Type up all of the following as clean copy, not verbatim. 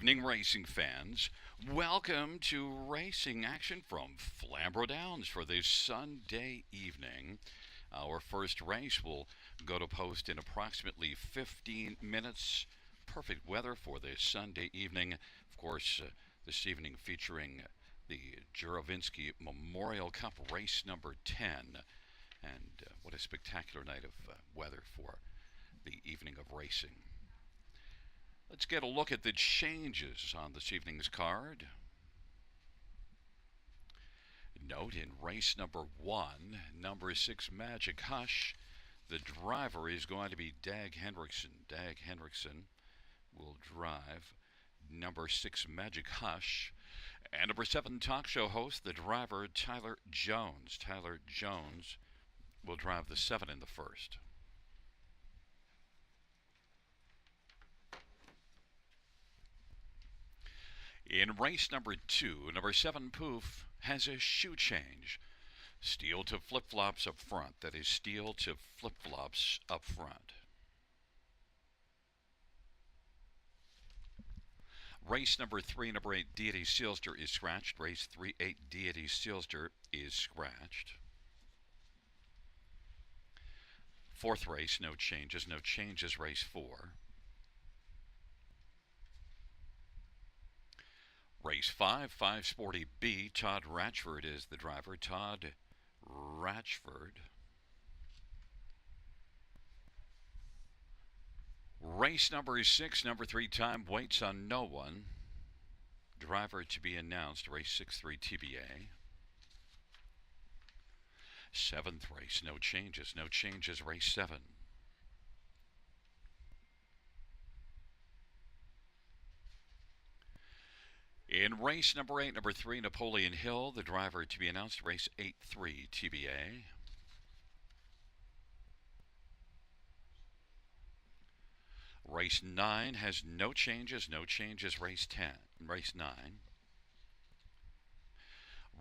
evening, racing fans. Welcome to racing action from Flamboro Downs for this Sunday evening. Our first race will go to post in approximately 15 minutes. Perfect weather for this Sunday evening. Of course, this evening featuring the Juravinski Memorial Cup race number 10. And what a spectacular night of weather for the evening of racing. Let's get a look at the changes on this evening's card. Note in race number 1, number 6 Magic Hush, the driver is going to be Dag Hendrickson. Dag Hendrickson will drive number 6 Magic Hush. And number 7 talk show host, the driver Tyler Jones. Tyler Jones will drive the 7 in the first. In race number 2, number 7 Poof has a shoe change. Steel to flip-flops up front. That is steel to flip-flops up front. Race number 3, number 8 Deity Sealster is scratched. Race 3, 8 Deity Sealster is scratched. Fourth race, no changes. No changes, race 4. Race 5, 5 Sporty B. Todd Ratchford is the driver. Todd Ratchford. Race number 6, number 3 Time Waits on No One. Driver to be announced, race 6-3 TBA. Seventh race, no changes. No changes, race 7. In race number 8, number 3, Napoleon Hill, the driver to be announced, race 8-3 TBA. Race 9 has no changes, race 10, race 9.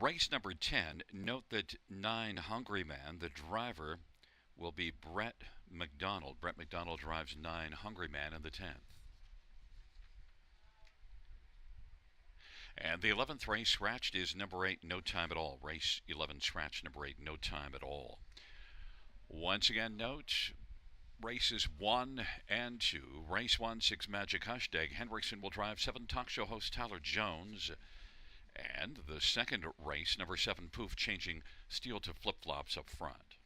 Race number 10, note that 9 Hungry Man, the driver will be Brett McDonald. Brett McDonald drives 9 Hungry Man in the 10th. And the 11th race scratched is number 8, No Time at All. Race 11 scratched, number 8, No Time at All. Once again, note races 1 and 2. Race 1, 6 Magic Hush. Dag Hendrickson will drive. 7 talk show host Tyler Jones. And the second race, number 7 Poof, changing steel to flip-flops up front.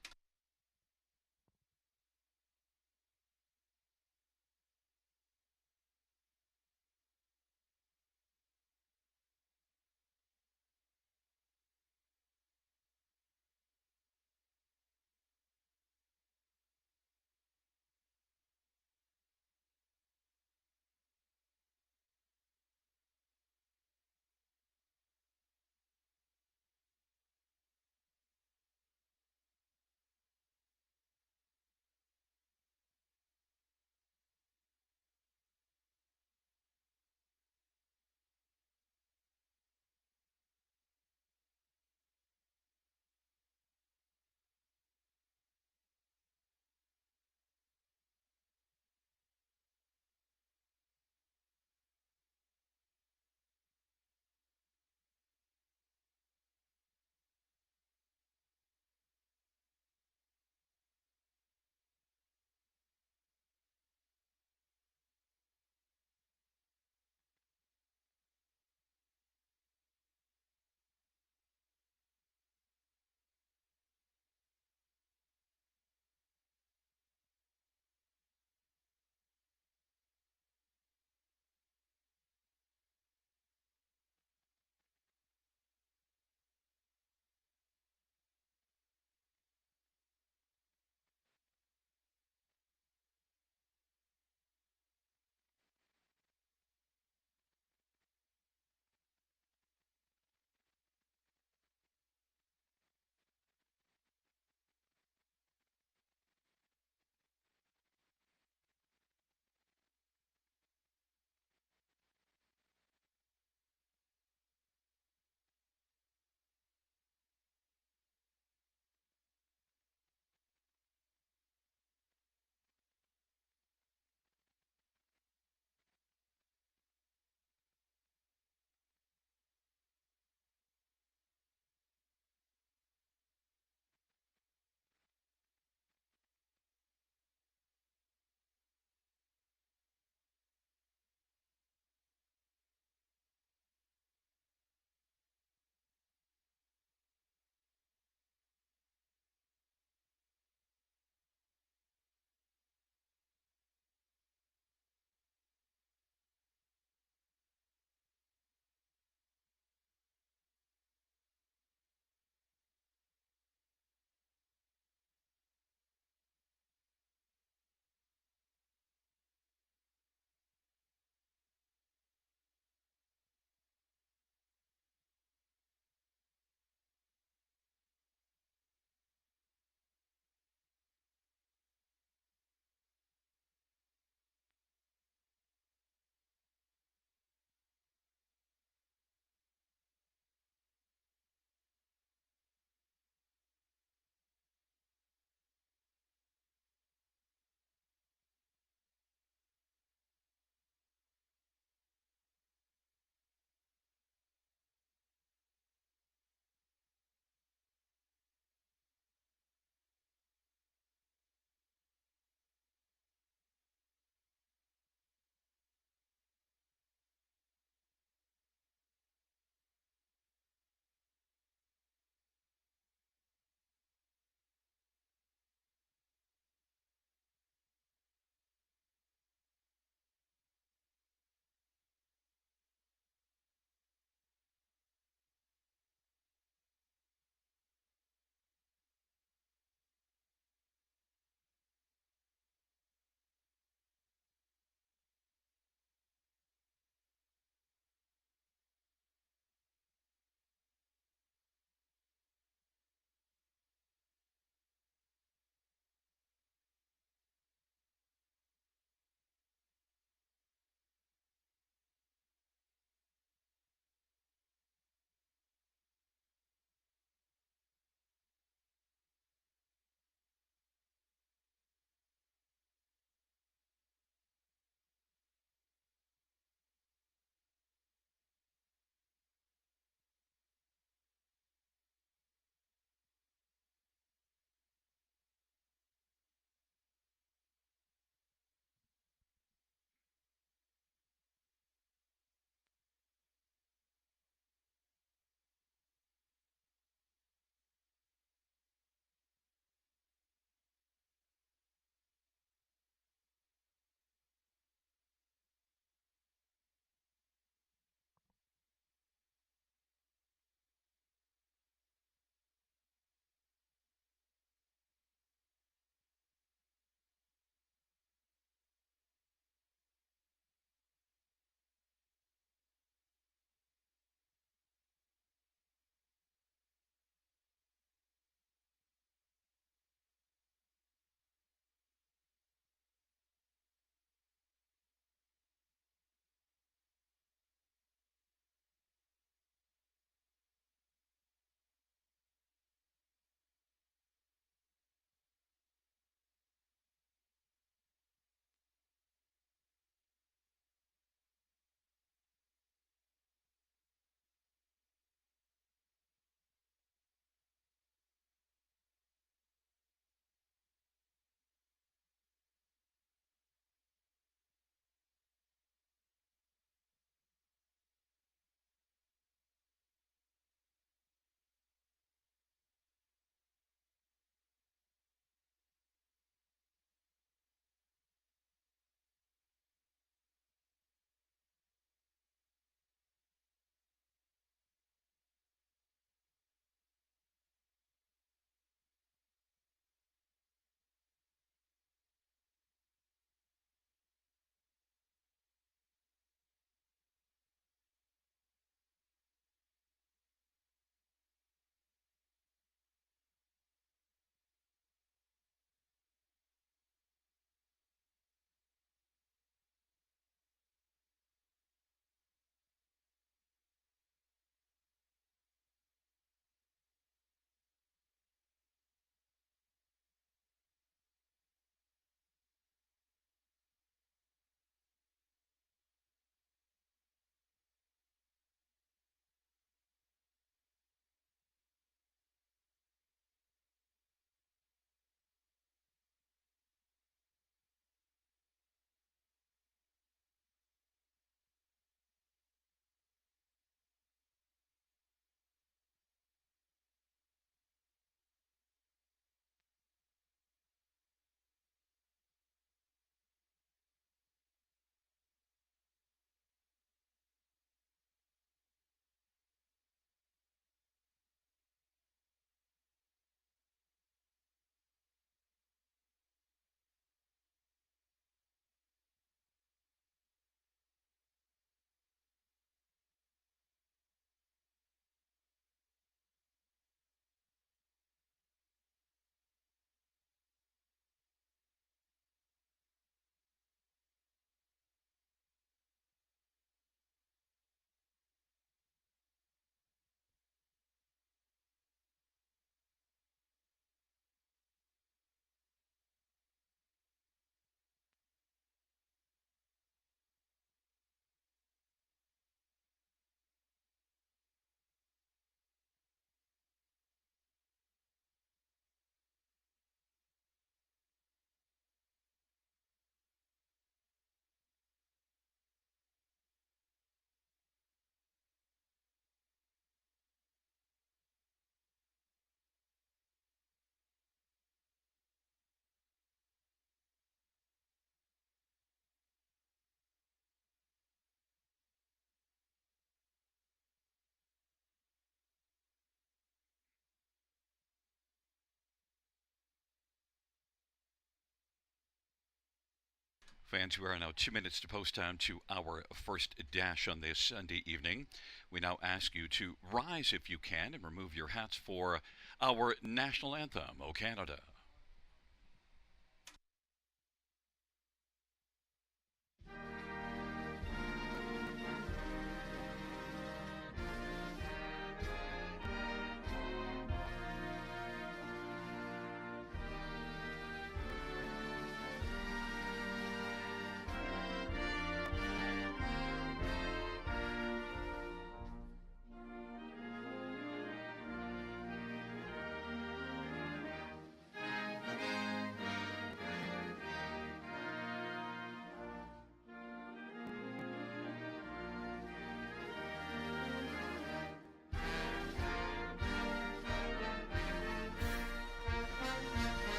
Fans, we are now 2 minutes to post time to our first dash on this Sunday evening. We now ask you to rise if you can and remove your hats for our national anthem, O Canada.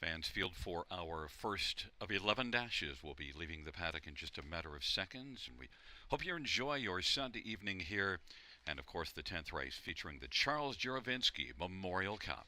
Fans field for our first of 11 dashes. We'll be leaving the paddock in just a matter of seconds, and we hope you enjoy your Sunday evening here. And of course, the 10th race featuring the Charles Juravinski Memorial Cup.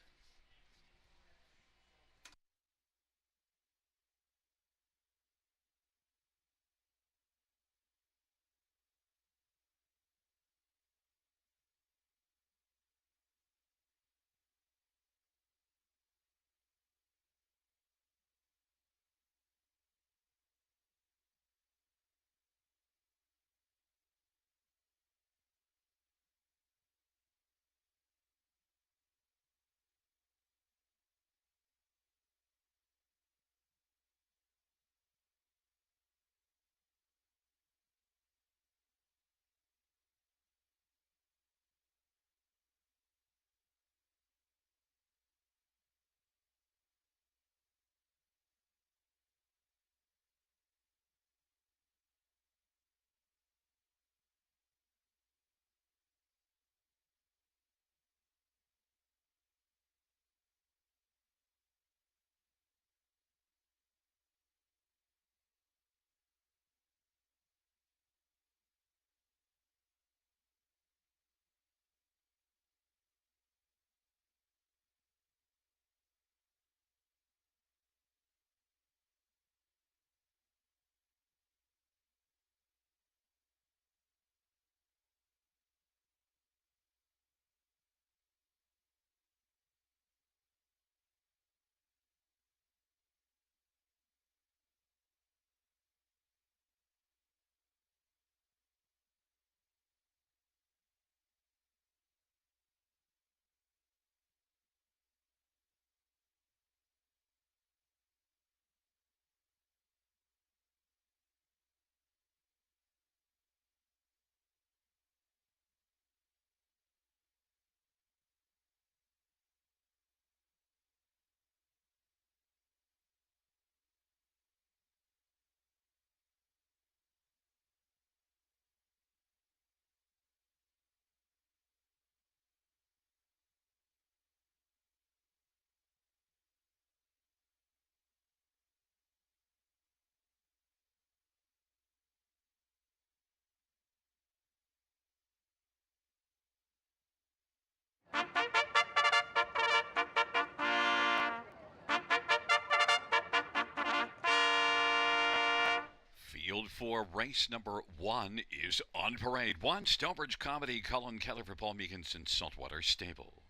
Field for race number 1 is on parade. 1, Stonebridge Comedy, Colin Keller for Paul Meekins Saltwater Stable.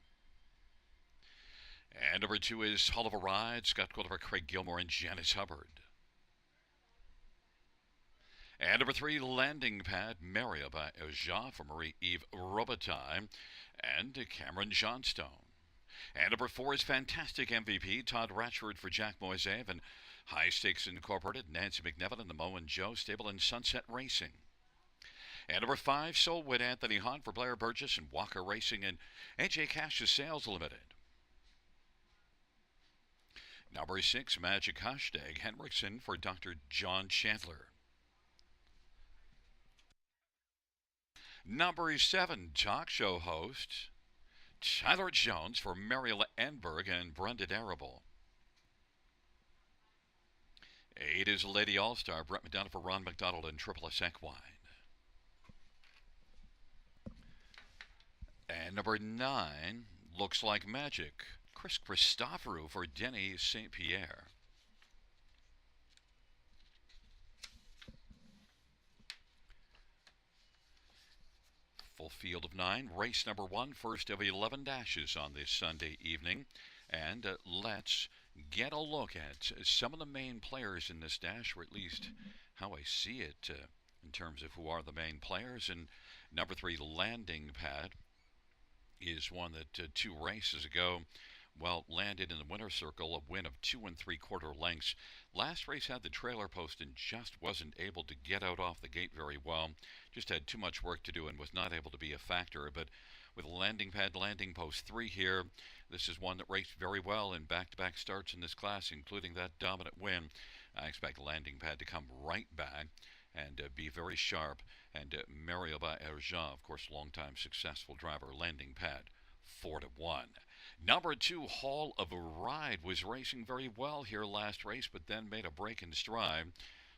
And number 2 is Hall of a Ride, Scott Quilliver, Craig Gilmore, and Janice Hubbard. And number 3, Landing Pad, Maria by Eja for Marie-Eve Robitaille and Cameron Johnstone. And number 4 is Fantastic MVP, Todd Ratchford for Jack Moisev and High Stakes Incorporated, Nancy McNevin and the Mo and Joe Stable and Sunset Racing. And number 5, Soul with Anthony Hahn for Blair Burgess and Walker Racing and AJ Cash's Sales Limited. Number 6, Magic Hashtag Henriksen for Dr. John Chandler. Number 7, talk show host Tyler Jones for Mariela Enberg and Brendan Arable. 8 is Lady All-Star, Brett McDonough for Ron McDonald and Triple S Equine. And number 9, Looks Like Magic, Chris Christoforou for Denny St. Pierre. Full field of 9, race number 1, first of 11 dashes on this Sunday evening. And let's get a look at some of the main players in this dash, or at least how I see it in terms of who are the main players. And number 3, Landing Pad, is one that 2 races ago, well, landed in the winner's circle, a win of 2 3/4 lengths. Last race had the trailer post and just wasn't able to get out off the gate very well. Just had too much work to do and was not able to be a factor. But with Landing Pad landing post 3 here, this is one that raced very well in back-to-back starts in this class, including that dominant win. I expect Landing Pad to come right back and be very sharp. And Mario Erja, of course, longtime successful driver, Landing Pad, 4-1. Number 2, Hall of a Ride, was racing very well here last race, but then made a break in stride.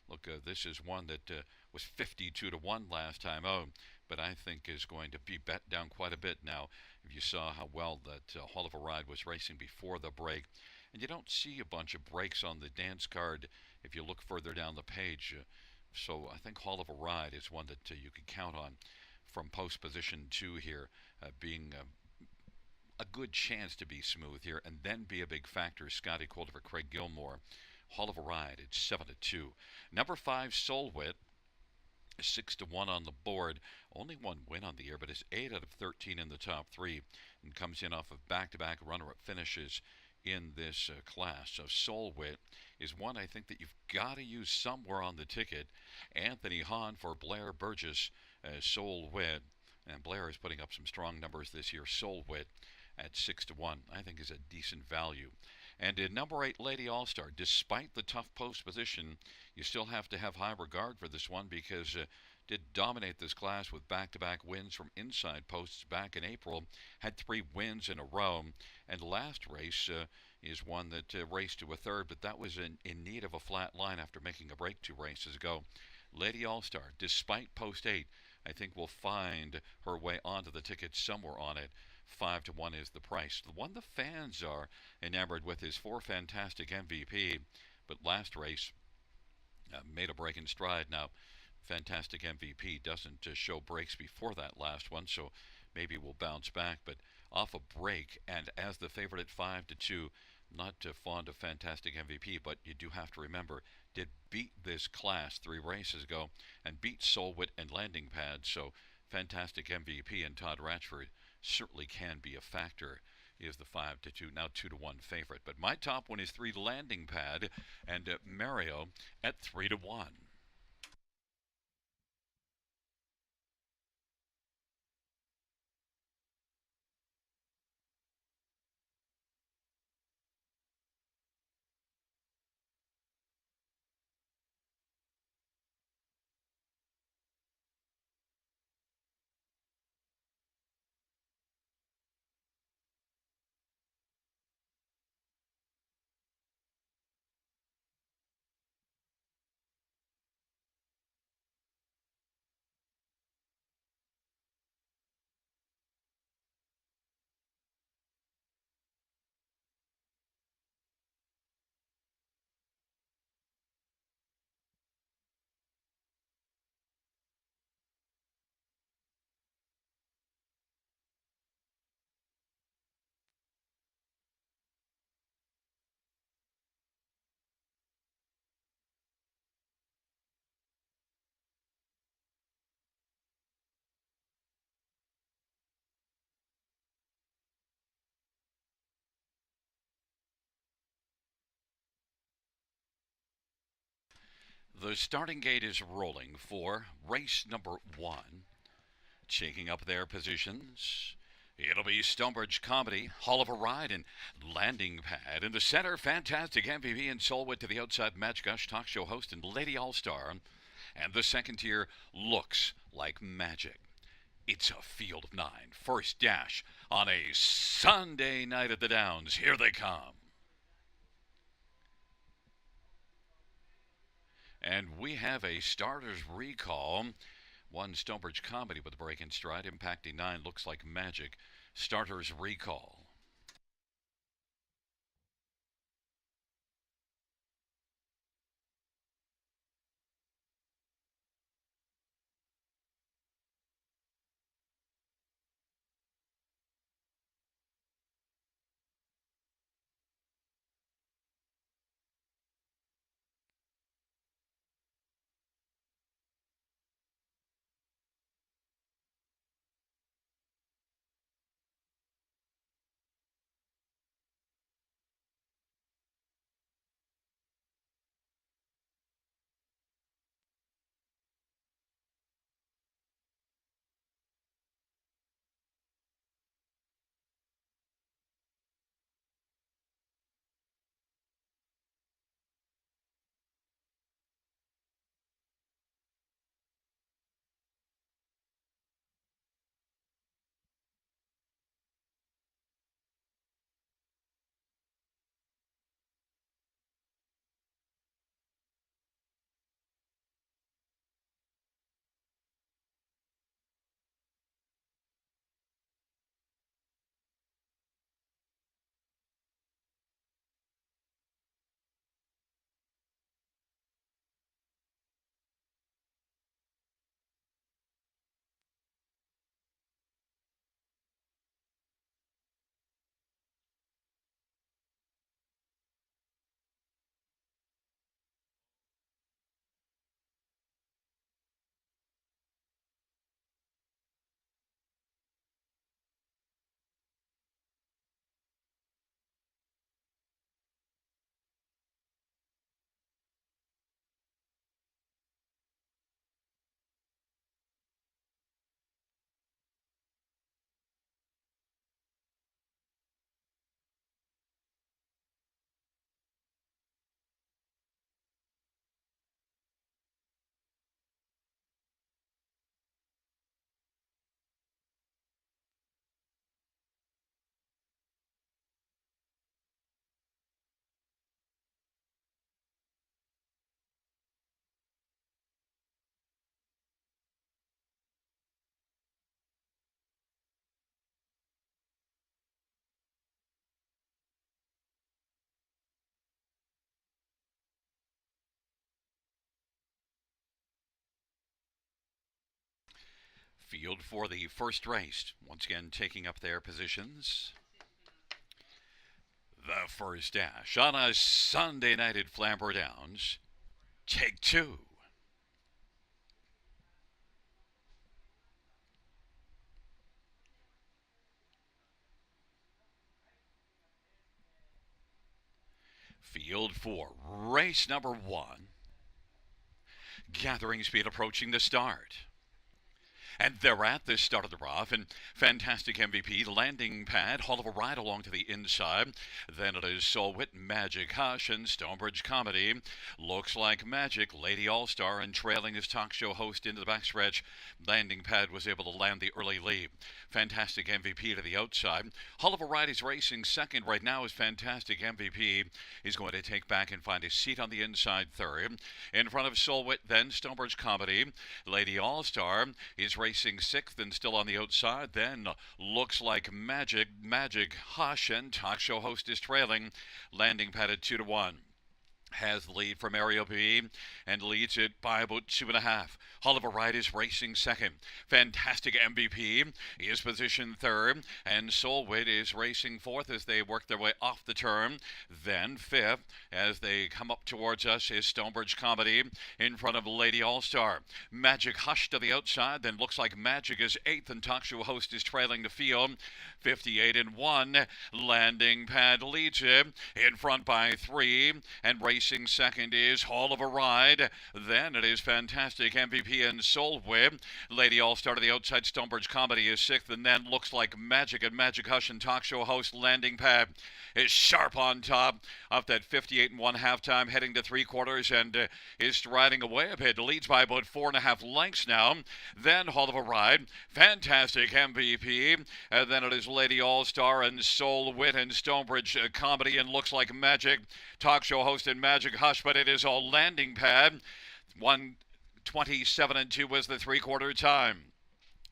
Look, this is one that was 52-1 last time out, but I think is going to be bet down quite a bit now. If you saw how well that Hall of a Ride was racing before the break, and you don't see a bunch of breaks on the dance card if you look further down the page. So I think Hall of a Ride is one that you can count on from post position 2 here, being a good chance to be smooth here and then be a big factor. Scotty Calder for Craig Gilmore. Hall of a Ride, it's 7-2. Number 5, Solwit, 6-1 on the board. Only one win on the year, but is 8 out of 13 in the top 3 and comes in off of back-to-back runner-up finishes in this class. So Solwit is one I think that you've got to use somewhere on the ticket. Anthony Hahn for Blair Burgess, Solwit. And Blair is putting up some strong numbers this year. Solwit at 6-1, I think, is a decent value. And in number 8, Lady All-Star, despite the tough post position, you still have to have high regard for this one because did dominate this class with back-to-back wins from inside posts back in April, had 3 wins in a row, and last race is one that raced to a third, but that was in need of a flat line after making a break 2 races ago. Lady All-Star, despite post 8, I think will find her way onto the ticket somewhere on it. 5-1 is the price. The one the fans are enamored with is For Fantastic MVP, but last race made a break in stride. Now, Fantastic MVP doesn't show breaks before that last one, so maybe we'll bounce back. But off a break, and as the favorite at 5-2, not fond of Fantastic MVP, but you do have to remember, did beat this class 3 races ago and beat Solwit and Landing Pad, so Fantastic MVP and Todd Ratchford certainly can be a factor. Is the 5-2, now 2-1 favorite. But my top one is 3, Landing Pad, and Mario at 3-1. The starting gate is rolling for race number 1. Shaking up their positions. It'll be Stonebridge Comedy, Hall of a Ride, and Landing Pad. In the center, Fantastic MVP and Solwit to the outside, Match Gush, talk show host, and Lady All-Star. And the second tier looks like magic. It's a field of 9. First dash on a Sunday night at the Downs. Here they come. And we have a starter's recall. One Stonebridge Comedy with a break in stride. Impacting 9 looks like magic. Starter's recall. Field for the first race. Once again, taking up their positions. The first dash on a Sunday night at Flamboro Downs. Take 2. Field for race number 1. Gathering speed approaching the start. And they're at the start of the rough, and Fantastic MVP, Landing Pad, Hall of a Ride along to the inside. Then it is Solwit, Magic Hush, and Stonebridge Comedy. Looks like magic, Lady All-Star, and trailing his talk show host into the backstretch. Landing Pad was able to land the early lead. Fantastic MVP to the outside. Hall of a Ride is racing second right now as Fantastic MVP is going to take back and find a seat on the inside third. In front of Solwit, then Stonebridge Comedy. Lady All-Star is racing sixth and still on the outside. Then looks like magic, Hush, and talk show host is trailing. Landing Pad at 2-1. Has the lead from Area B and leads it by about 2.5. Hall of a Ride is racing second. Fantastic MVP is positioned third, and Solwit is racing fourth as they work their way off the turn. Then fifth, as they come up towards us, is Stonebridge Comedy in front of Lady All-Star. Magic Hush to the outside, then looks like Magic is eighth, and talk show host is trailing the field. 58-1. Landing Pad leads it in front by 3, and race Racing second is Hall of a Ride. Then it is Fantastic MVP and Soul Whip. Lady All-Star to the outside, Stonebridge Comedy is sixth, and then Looks Like Magic and Magic Hush and talk show host Landing Pad is sharp on top of that 58 and 1 halftime, heading to three quarters, and is striding away a bit. Leads by about 4.5 lengths now. Then Hall of a Ride, Fantastic MVP, and then it is Lady All-Star and Soul Wit and Stonebridge Comedy and Looks Like Magic, talk show host and Magic Hush, but it is all Landing Pad. 1:27 and 2 was the three-quarter time.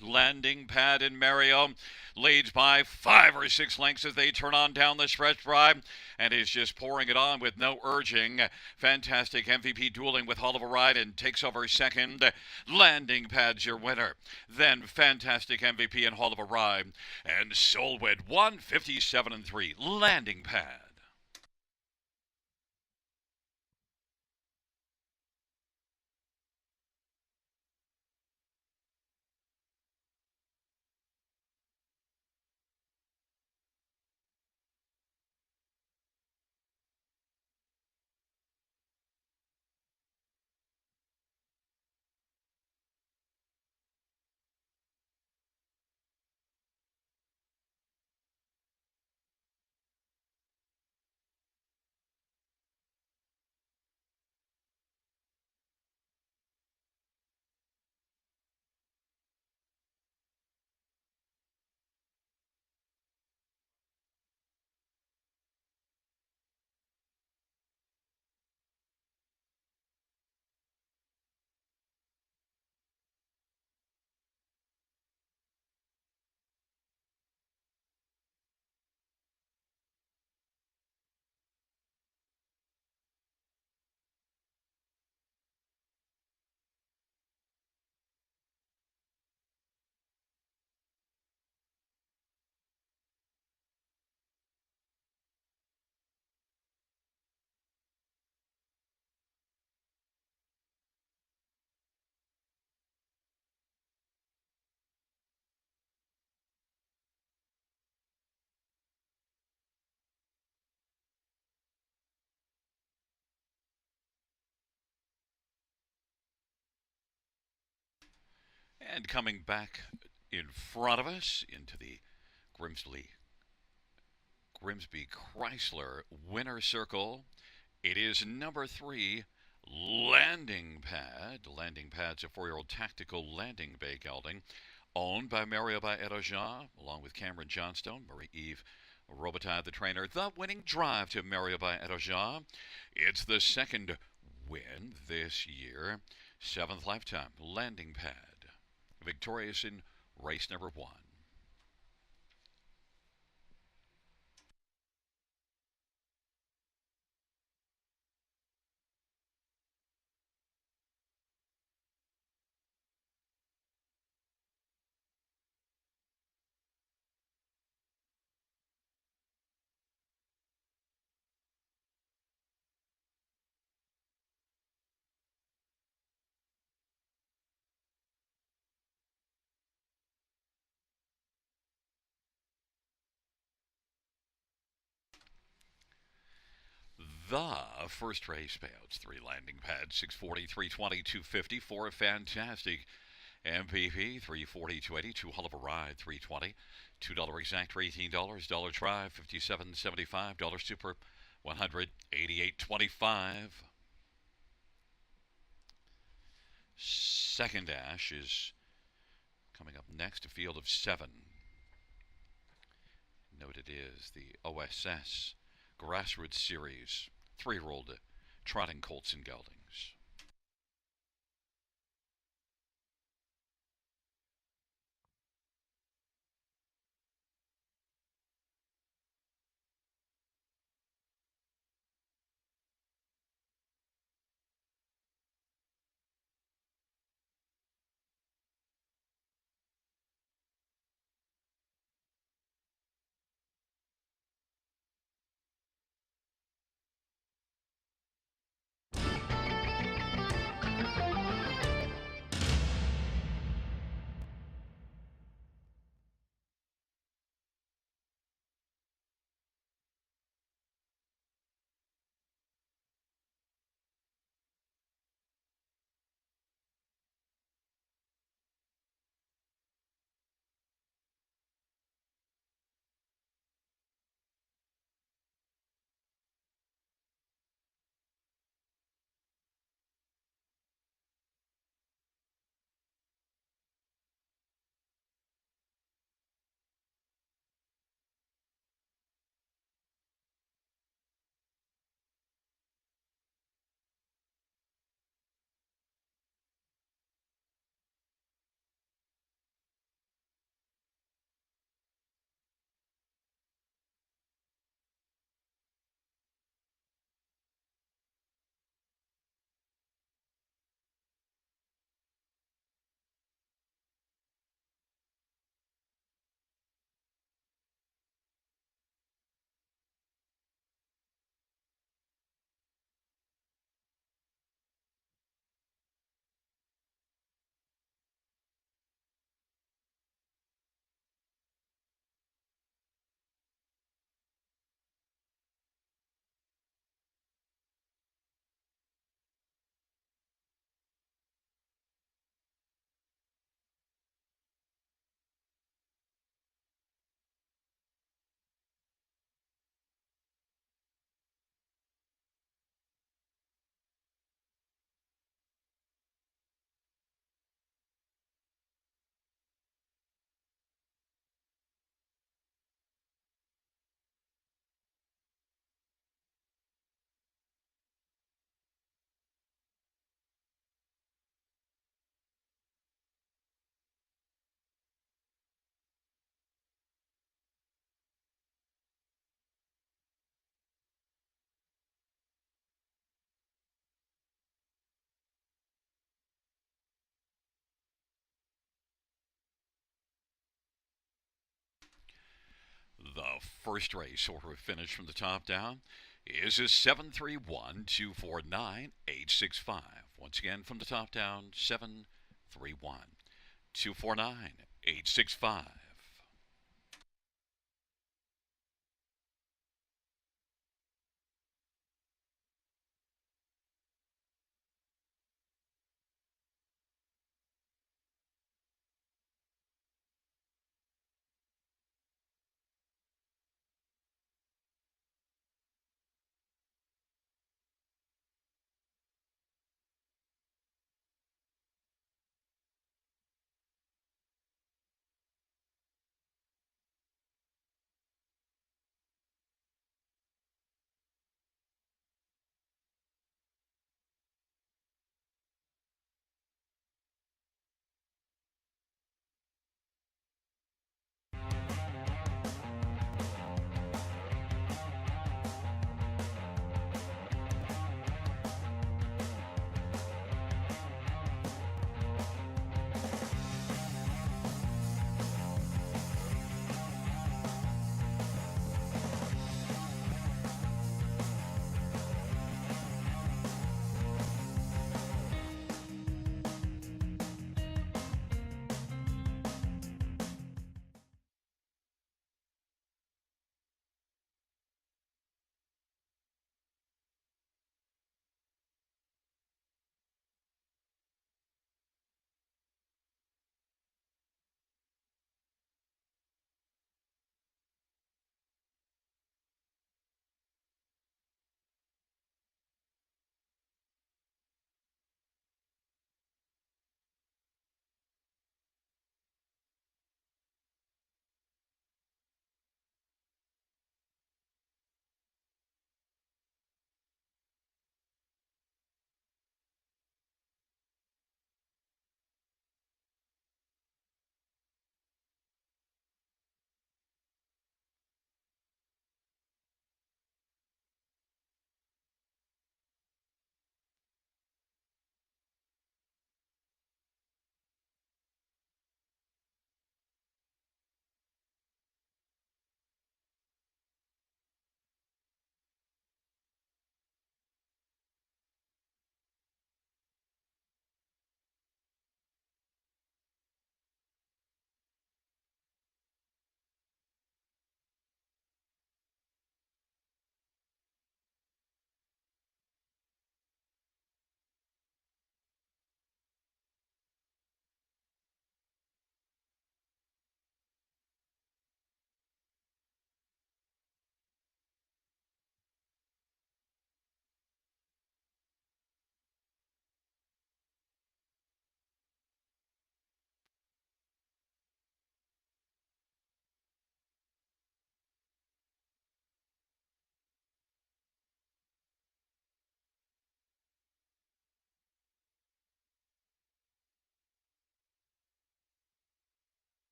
Landing Pad in Mario leads by 5 or 6 lengths as they turn on down the stretch drive, and is just pouring it on with no urging. Fantastic MVP dueling with Hall of a Ride and takes over second. Landing Pad's your winner. Then Fantastic MVP and Hall of a Ride, and Soulwed 1:57 and 3. Landing Pad. And coming back in front of us into the Grimsby Chrysler winner circle, it is number 3, Landing Pad. Landing Pad's a 4-year-old tactical landing bay gelding, owned by Mario by Eroja, along with Cameron Johnstone, Marie-Eve Robitaille, the trainer. The winning drive to Mario by Eroja. It's the second win this year. 7th lifetime. Landing Pad, victorious in race number 1. The first race payouts: 3 Landing Pads, 640, 320, 250, 4 Fantastic MPP, 340, 280, 2 Hell of a Ride, 320, $2 exact, $18, dollar try, 57.75, dollar super, 188.25. Second dash is coming up next, a field of 7. Note it is the OSS Grassroots Series 3-year-old trotting colts and geldings. The first race order of finish from the top down is a 731 249 865. Once again from the top down, 731 249 865.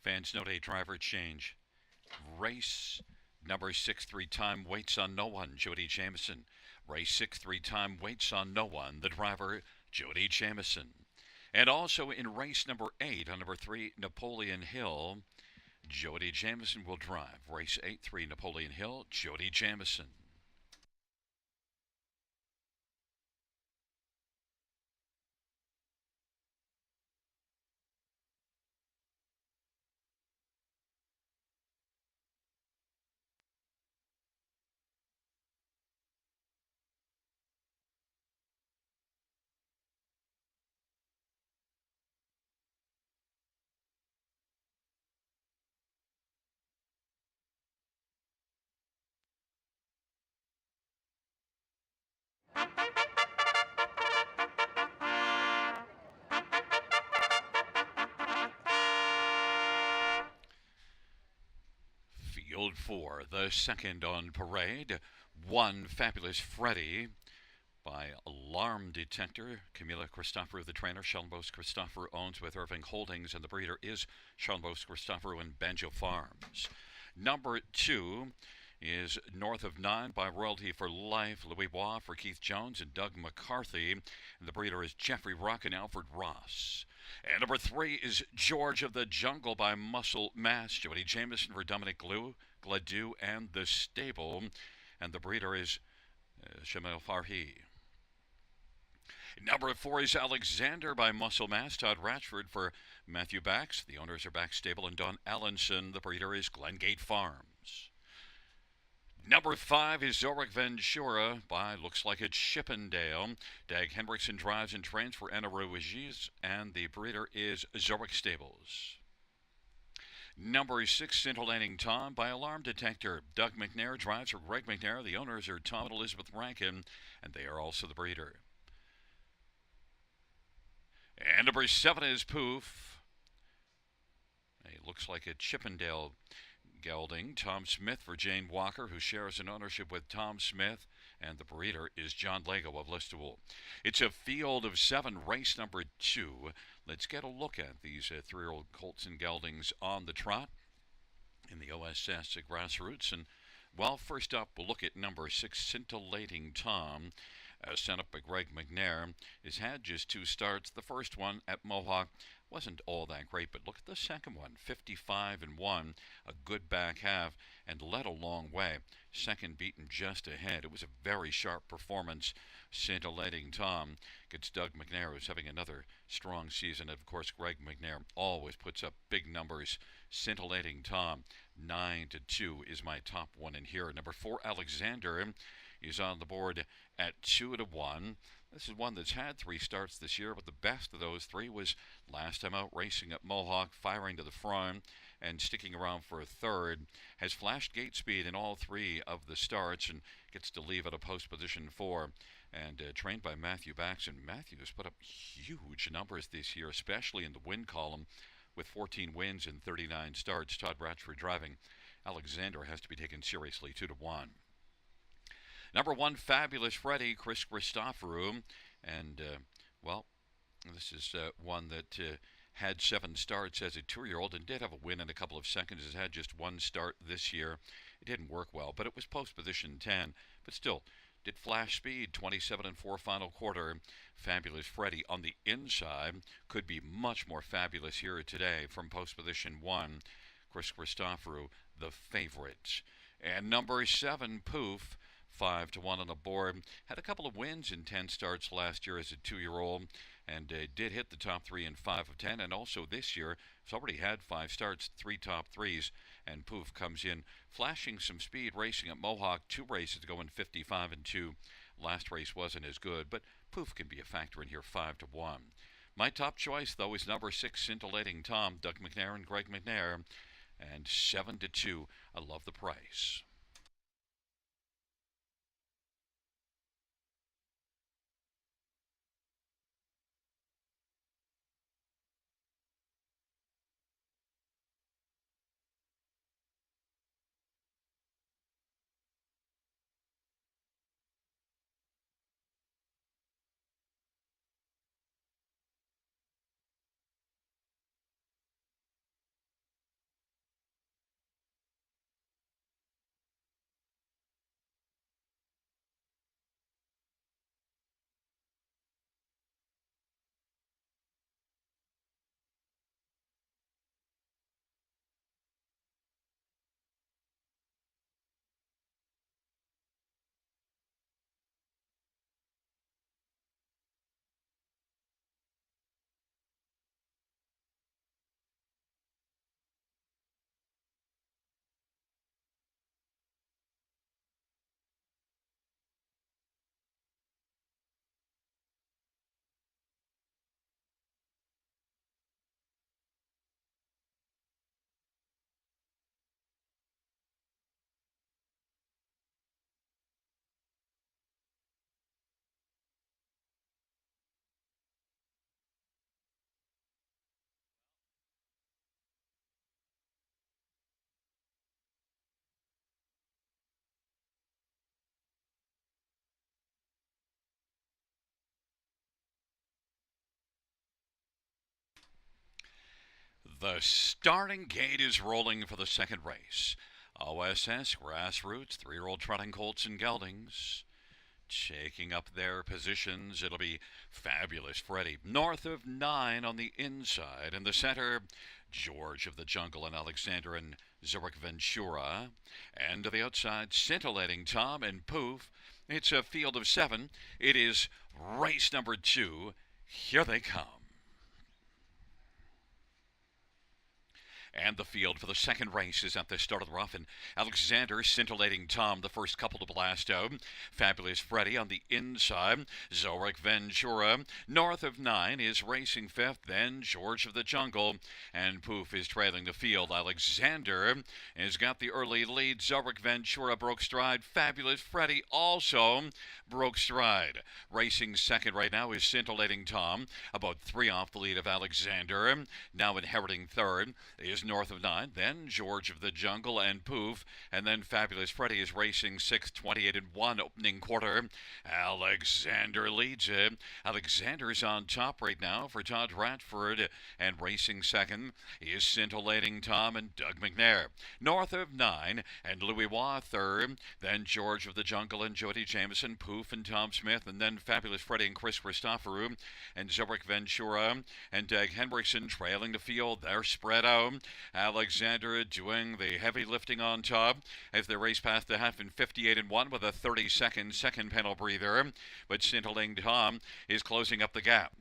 Fans note a driver change. Race number 6, 3-time waits on no one, Jody Jamieson. Race 6, 3-time waits on no one, the driver, Jody Jamieson. And also in race number 8, on number 3, Napoleon Hill, Jody Jamieson will drive. Race 8, 3, Napoleon Hill, Jody Jamieson. Field 4, the second on parade. One Fabulous Freddy by Alarm Detector. Camila Christopher, the trainer. Schellenbos Christopher owns with Irving Holdings, and the breeder is Schellenbos Christopher and Banjo Farms. Number 2 is North of 9 by Royalty for Life, Louis Bois for Keith Jones and Doug McCarthy. And the breeder is Jeffrey Rock and Alfred Ross. And number 3 is George of the Jungle by Muscle Mass, Jody Jamieson for Dominic Gladue and the stable. And the breeder is Shamil Farhi. Number 4 is Alexander by Muscle Mass, Todd Ratchford for Matthew Bax. The owners are Bax Stable and Don Allenson. The breeder is Glengate Farms. Number 5 is Zoric Ventura by Looks Like It's Chippendale. Dag Hendrickson drives and trains for Anna Ruiz, and the breeder is Zoric Stables. Number 6, Scintillating Tom by Alarm Detector. Doug McNair drives for Greg McNair. The owners are Tom and Elizabeth Rankin, and they are also the breeder. And number 7 is Poof. It looks like a Chippendale gelding. Tom Smith for Jane Walker, who shares an ownership with Tom Smith, and the breeder is John Lego of Listowel. It's a field of 7, race number 2. Let's get a look at these 3-year-old colts and geldings on the trot in the OSS Grassroots. And well, first up, we'll look at number 6, Scintillating Tom. Sent up by Greg McNair, has had just 2 starts. The first one at Mohawk wasn't all that great, but look at the second one, 55-1, a good back half, and led a long way. Second beaten just ahead. It was a very sharp performance. Scintillating Tom gets Doug McNair, who's having another strong season. Of course, Greg McNair always puts up big numbers. Scintillating Tom, 9-2 is my top one in here. Number 4, Alexander, is on the board at 2-1. This is one that's had 3 starts this year, but the best of those 3 was last time out racing at Mohawk, firing to the front and sticking around for a third. Has flashed gate speed in all 3 of the starts and gets to leave at a post position 4. And trained by Matthew Bax, and Matthew has put up huge numbers this year, especially in the win column, with 14 wins and 39 starts. Todd Ratchford driving. Alexander has to be taken seriously, 2-1. Number 1, Fabulous Freddy, Chris Christoforou. And, well, this is one that had 7 starts as a 2-year-old and did have a win in a couple of seconds. Has had just 1 start this year. It didn't work well, but it was post position 10. But still, did flash speed, 27-4 final quarter. Fabulous Freddy on the inside could be much more fabulous here today from post position 1. Chris Christoforou, the favorite. And number 7, Poof, 5-1 on the board. Had a couple of wins in 10 starts last year as a 2-year-old, and did hit the top 3 in 5 of 10. And also this year, has already had 5 starts, 3 top 3s. And Poof comes in, flashing some speed, racing at Mohawk. 2 races going 55-2. Last race wasn't as good, but Poof can be a factor in here, 5-1. My top choice, though, is number 6, Scintillating Tom, Doug McNair and Greg McNair, and 7-2. I love the price. The starting gate is rolling for the second race. OSS Grassroots, 3-year-old trotting colts and geldings. Taking up their positions, it'll be Fabulous Freddy. North of 9 on the inside. In the center, George of the Jungle and Alexander and Zurich Ventura. And to the outside, Scintillating Tom and Poof. It's a field of 7. It is race number 2. Here they come. And the field for the second race is at the start of the rough. And Alexander, Scintillating Tom, the first couple to blast out. Fabulous Freddy on the inside. Zurich Ventura, north of 9, is racing 5th. Then George of the Jungle. And Poof is trailing the field. Alexander has got the early lead. Zurich Ventura broke stride. Fabulous Freddy also broke stride. Racing second right now is Scintillating Tom, about 3 off the lead of Alexander. Now inheriting third is north of 9, then George of the Jungle and Poof, and then Fabulous Freddy is racing 6th, 28-1 opening quarter. Alexander leads it. Alexander's on top right now for Todd Ratford, and racing second is Scintillating Tom and Doug McNair. North of 9, and Louis Waugh third, then George of the Jungle and Jody Jameson, Poof and Tom Smith, and then Fabulous Freddy and Chris Christoforou, and Zurich Ventura, and Doug Henriksen trailing the field. They're spread out. Alexander doing the heavy lifting on top as they race past the half in 58-1 with a 30-second second panel breather. But Scintillating Tom is closing up the gap.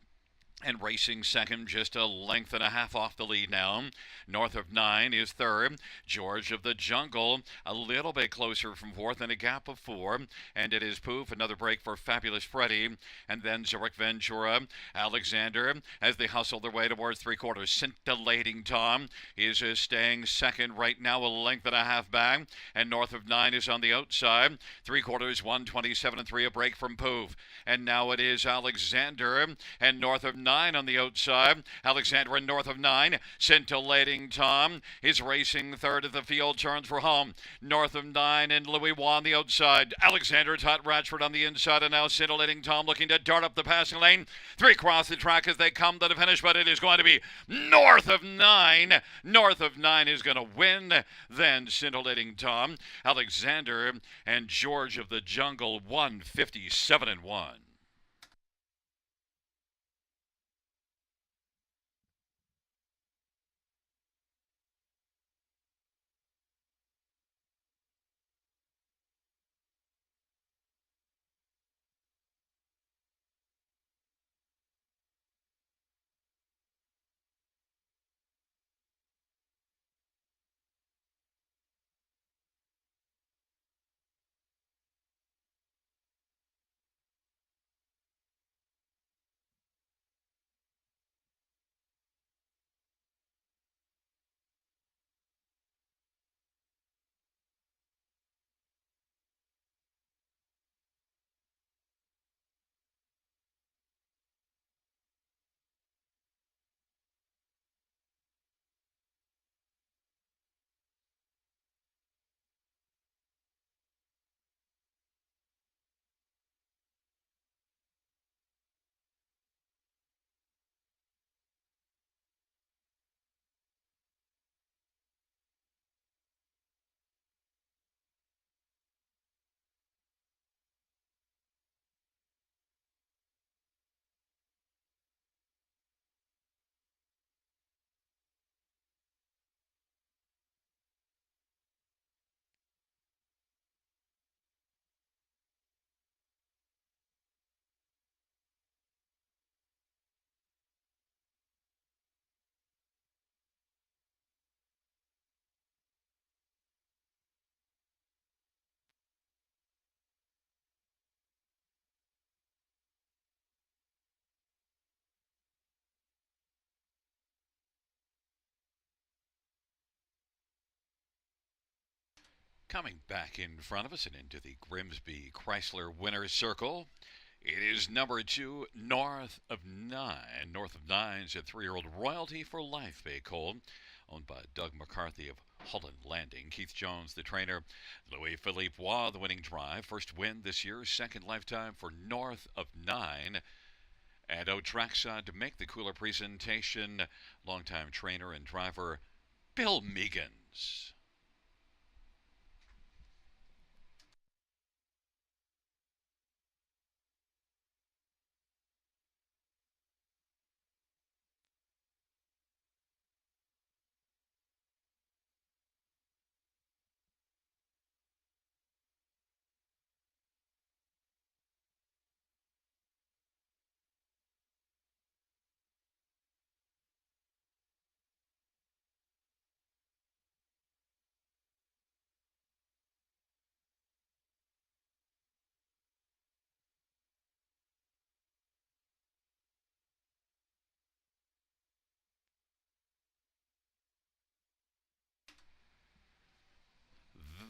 And racing second, just a length and a half off the lead now. North of 9 is third. George of the Jungle, a little bit closer from fourth and a gap of 4. And it is Poof, another break for Fabulous Freddy. And then Zurich Ventura. Alexander, as they hustle their way towards 3/4. Scintillating Tom is staying second right now, a length and a half back. And north of 9 is on the outside. 3/4, 1:27.3, a break from Poof. And now it is Alexander, and north of 9 on the outside. Alexander and north of 9. Scintillating Tom is racing third as the field turns for home. North of 9 and Louis Waugh on the outside. Alexander, Todd Ratford on the inside, and now Scintillating Tom looking to dart up the passing lane. 3 across the track as they come to the finish, but it is going to be north of 9. North of 9 is going to win. Then Scintillating Tom, Alexander, and George of the Jungle, 1:57-1. Coming back in front of us and into the Grimsby Chrysler winner's circle, it is number 2, North of 9. North of 9's a 3-year-old Royalty for Life bay colt, owned by Doug McCarthy of Holland Landing. Keith Jones, the trainer. Louis-Philippe Waugh, the winning drive. First win this year, second lifetime for North of 9. And Trackside to make the cooler presentation, longtime trainer and driver Bill Meegans.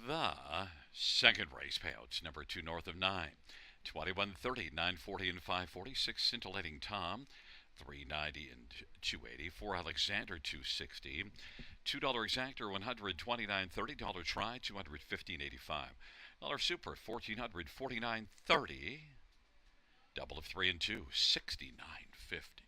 The second race payouts, number 2 north of 9. 2130, 940 and 546, Scintillating Tom, 390 and 280. 4 Alexander, 260. $2 Exactor, 129.30. Dollar Try, 215.85. Dollar Super, 1449.30. Double of 3 and 2, 69.50.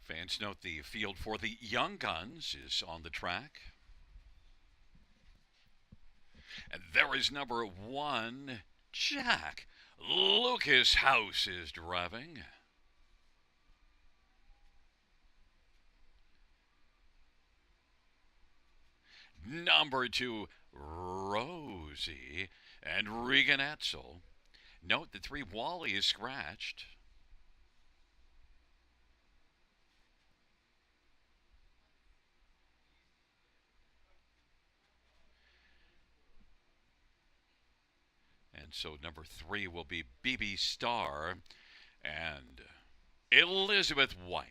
Fans note the field for the Young Guns is on the track. And there is number 1, Jack. Lucas House is driving. Number 2, Rosie and Regan Etzel. Note the 3, Wally is scratched. And so number 3 will be BB Star and Elizabeth White.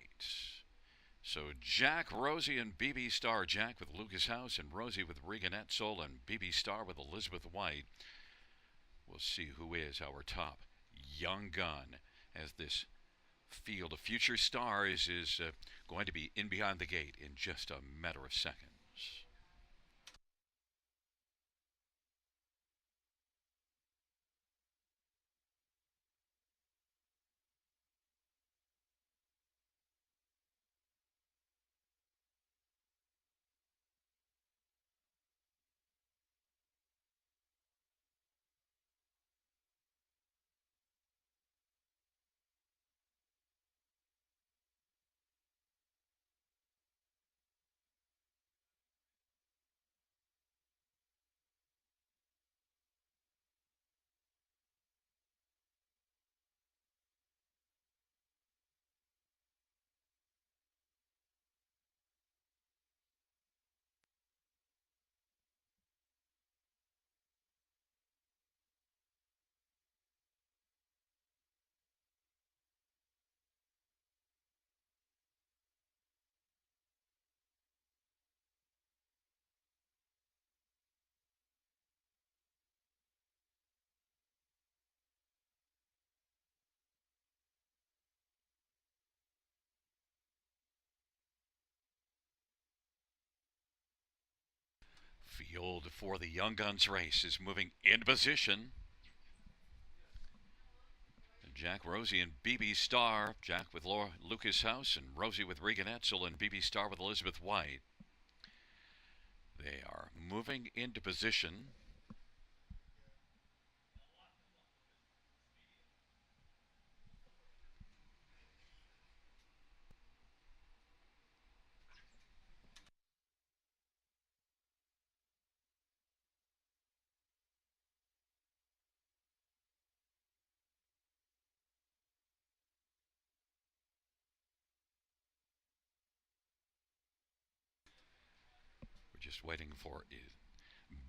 So Jack, Rosie, and BB Star. Jack with Lucas House and Rosie with Regan Etzel and BB Star with Elizabeth White. We'll see who is our top young gun as this field of future stars is going to be in behind the gate in just a matter of seconds. field for the Young Guns race is moving into position. Jack, Rosie, and BB Star. Jack with Lucas House, and Rosie with Regan Etzel, and BB Star with Elizabeth White. They are moving into position. We're just waiting for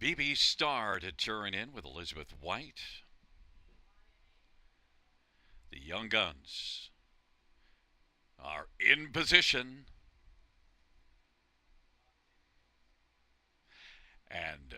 BB Star to turn in with Elizabeth White. The Young Guns are in position. And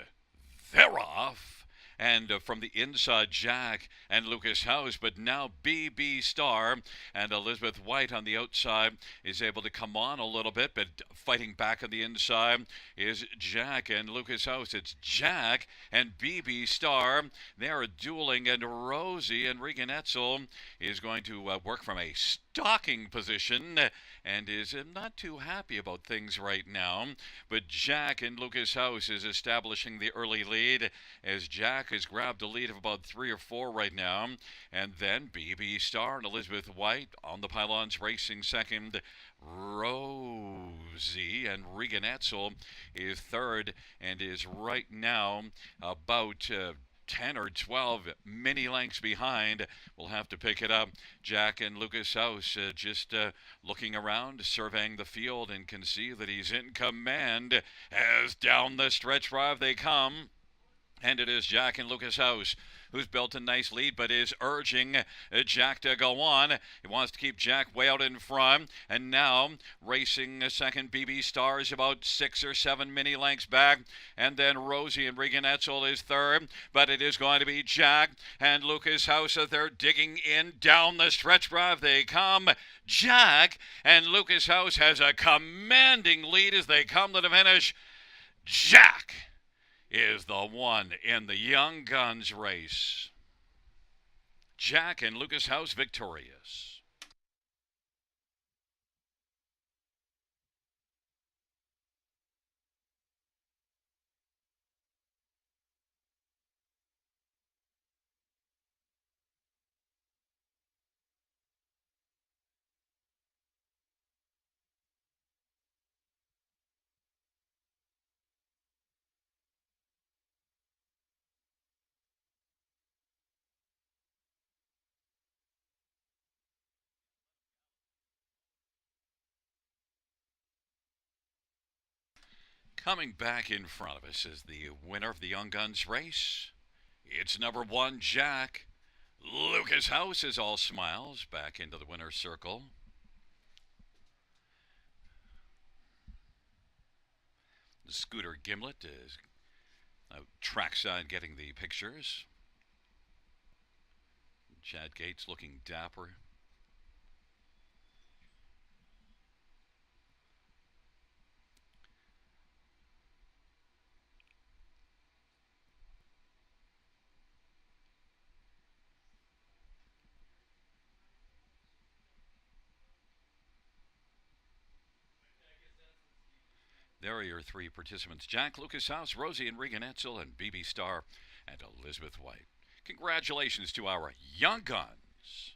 they're off. And from the inside, Jack and Lucas House, but now BB Star and Elizabeth White on the outside is able to come on a little bit, but fighting back on the inside is Jack and Lucas House. It's Jack and BB Star. They are dueling, and Rosie and Regan Etzel is going to work from a stalking position and is not too happy about things right now. But Jack and Lucas House is establishing the early lead as Jack has grabbed a lead of about 3 or 4 right now. And then BB Star and Elizabeth White on the pylons racing second. Rosie and Regan Etzel is third and is right now about 10 or 12 mini lengths behind. We'll have to pick it up. Jack and Lucas House just looking around, surveying the field, and can see that he's in command as down the stretch drive they come. And it is Jack and Lucas House who's built a nice lead, but is urging Jack to go on. He wants to keep Jack way out in front. And now racing second, BB Star is about 6 or 7 mini lengths back. And then Rosie and Regan Etzel is third. But it is going to be Jack and Lucas House as they're digging in down the stretch drive. They come. Jack and Lucas House has a commanding lead as they come to the finish. Jack is the one in the Young Guns race. Jack and Lucas House victorious. Coming back in front of us is the winner of the Young Guns race. It's number 1, Jack. Lucas House is all smiles back into the winner's circle. The Scooter Gimlet is trackside getting the pictures. Chad Gates looking dapper. There are your 3 participants: Jack, Lucas House, Rosie and Regan Etzel, and BB Star and Elizabeth White. Congratulations to our Young Guns.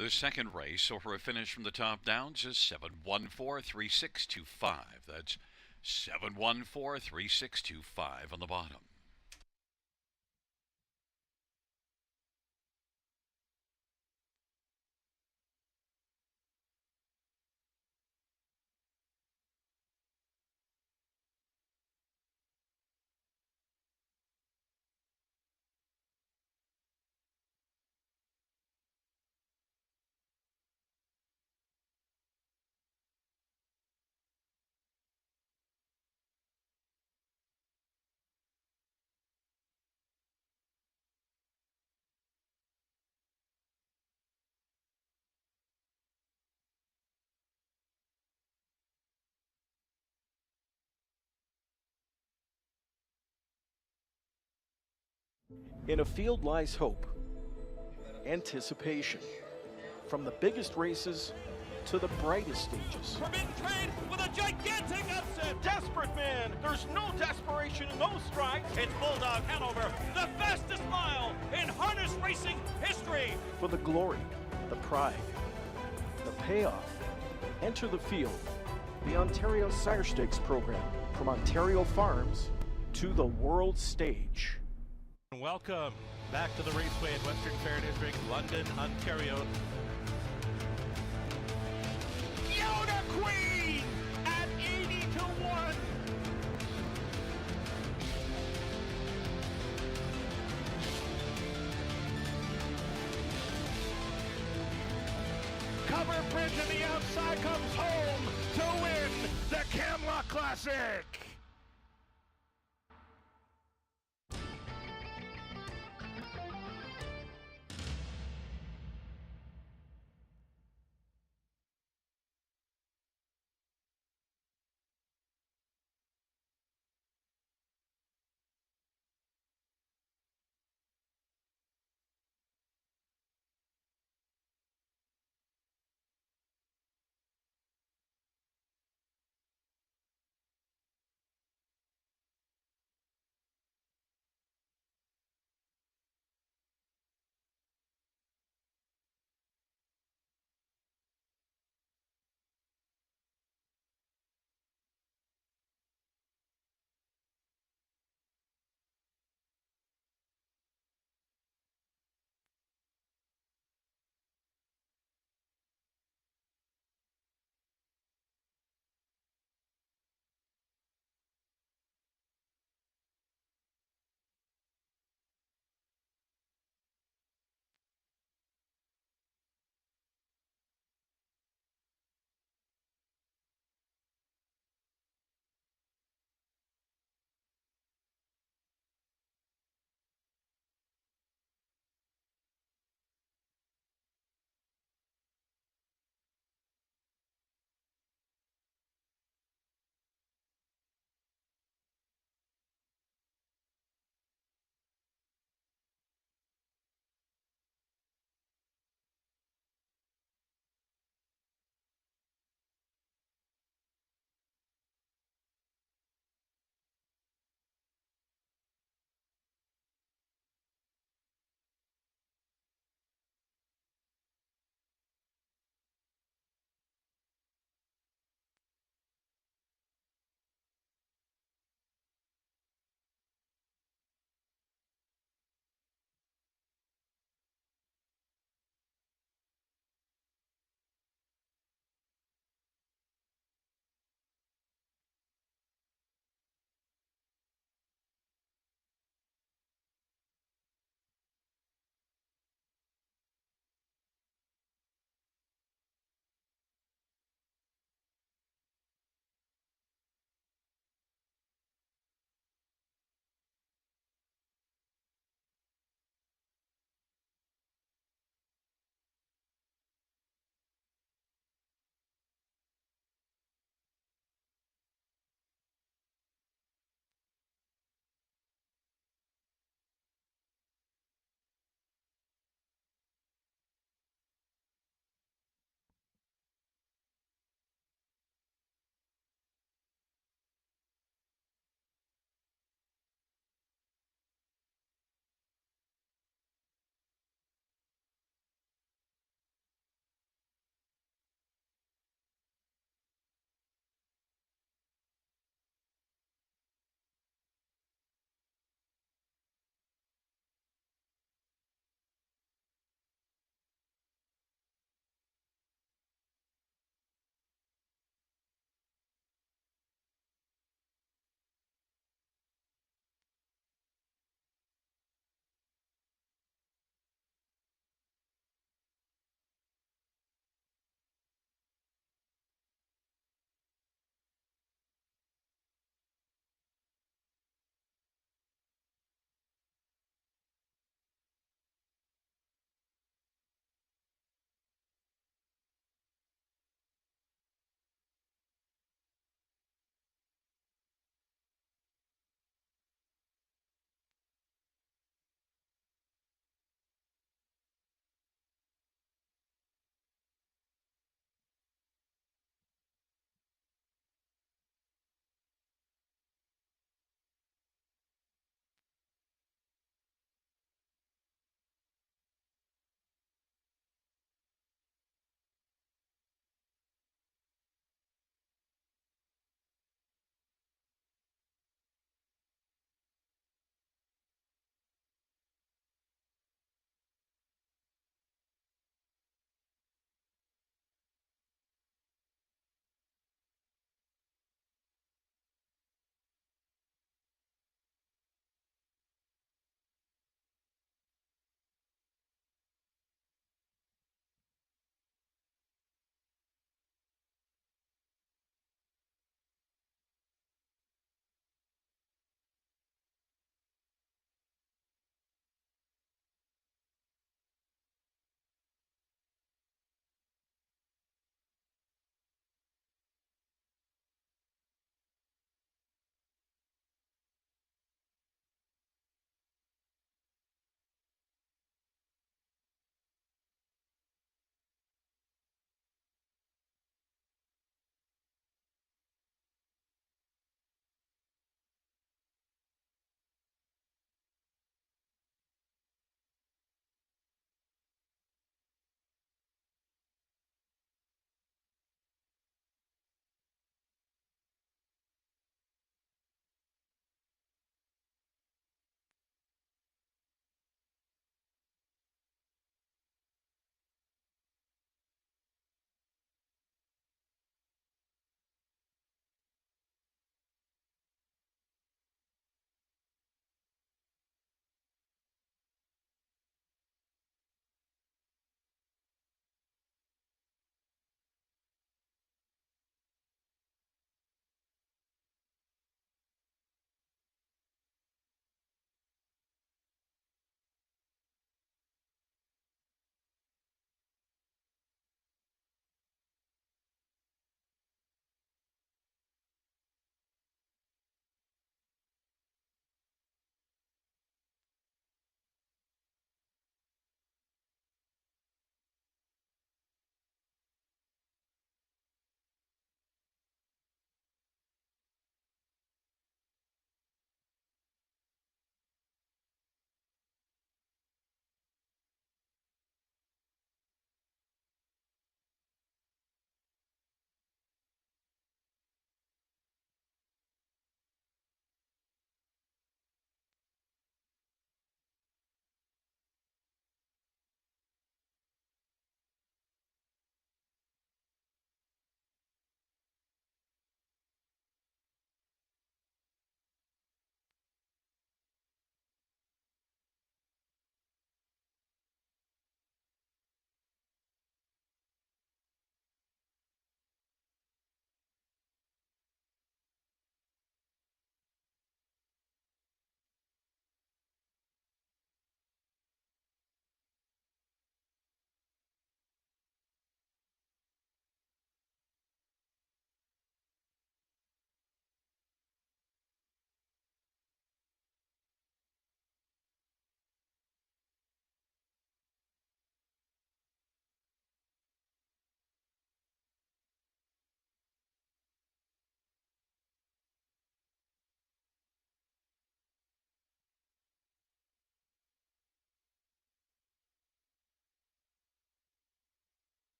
The second race, so for a finish from the top down, just 7143625. That's 7143625 on the bottom. In a field lies hope, anticipation, from the biggest races to the brightest stages. Forbidden Trade with a gigantic upset. Desperate man, there's no desperation in those strides. It's Bulldog Hanover, the fastest mile in harness racing history. For the glory, the pride, the payoff, enter the field. The Ontario Sire Stakes program, from Ontario farms to the world stage. Welcome back to the Raceway at Western Fair District, London, Ontario. Yoda Queen at 80-1. Cover Bridge on the outside comes home to win the Camelot Classic.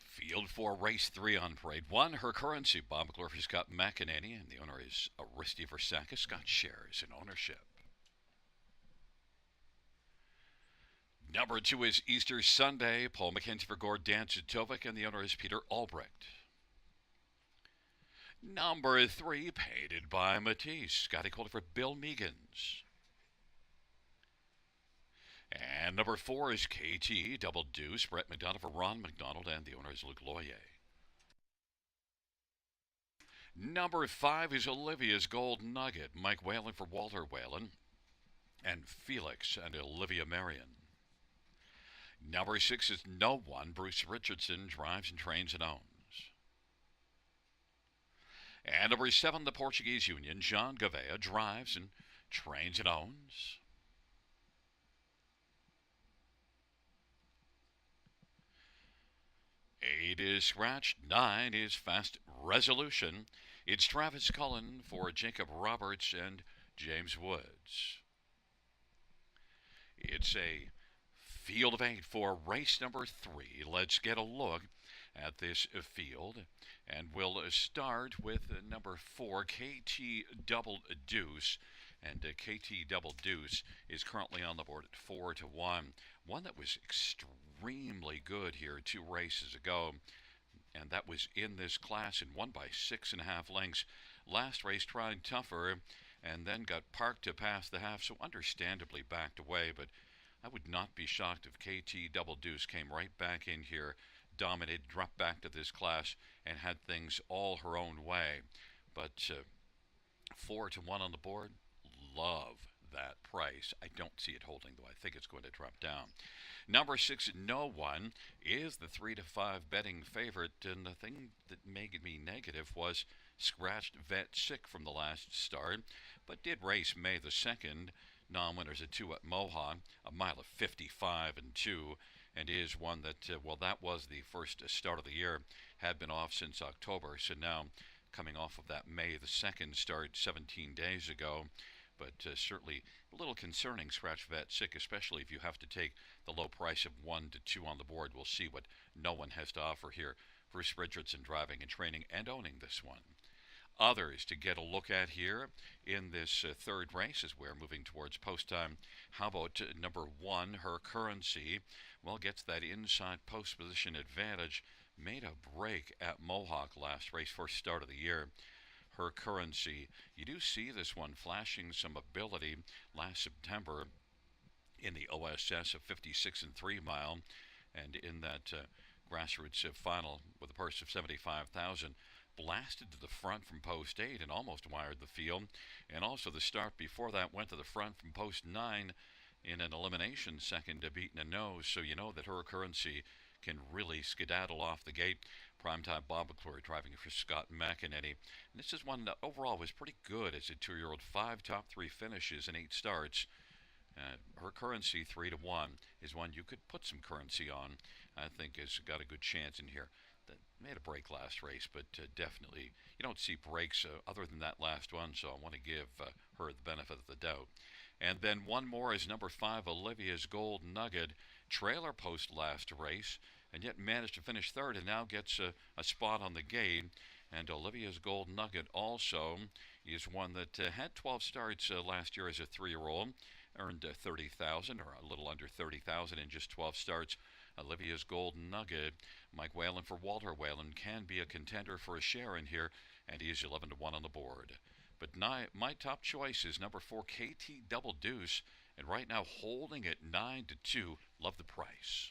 Field 4, race 3 on parade 1. Her currency, Bob McClurphy's got McEnany, and the owner is Aristi Versakis. Got shares in ownership. Number 2 is Easter Sunday. Paul McKenzie for Gord Danzitovic, and the owner is Peter Albrecht. Number 3, painted by Matisse. Scotty Calder for Bill Meegans. And number 4 is KT Double Deuce. Brett McDonald for Ron McDonald, and the owner is Luke Loyer. Number 5 is Olivia's Gold Nugget. Mike Whalen for Walter Whalen, and Felix and Olivia Marion. Number 6 is No One. Bruce Richardson drives and trains and owns. And number 7, the Portuguese Union. John Gavea drives and trains and owns. Eight is Scratch. 9 is Fast Resolution. It's Travis Cullen for Jacob Roberts and James Woods. It's a field of 8 for race number 3. Let's get a look at this field. And we'll start with number 4, KT Double Deuce. And KT Double Deuce is currently on the board at 4-1. One that was extremely good here 2 races ago, and that was in this class and won by 6.5 lengths. Last race tried tougher and then got parked to pass the half, so understandably backed away. But I would not be shocked if KT Double Deuce came right back in here, dominated, dropped back to this class, and had things all her own way. But 4-1 on the board. Love that price. I don't see it holding, though. I think it's going to drop down. Number 6, No One, is the 3-5 betting favorite, and the thing that made me negative was Scratched Vet Sick from the last start, but did race May the 2nd. Non-winners at 2 at Mohawk, a mile of 55-2, and is one that, well, that was the first start of the year, had been off since October, so now coming off of that May the 2nd start 17 days ago. But certainly a little concerning, Scratch Vet Sick, especially if you have to take the low price of 1-2 on the board. We'll see what No One has to offer here. Bruce Richardson driving and training and owning this one. Others to get a look at here in this third race as we're moving towards post time. How about number 1, Her Currency? Well, gets that inside post position advantage. Made a break at Mohawk last race, first start of the year. Her Currency. You do see this one flashing some ability last September in the OSS of 56-3 mile, and in that Grassroots final with a purse of $75,000, blasted to the front from post 8 and almost wired the field. And also the start before that went to the front from post 9 in an elimination second to beaten a nose. So you know that Her Currency can really skedaddle off the gate. Primetime Bob McClure driving for Scott McEnany. And this is one that overall was pretty good as a 2-year-old. 5 top 3 finishes and 8 starts. Her Currency 3-1 is one you could put some currency on. I think has got a good chance in here. That made a break last race, but definitely you don't see breaks other than that last one, so I want to give her the benefit of the doubt. And then one more is number 5, Olivia's Gold Nugget. Trailer post last race, and yet managed to finish third, and now gets a spot on the gate. And Olivia's Gold Nugget also is one that had 12 starts last year as a 3-year-old, earned $30,000 or a little under $30,000 in just 12 starts. Olivia's Gold Nugget. Mike Whalen for Walter Whalen can be a contender for a share in here, and he is 11-1 on the board. But my top choice is number 4, KT Double Deuce, and right now holding at 9-2. Love the price.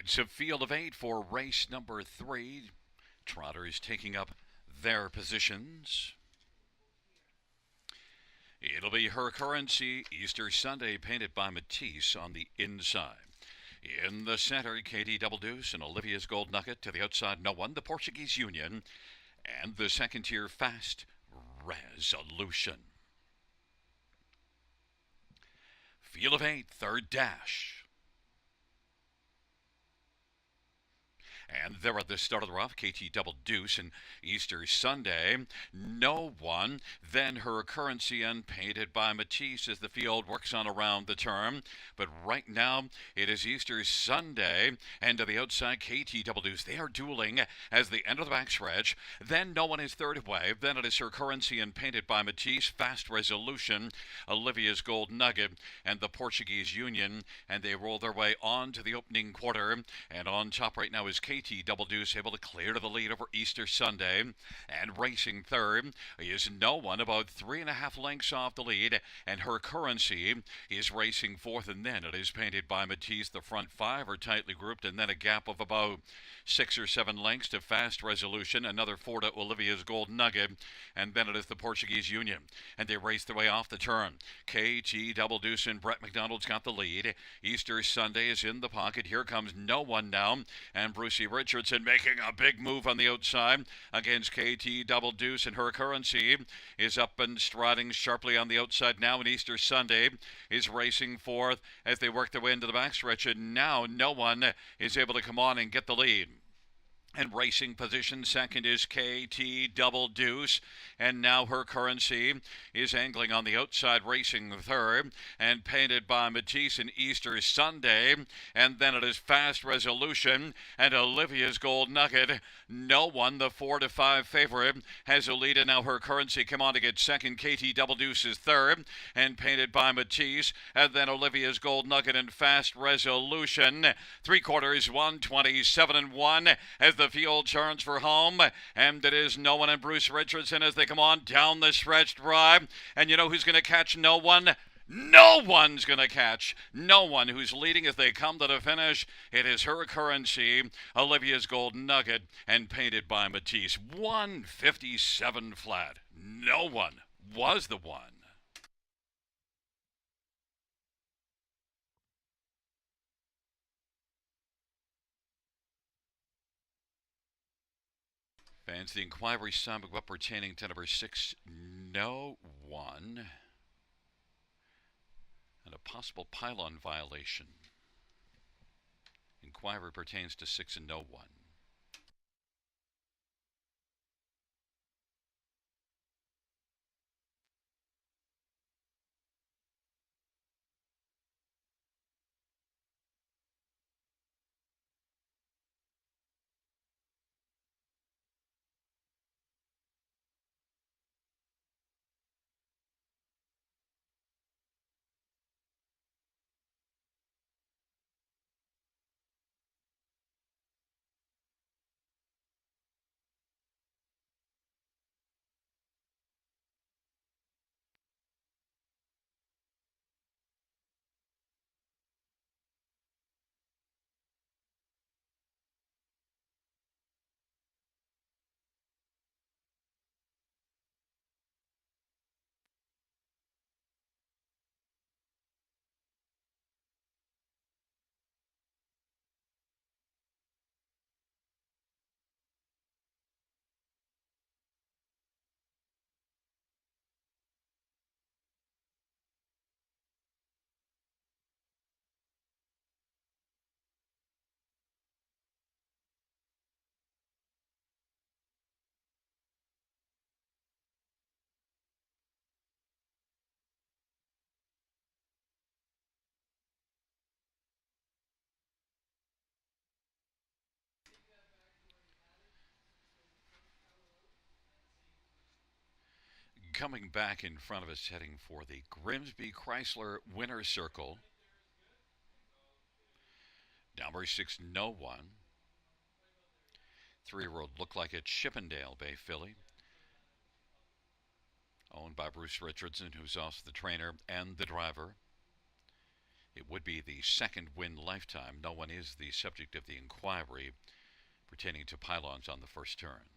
So field of 8 for race number 3. Trotters taking up their positions. It'll be Her Currency, Easter Sunday, painted by Matisse on the inside. In the center, Katie Double Deuce and Olivia's Gold Nugget. To the outside, No One, the Portuguese Union. And the second tier, Fast Resolution. Field of 8, third dash. And there at the start of the rough, KT Double Deuce and Easter Sunday. No One, then Her Currency, unpainted by Matisse as the field works on around the turn. But right now, it is Easter Sunday, and to the outside, KT Double Deuce. They are dueling as they enter the backstretch. Then No One is third away. Then it is Her Currency, unpainted by Matisse, Fast Resolution, Olivia's Gold Nugget, and the Portuguese Union. And they roll their way on to the opening quarter. And on top right now is KT Double Deuce, able to clear to the lead over Easter Sunday. And racing third is No One, about 3.5 lengths off the lead. And Her Currency is racing fourth, and then it is painted by Matisse. The front 5 are tightly grouped, and then a gap of about 6 or 7 lengths to Fast Resolution, another 4 to Olivia's Gold Nugget, and then it is the Portuguese Union. And they race their way off the turn. KT Double Deuce and Brett McDonald's got the lead. Easter Sunday is in the pocket. Here comes No One now, and Brucey Richardson making a big move on the outside against KT Double Deuce, and Her Currency is up and striding sharply on the outside now, and Easter Sunday is racing fourth as they work their way into the backstretch, and now No One is able to come on and get the lead. And racing position second is KT Double Deuce, and now Her Currency is angling on the outside, racing third, and painted by Matisse and Easter Sunday. And then it is Fast Resolution and Olivia's Gold Nugget. No One, the 4-5 favorite, has a lead, and now Her Currency come on to get second. KT Double Deuce is third, and painted by Matisse, and then Olivia's Gold Nugget and Fast Resolution. 3/4, 127-1 as the field turns for home, and it is No One and Bruce Richardson as they come on down the stretch drive. And you know who's going to catch No One? No One's going to catch No One, who's leading as they come to the finish. It is Her Currency, Olivia's Gold Nugget, and painted by Matisse. 157 flat. No One was the one. Fans, the inquiry sum up pertaining to number 6, No One, and a possible pylon violation. Inquiry pertains to 6 and No One. Coming back in front of us, heading for the Grimsby Chrysler Winner's Circle. Number 6, No One. 3-year-old Look Like It's Chippendale Bay filly, owned by Bruce Richardson, who's also the trainer and the driver. It would be the second win lifetime. No one is the subject of the inquiry pertaining to pylons on the first turn.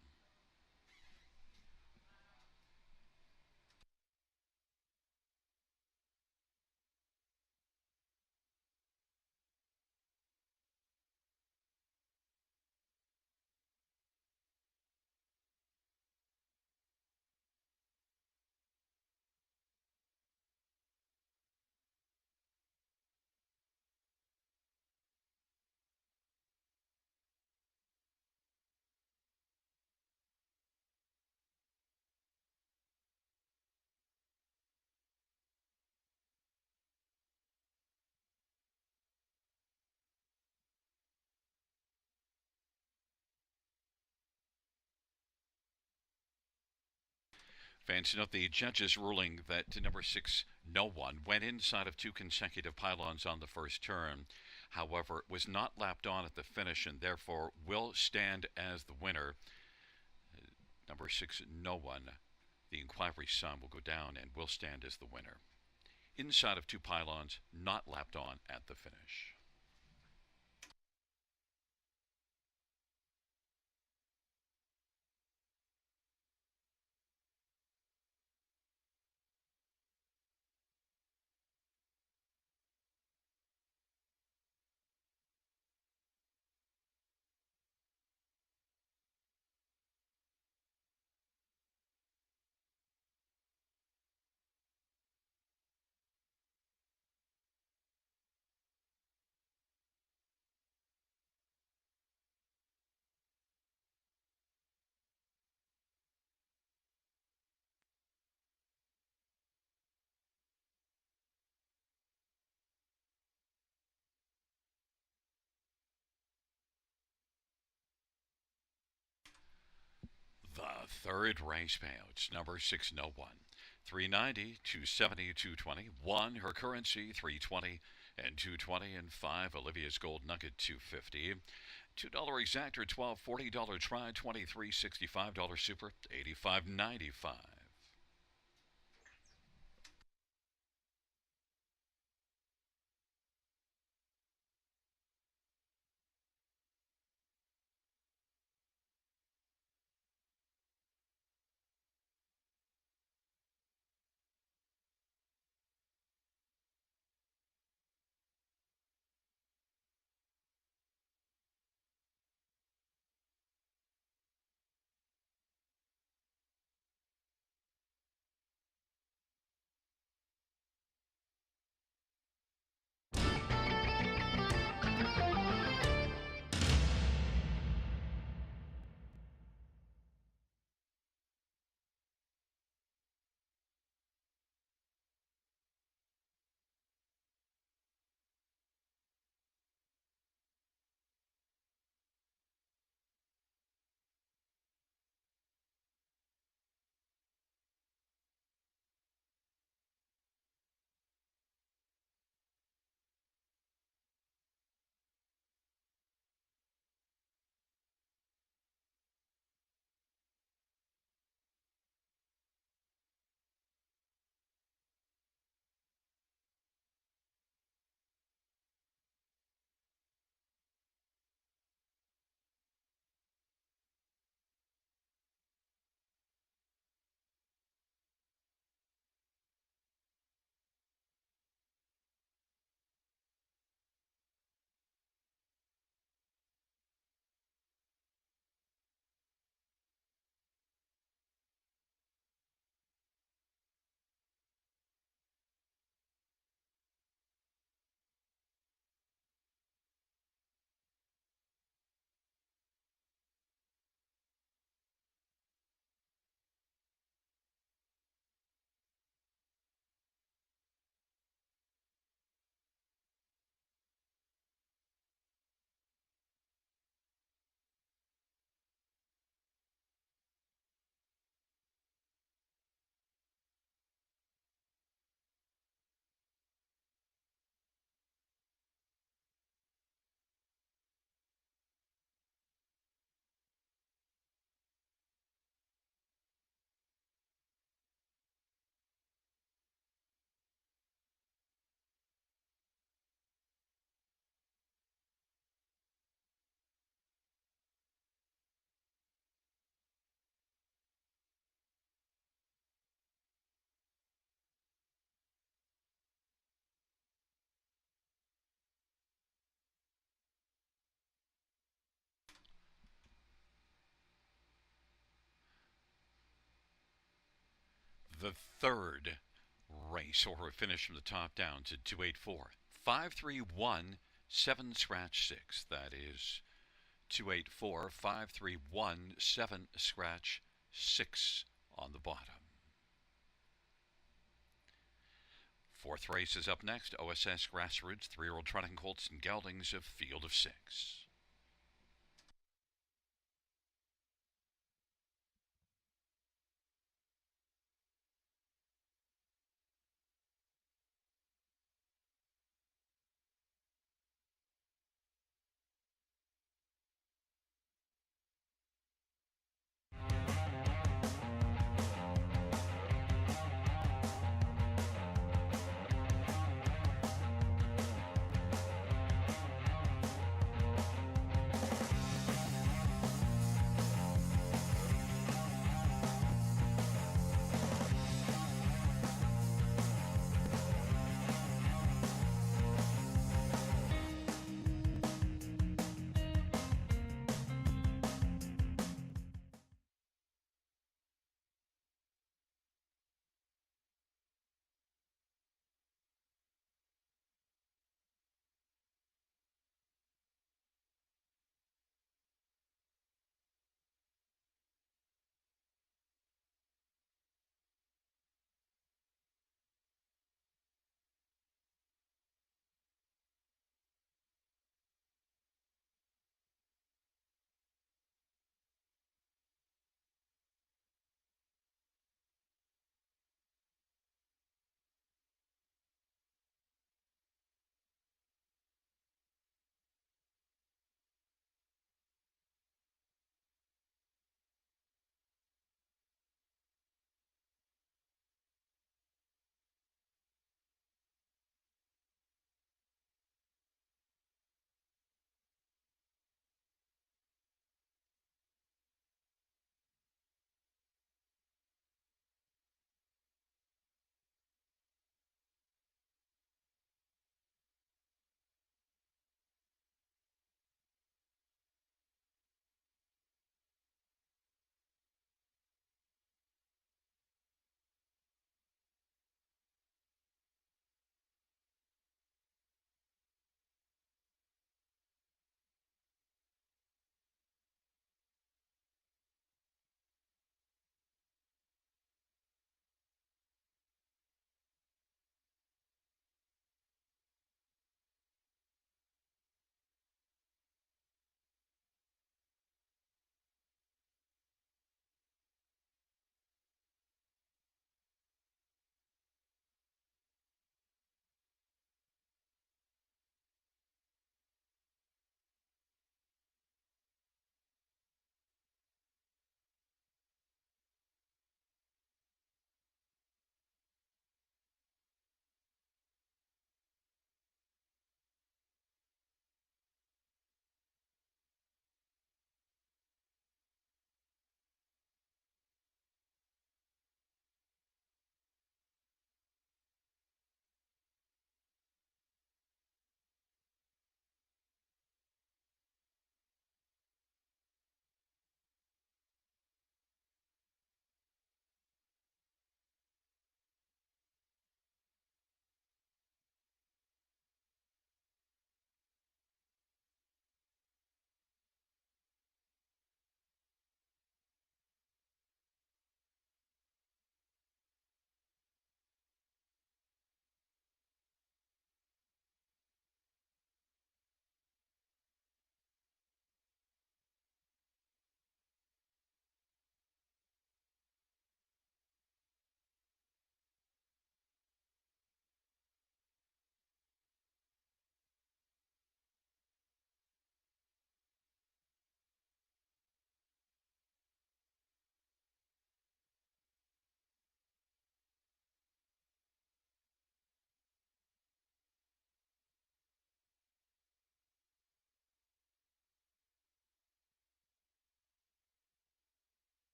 Fans note the judge's ruling that number 6, No One, went inside of 2 consecutive pylons on the first turn. However, it was not lapped on at the finish and therefore will stand as the winner. Number 6, No One, the inquiry sign will go down and will stand as the winner. Inside of 2 pylons, not lapped on at the finish. The third race payouts, number 6, No One. 390, 270, 220. 1, her currency, 320 and 220. And 5, Olivia's gold nugget, 250. $2 exactor, $12.40. Try, $23.65. Super, $85.95. the third race, or finish from the top down, to 284. 531 7 scratch 6. That is 284 531 7 scratch 6 on the bottom. Fourth race is up next. OSS Grassroots, 3-year-old trotting colts and geldings of field of 6.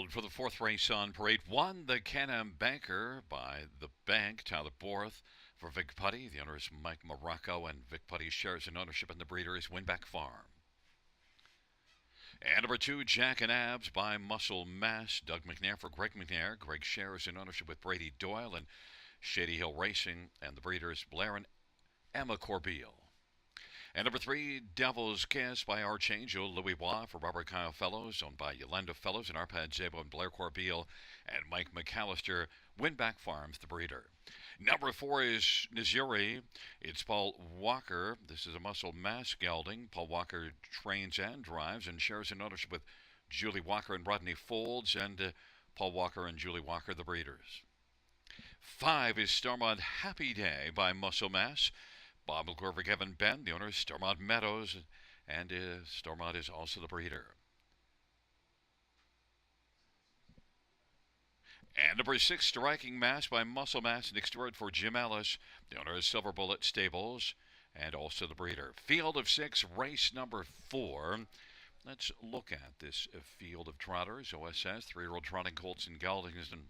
for the fourth race on parade. One, the Can-Am Banker by the Bank, Tyler Borth. For Vic Putty, the owner is Mike Morocco, and Vic Putty shares in ownership, and the breeder is Winback Farm. And number 2, Jack and Abs by Muscle Mass, Doug McNair for Greg McNair. Greg shares in ownership with Brady Doyle and Shady Hill Racing, and the breeders Blair and Emma Corbeil. And number 3, Devil's Kiss by Archangel Louis Bois for Robert Kyle Fellows, owned by Yolanda Fellows and Arpad Zabo and Blair Corbeil, and Mike McAllister, Winback Farms, the breeder. Number 4 is Missouri. It's Paul Walker. This is a Muscle Mass gelding. Paul Walker trains and drives and shares in ownership with Julie Walker and Rodney Folds, and Paul Walker and Julie Walker, the breeders. 5 is Stormont Happy Day by Muscle Mass. Bob McClure for Kevin Ben, the owner is Stormont Meadows, and Stormont is also the breeder. And number 6, Striking Mass by Muscle Mass, next word for Jim Ellis. The owner is Silver Bullet Stables, and also the breeder. Field of 6, race number 4. Let's look at this field of trotters, OSS, 3-year-old trotting colts and geldings. And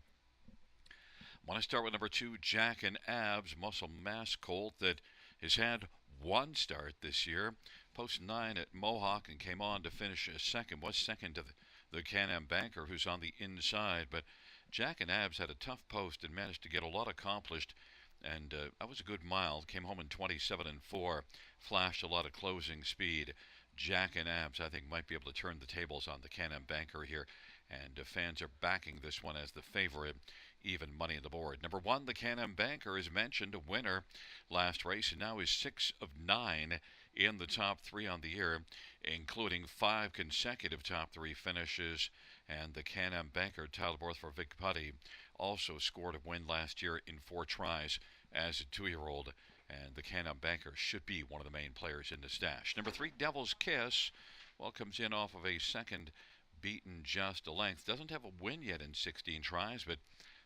I want to start with number 2, Jack and Abs, Muscle Mass colt that has had one start this year. Post 9 at Mohawk and came on to finish second. Was second to the Can-Am Banker, who's on the inside. But Jack and Abs had a tough post and managed to get a lot accomplished. And that was a good mile. Came home in 27-4. Flashed a lot of closing speed. Jack and Abs, I think, might be able to turn the tables on the Can-Am Banker here. And fans are backing this one as the favorite. Even money on the board. Number 1, the Can-Am Banker, is mentioned, a winner last race, and now is 6 of 9 in the top 3 on the year, including 5 consecutive top 3 finishes. And the Can-Am Banker, Tyler Borth for Vic Putty, also scored a win last year in 4 tries as a 2-year-old. And the Can-Am Banker should be one of the main players in the stash. Number 3, Devil's Kiss, well, comes in off of a second, beaten just a length. Doesn't have a win yet in 16 tries, but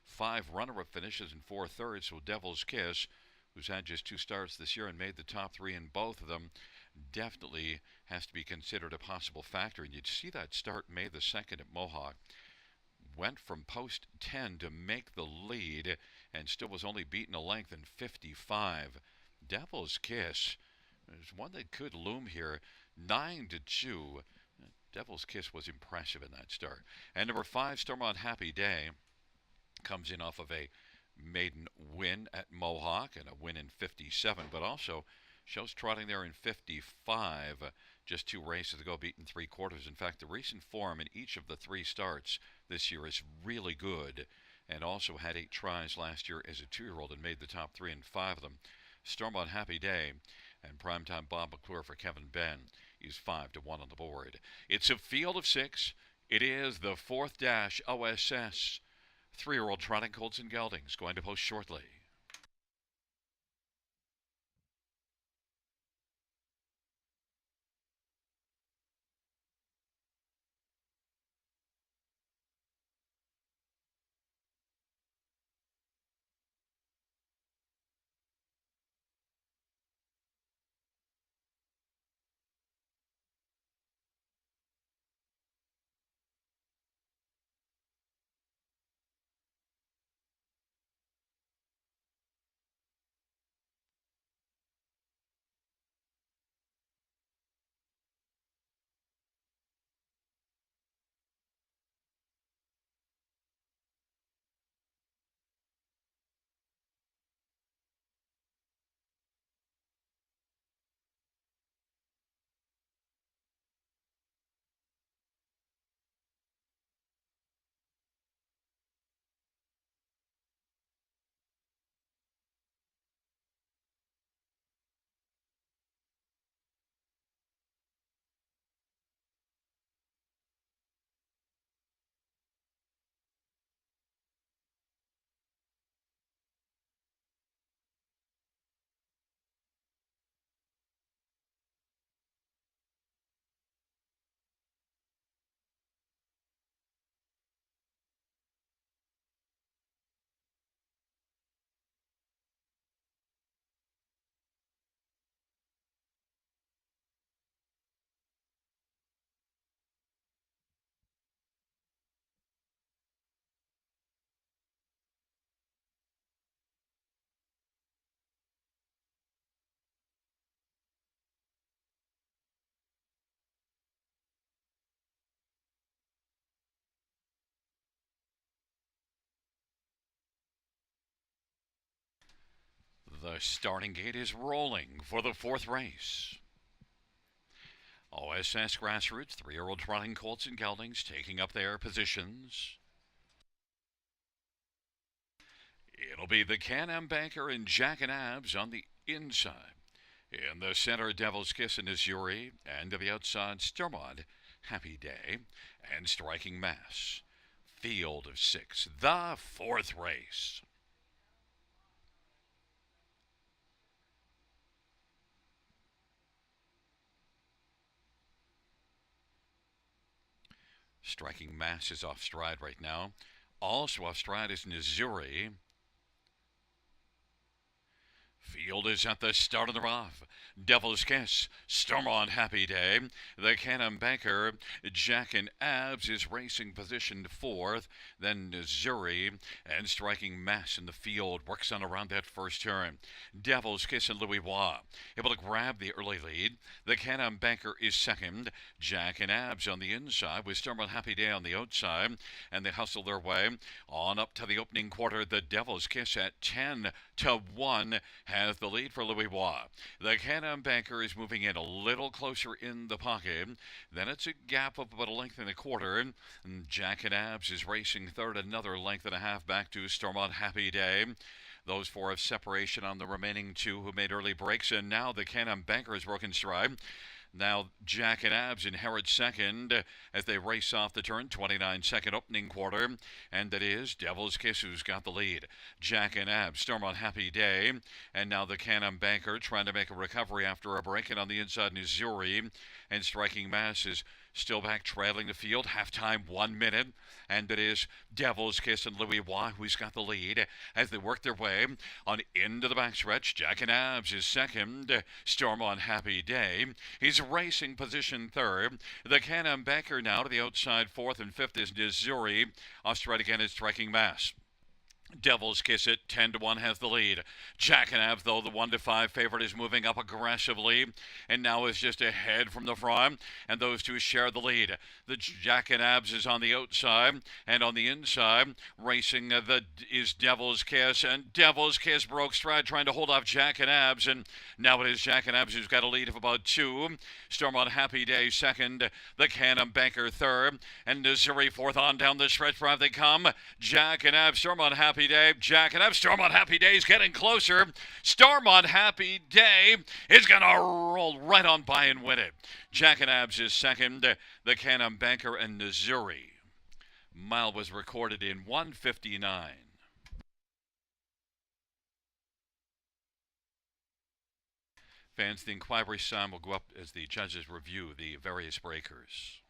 5 runner-up finishes in 4 thirds. So Devil's Kiss, who's had just 2 starts this year and made the top 3 in both of them, definitely has to be considered a possible factor. And you'd see that start May the 2nd at Mohawk. Went from post 10 to make the lead and still was only beaten a length in 55. Devil's Kiss is one that could loom here. 9-2. Devil's Kiss was impressive in that start. And number 5, Stormont Happy Day, comes in off of a maiden win at Mohawk and a win in 57, but also shows trotting there in 55, just 2 races ago, beaten 3/4. In fact, the recent form in each of the 3 starts this year is really good, and also had 8 tries last year as a 2-year-old and made the top 3 in 5 of them. Stormont Happy Day and primetime Bob McClure for Kevin Ben is 5-1 on the board. It's a field of 6. It is the 4th dash OSS 3-year-old trotting colts and geldings, going to post shortly. The starting gate is rolling for the fourth race. OSS Grassroots, 3-year-old trotting colts and geldings taking up their positions. It'll be the Can-Am Banker and Jack and Abs on the inside. In the center, Devil's Kiss and Missouri, and to the outside, Stormont, Happy Day, and Striking Mass. Field of 6, the fourth race. Striking Mass is off stride right now. Also off stride is Missouri. Field is at the start of the rough. Devil's Kiss, Stormont, Happy Day. The Can-Am Banker, Jack and Abs is racing positioned fourth. Then Missouri and Striking Mass in the field works on around that first turn. Devil's Kiss and Louis Bois able to grab the early lead. The Can-Am Banker is second. Jack and Abs on the inside with Stormont, Happy Day on the outside. And they hustle their way on up to the opening quarter. The Devil's Kiss at 10-1 has the lead for Louis Bois. The Can-Am Banker is moving in a little closer in the pocket. Then it's a gap of about a length and a quarter. And Jack and Abs is racing third, another length and a half back to Stormont, Happy Day. Those four have separation on the remaining two who made early breaks. And now the Can-Am Banker has broken stride. Now Jack and Abs inherit second as they race off the turn, 29-second opening quarter, and it is Devil's Kiss who's got the lead. Jack and Abs, Stormont, Happy Day, and now the Can-Am Banker trying to make a recovery after a break, and on the inside Missouri, and Striking Mass is still back trailing the field. Halftime, 1 minute, and it is Devil's Kiss and Louis Bois who's got the lead as they work their way on into the backstretch. Jack and Abs is second. Stormont, Happy Day, he's racing position third. The Can-Am Banker now to the outside fourth, and fifth is Missouri. Off stride again is Striking Mass. Devil's Kiss at 10-1 has the lead. Jack and Abs, though, the 1-5 favorite, is moving up aggressively and now is just ahead from the front, and those two share the lead. The Jack and Abs is on the outside, and on the inside, racing is Devil's Kiss, and Devil's Kiss broke stride trying to hold off Jack and Abs, and now it is Jack and Abs who's got a lead of about 2. Stormont, Happy Day second, the Can-Am Banker third, and Missouri fourth. On down the stretch drive they come. Jack and Abs, Stormont, Happy Day, Jack and Abs, Stormont, Happy Day is getting closer. Stormont, Happy Day is going to roll right on by and win it. Jack and Abs is second, the Can-Am Banker and Missouri. Mile was recorded in 1:59. Fans, the inquiry sign will go up as the judges review the various breakers.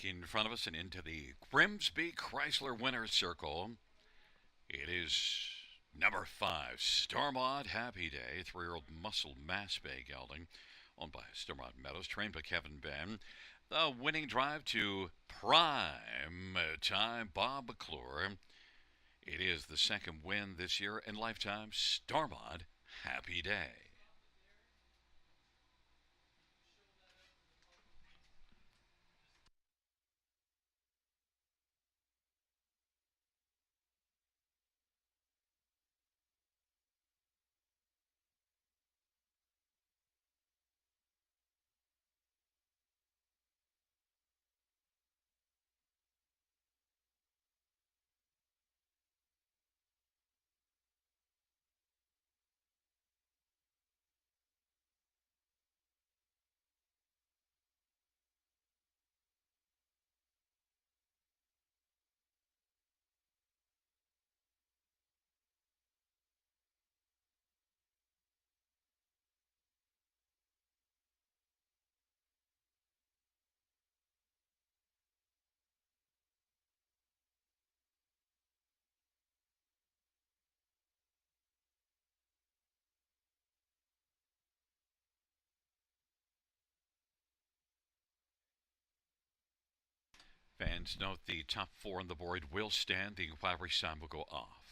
back in front of us and into the Grimsby Chrysler Winner's Circle. It is number 5, Stormont Happy Day, 3-year-old Muscle Mass Bay gelding, owned by Stormont Meadows, trained by Kevin Ben. The winning drive to Prime Time Bob McClure. It is the second win this year in lifetime, Stormont Happy Day. Fans note the top 4 on the board will stand. The inquiry sign will go off.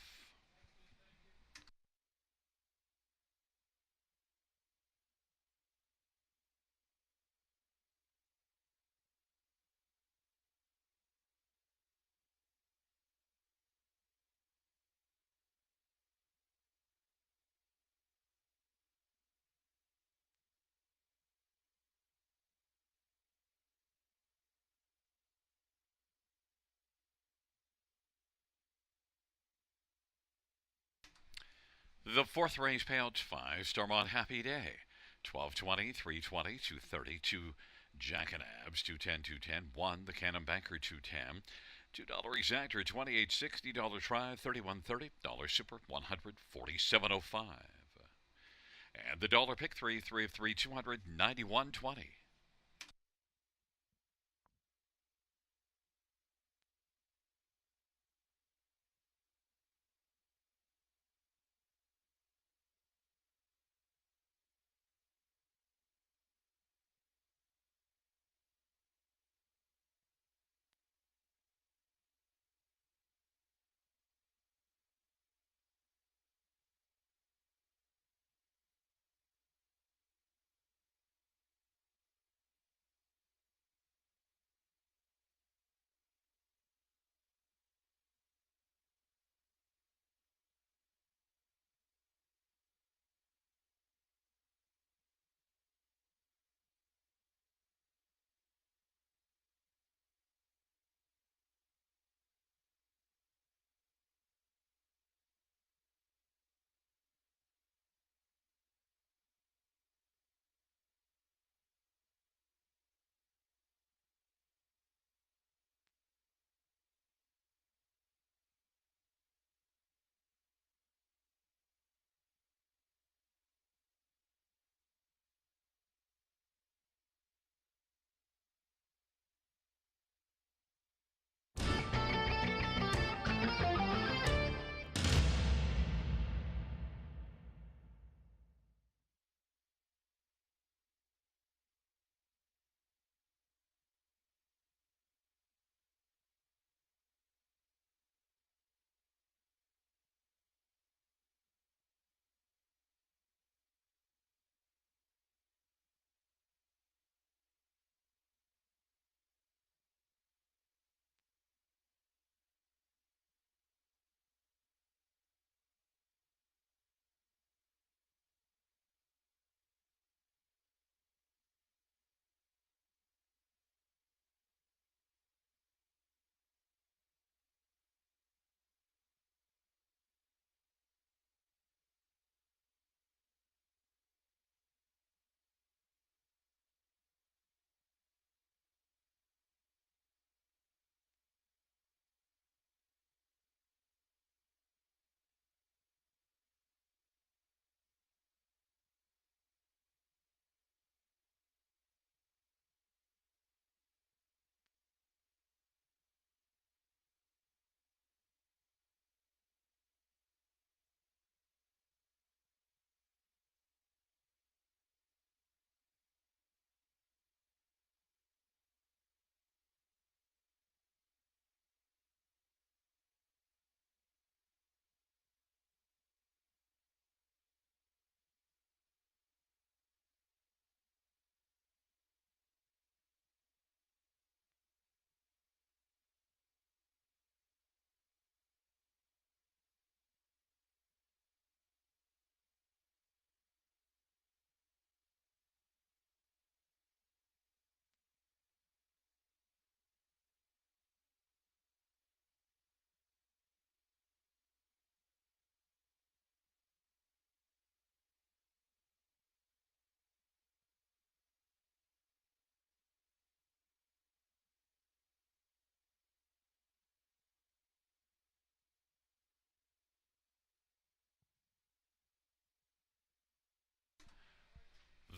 The fourth race payouts 5, Stormont Happy Day, 1220, 320, 230, 2 Jackanabs, 210, 210, 1 the Cannon Banker, 210, $2 exactor, 28.60, dollar try, 31.30, dollar super, 147.05, and the dollar pick 3 of 3, 291.20.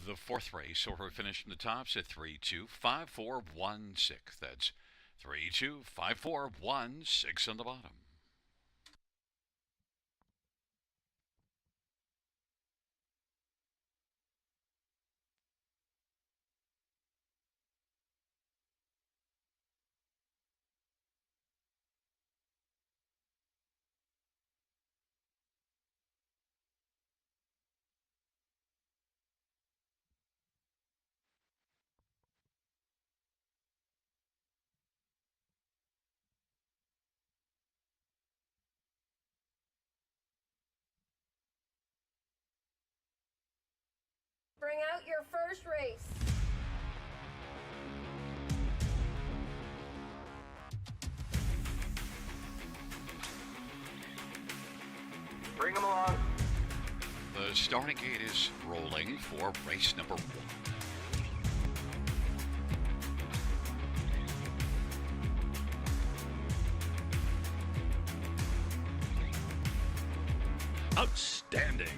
The fourth race, order finished in the tops at 3-2-5-4-1-6. That's 3-2-5-4-1-6 on the bottom. Bring out your first race. Bring them along. The starting gate is rolling for race number 1. Outstanding.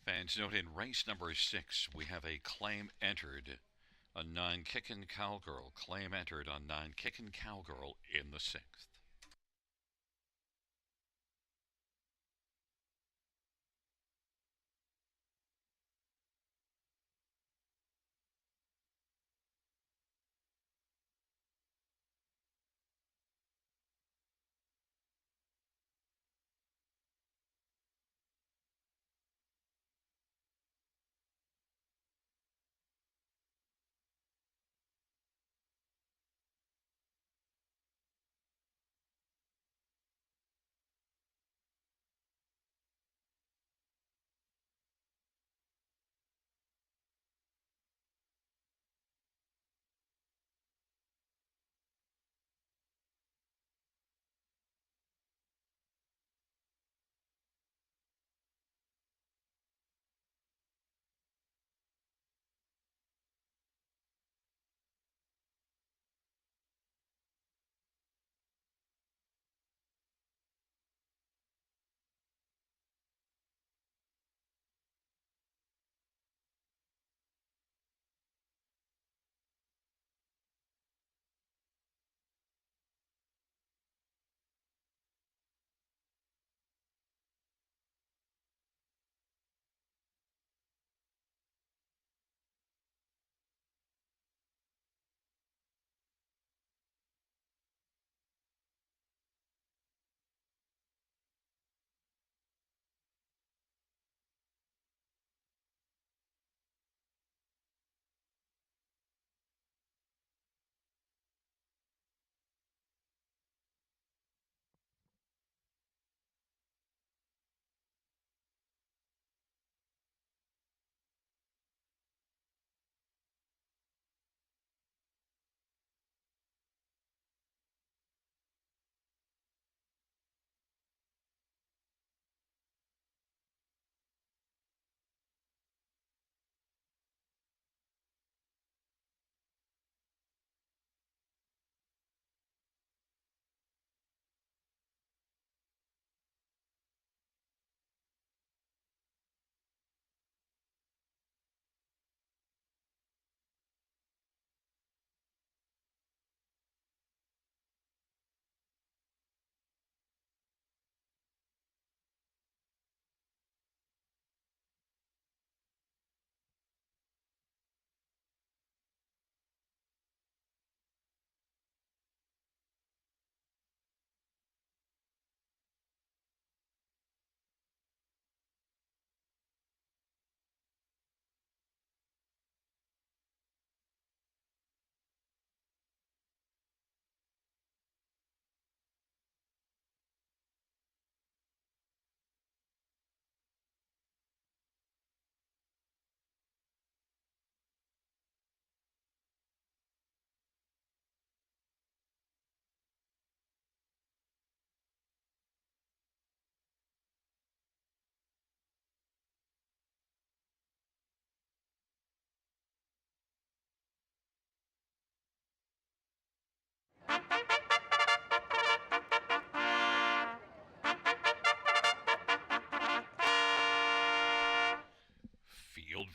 Fans, note in race number 6, we have a claim entered, a 9 Kickin' Cowgirl. Claim entered on 9 Kickin' Cowgirl in the 6th.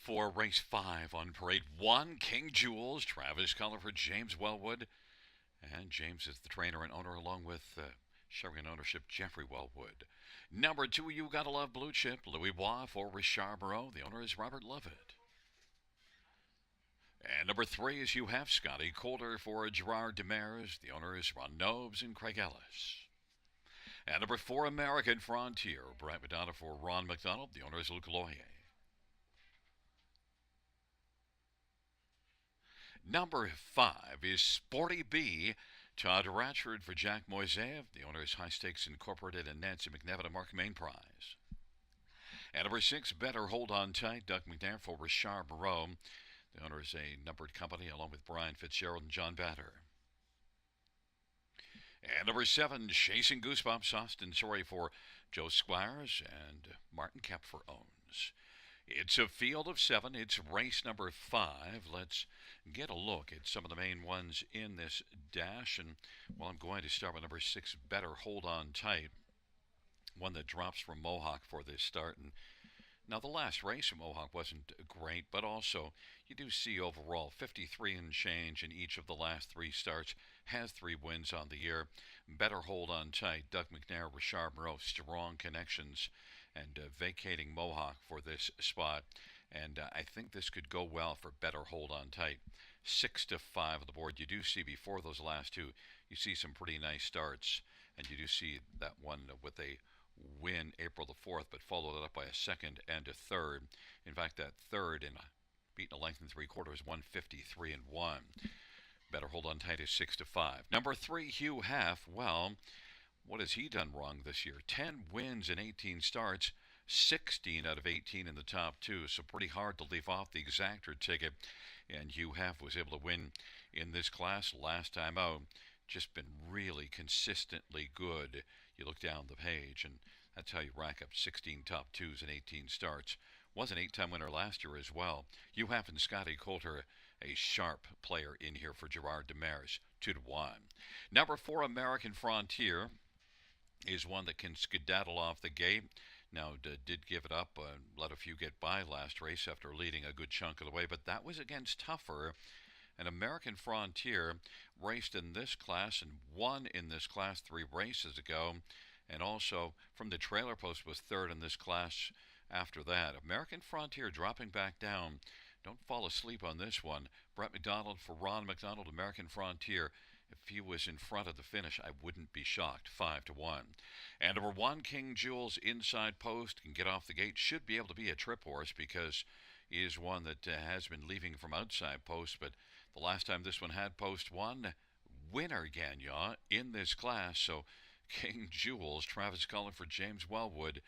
for race 5 on parade 1, King Jules, Travis Culliver, James Wellwood. And James is the trainer and owner, along with sharing ownership, Jeffrey Wellwood. Number 2, You Gotta Love Blue Chip, Louis Bois for Richard Moreau. The owner is Robert Lovett. And number 3 is You Have Scotty Calder for Gerard Demers. The owner is Ron Nobes and Craig Ellis. And number 4, American Frontier, Brett Madonna for Ron McDonald. The owner is Luke Loyer. Number 5 is Sporty B, Todd Ratchford for Jack Moiseev. The owner is High Stakes Incorporated and Nancy McNevin, a Mark Main prize. And number 6, Better Hold On Tight, Doug McNair for Richard Moreau. The owner is a numbered company, along with Brian Fitzgerald and John Batter. And number 7, Chasing Goosebumps, Austin Sorry for Joe Squires and Martin Kemp for Owens. It's a field of 7. It's race number 5. Let's get a look at some of the main ones in this dash. And, well, I'm going to start with number 6, Better Hold On Tight, one that drops from Mohawk for this start. And now, the last race in Mohawk wasn't great, but also you do see overall 53 and change in each of the last 3 starts, has 3 wins on the year. Better Hold On Tight, Doug McNair, Richard Moreau, strong connections, and vacating Mohawk for this spot. And I think this could go well for Better Hold On Tight. 6-5 on the board. You do see before those last 2, you see some pretty nice starts, and you do see that one with a win April the 4th, but followed it up by a 2nd and a 3rd. In fact, that 3rd in beating a length and 3/4, 153 and 1. Better Hold On Tight is 6-5. Number 3, Hugh Half. Well, what has he done wrong this year? 10 wins in 18 starts, 16 out of 18 in the top 2, so pretty hard to leave off the exactor ticket. And Hugh Half was able to win in this class last time out. Just been really consistently good. You look down the page, and that's how you rack up 16 top 2s in 18 starts. Was an 8-time winner last year as well. Hugh Half and Scotty Coulter, a sharp player in here for Gerard Demers, 2-1. Number 4, American Frontier, is one that can skedaddle off the gate. Now, did give it up, let a few get by last race after leading a good chunk of the way, but that was against tougher. An American Frontier raced in this class and won in this class 3 races ago, and also from the trailer post was 3rd in this class after that. American Frontier dropping back down. Don't fall asleep on this one. Brett McDonald for Ron McDonald, American Frontier. If he was in front of the finish, I wouldn't be shocked. 5-1. And number 1, King Jules, inside post, can get off the gate. Should be able to be a trip horse because he is one that has been leaving from outside post. But the last time this one had post 1, winner Gagnon in this class. So King Jules, Travis Cullen for James Wellwood,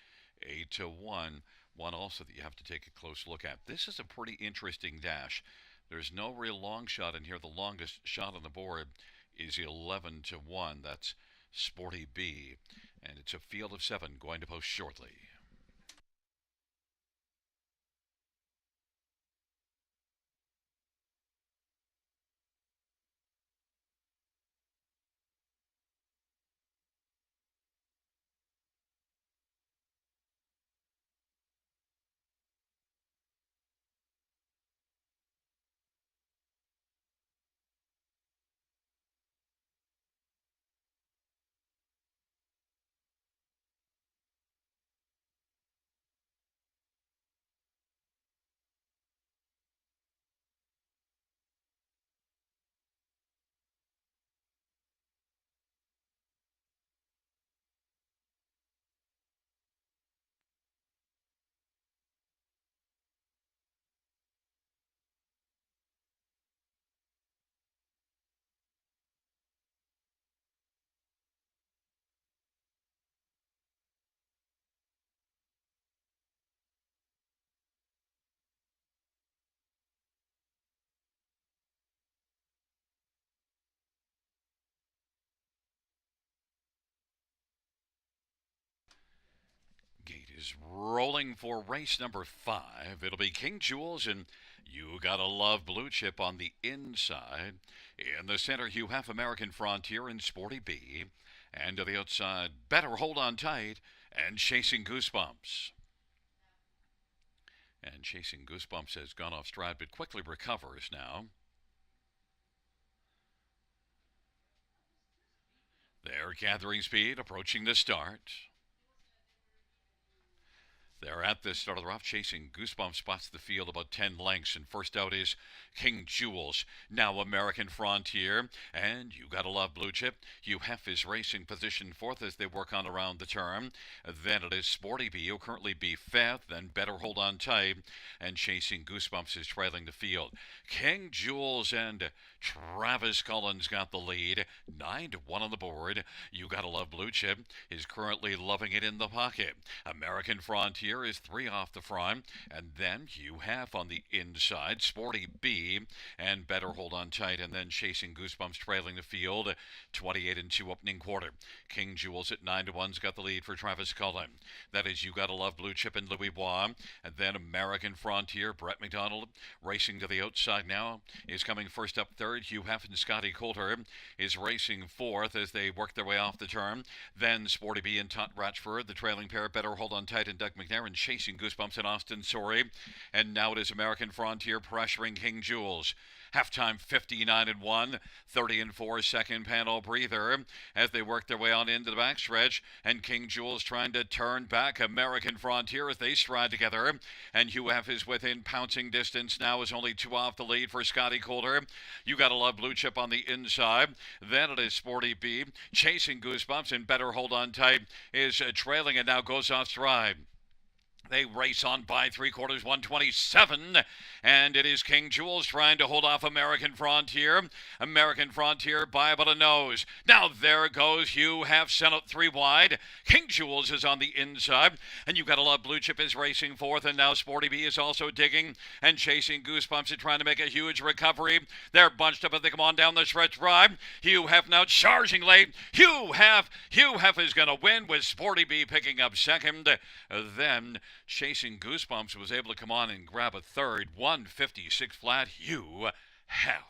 8-1. One also that you have to take a close look at. This is a pretty interesting dash. There's no real long shot in here. The longest shot on the board is 11-1. That's Sporty B. And it's a field of 7 going to post shortly. Gate is rolling for race number 5. It'll be King Jules and You Gotta Love Blue Chip on the inside. In the center, Hugh Half, American Frontier and Sporty B. And to the outside, Better Hold On Tight and Chasing Goosebumps. And Chasing Goosebumps has gone off stride but quickly recovers now. They're gathering speed, approaching the start. They're at the start of the rough. Chasing Goosebumps spots the field about 10 lengths, and first out is King Jules. Now American Frontier, and you gotta love Blue Chip. Hugh Hef is racing position fourth as they work on around the turn. Then it is Sporty Bee, who currently be fifth, then Better Hold On Tight, and Chasing Goosebumps is trailing the field. King Jules and Travis Collins got the lead, 9-1 on the board. You gotta love Blue Chip is currently loving it in the pocket. American Frontier is 3 off the front, and then Hugh Hef on the inside, Sporty B, and Better Hold On Tight, and then Chasing Goosebumps trailing the field, 28-2 opening quarter. King Jules at 9-1's got the lead for Travis Cullen. That is You Gotta Love Blue Chip and Louis Bois, and then American Frontier, Brett McDonald racing to the outside now, is coming first up third. Hugh Hef and Scotty Coulter is racing fourth as they work their way off the turn. Then Sporty B and Tot Ratchford, the trailing pair, Better Hold On Tight, and Doug McNair, Chasing Goosebumps and Austin Sorry. And now it is American Frontier pressuring King Jules. Halftime 59-1, 30-4 second panel breather as they work their way on into the backstretch, and King Jules trying to turn back American Frontier as they stride together, and Hugh Hef is within pouncing distance now, is only 2 off the lead for Scotty Coulter. You gotta love Blue Chip on the inside. Then it is Sporty B, Chasing Goosebumps, and Better Hold On Tight is trailing and now goes off stride. They race on by 3/4, 127, and it is King Jules trying to hold off American Frontier. American Frontier by about a nose. Now there goes Hugh Hef, sent out 3 wide. King Jules is on the inside, and you gotta love Blue Chip is racing fourth, and now Sporty B is also digging, and Chasing Goosebumps is trying to make a huge recovery. They're bunched up as they come on down the stretch drive. Hugh Hef now charging late. Hugh Hef is gonna win with Sporty B picking up second. Then Chasing Goosebumps was able to come on and grab a third, 156 flat. Hugh Hef.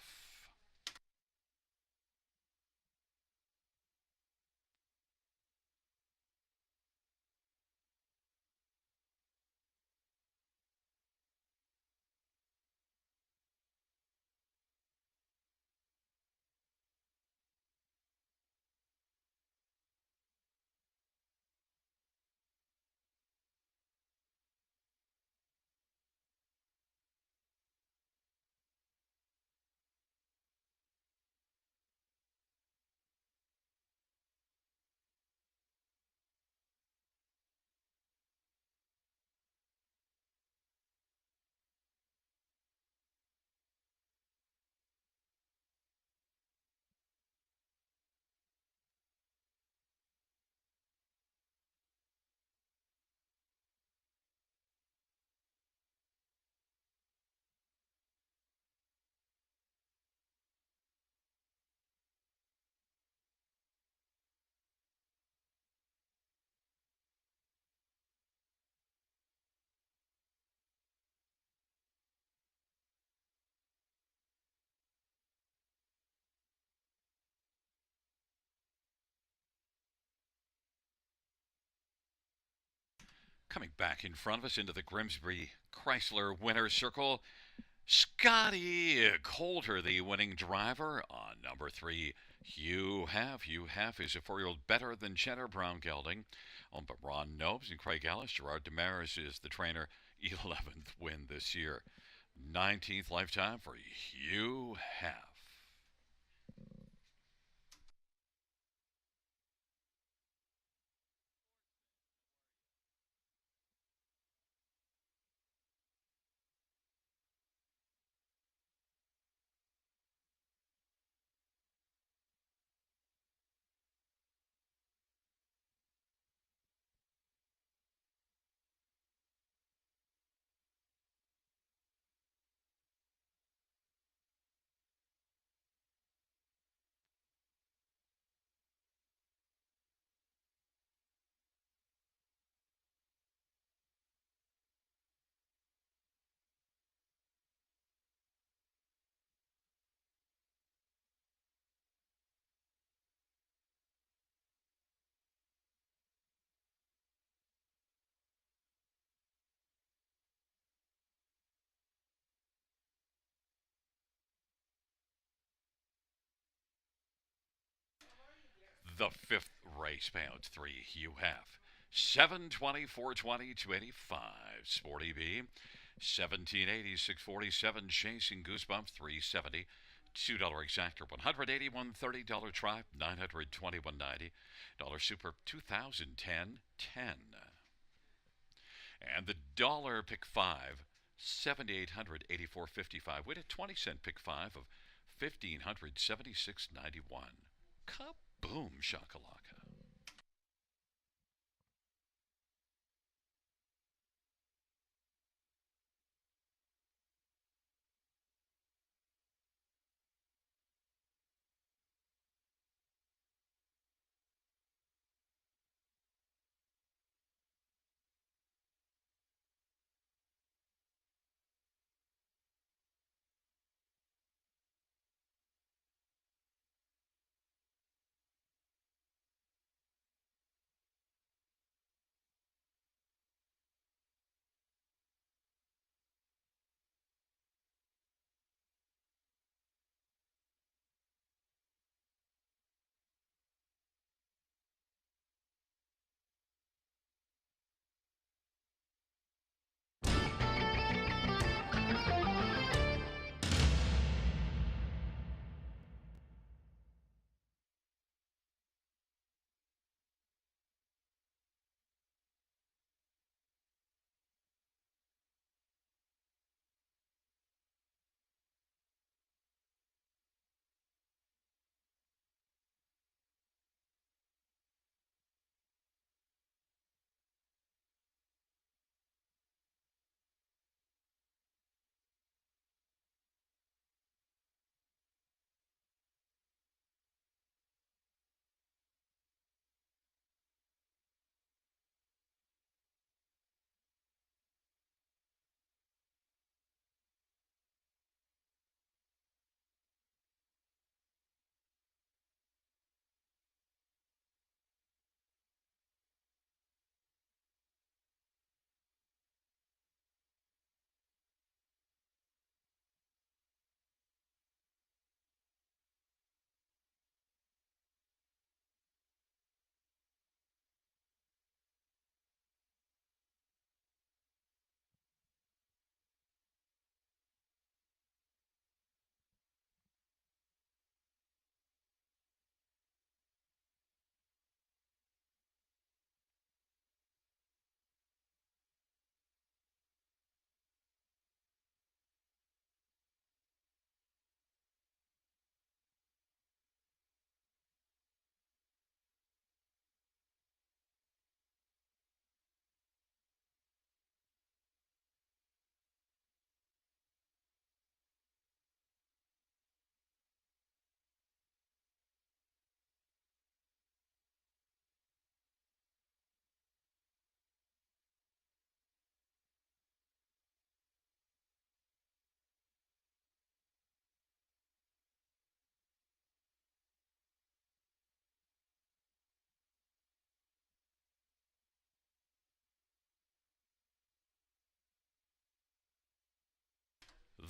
Coming back in front of us into the Grimsby Chrysler winner's circle, Scotty Coulter, the winning driver on number 3. Hugh Hef. Hugh Hef is a 4-year-old better than Cheddar Brown Gelding. Owned by Ron Nobes and Craig Ellis. Gerard Damaris is the trainer. 11th win this year. 19th lifetime for Hugh Hef. The fifth race, pound 3, you have 720, 420, 285, Sporty B, 1780, 647, Chasing Goosebumps, 370, $2 exactor, 180, $130 Tribe, 920, 190, Super, 2010, 10. And the dollar pick 5, 7,800, 84.55, with a 20-cent pick 5 of 1,500, 76.91. Kaboom, shakalaka.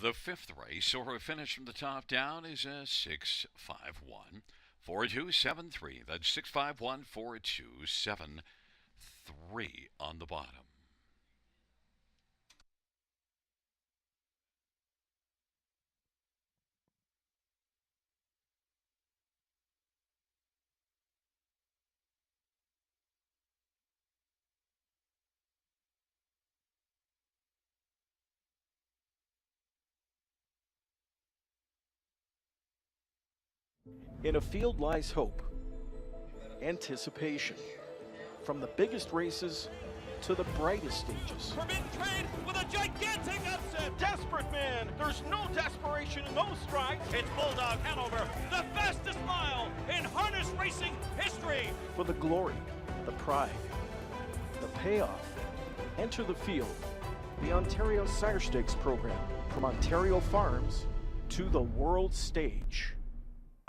The fifth race, or a finish from the top down, is a 651 4273. That's 651 4273 on the bottom. In a field lies hope, anticipation, from the biggest races to the brightest stages. Forbidden Trade with a gigantic upset. Desperate man. There's no desperation in those strides. It's Bulldog Hanover, the fastest mile in harness racing history. For the glory, the pride, the payoff, enter the field, the Ontario Sire Stakes program, from Ontario farms to the world stage.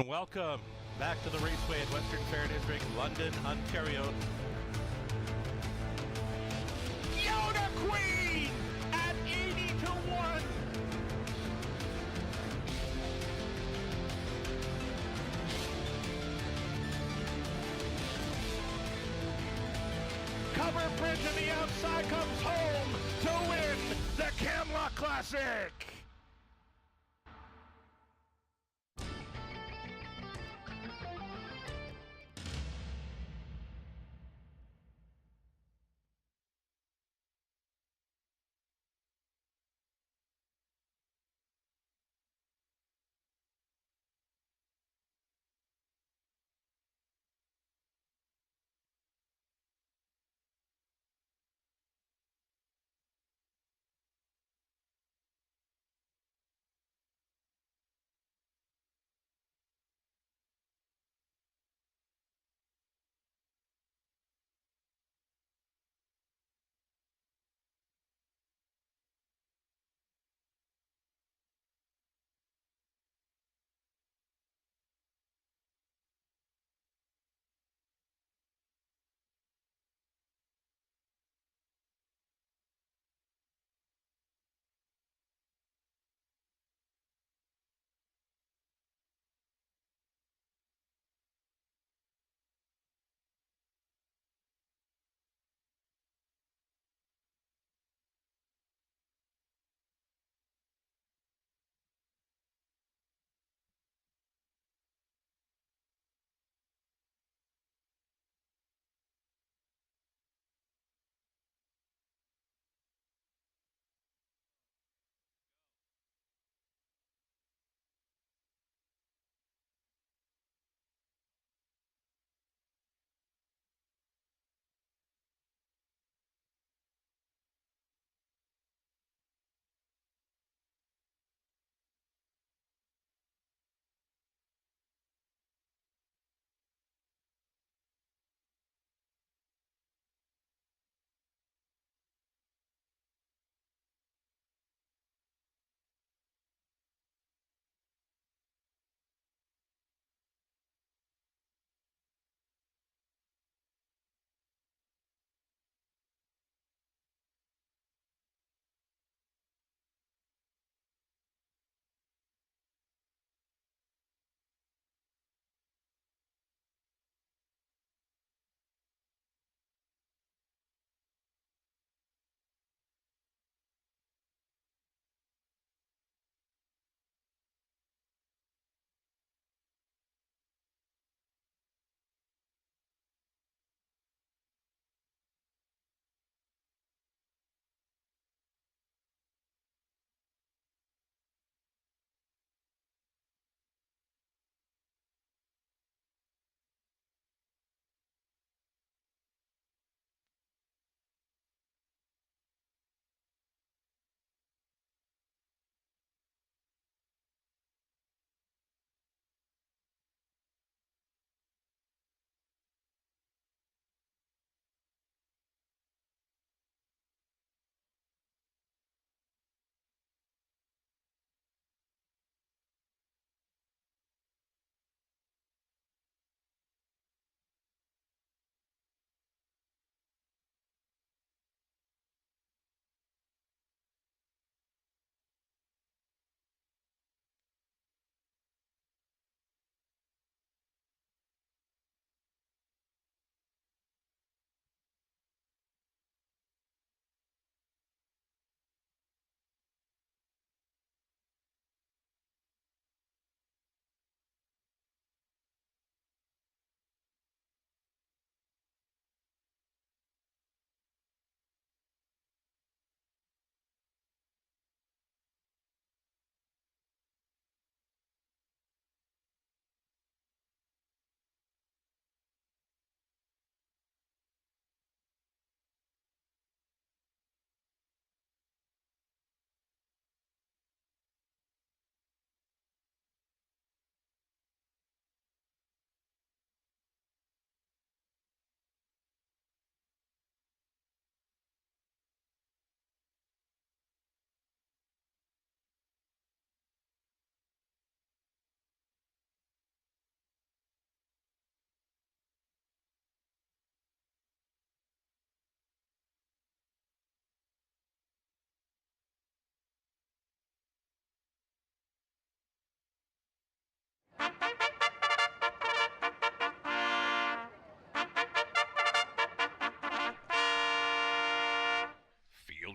Welcome back to the Raceway at Western Fair District, London, Ontario. Yoda Queen at 80-1. sprint to the outside, comes home to win the Camlock Classic.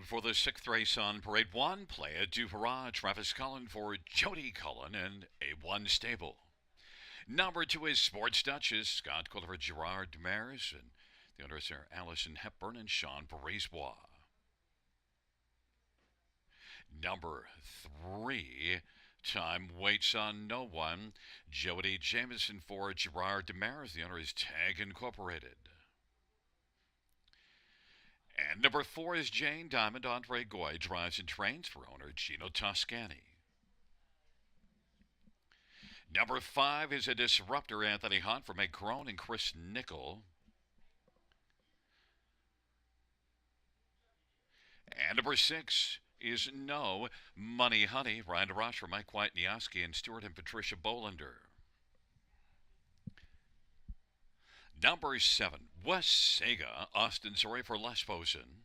For the sixth race on Parade 1, Playa du Hurrah, Travis Cullen for Jody Cullen and A1 Stable. Number 2 is Sports Duchess, Scott Culliver, Gerard Demers, and the owners are Allison Hepburn and Sean Brisebois. Number 3, Time Waits on No One, Jody Jameson for Gerard Demers, the owner is Tag Incorporated. And number 4 is Jane Diamond. Andre Goy drives and trains for owner Gino Toscani. Number 5 is a Disruptor, Anthony Hunt for Meg Crone and Chris Nickel. And number 6 is No Money Honey, Ryan DeRoche for Mike White-Niaski and Stuart and Patricia Bolander. Number 7, Wasaga, Austin Sorry for Les Posen.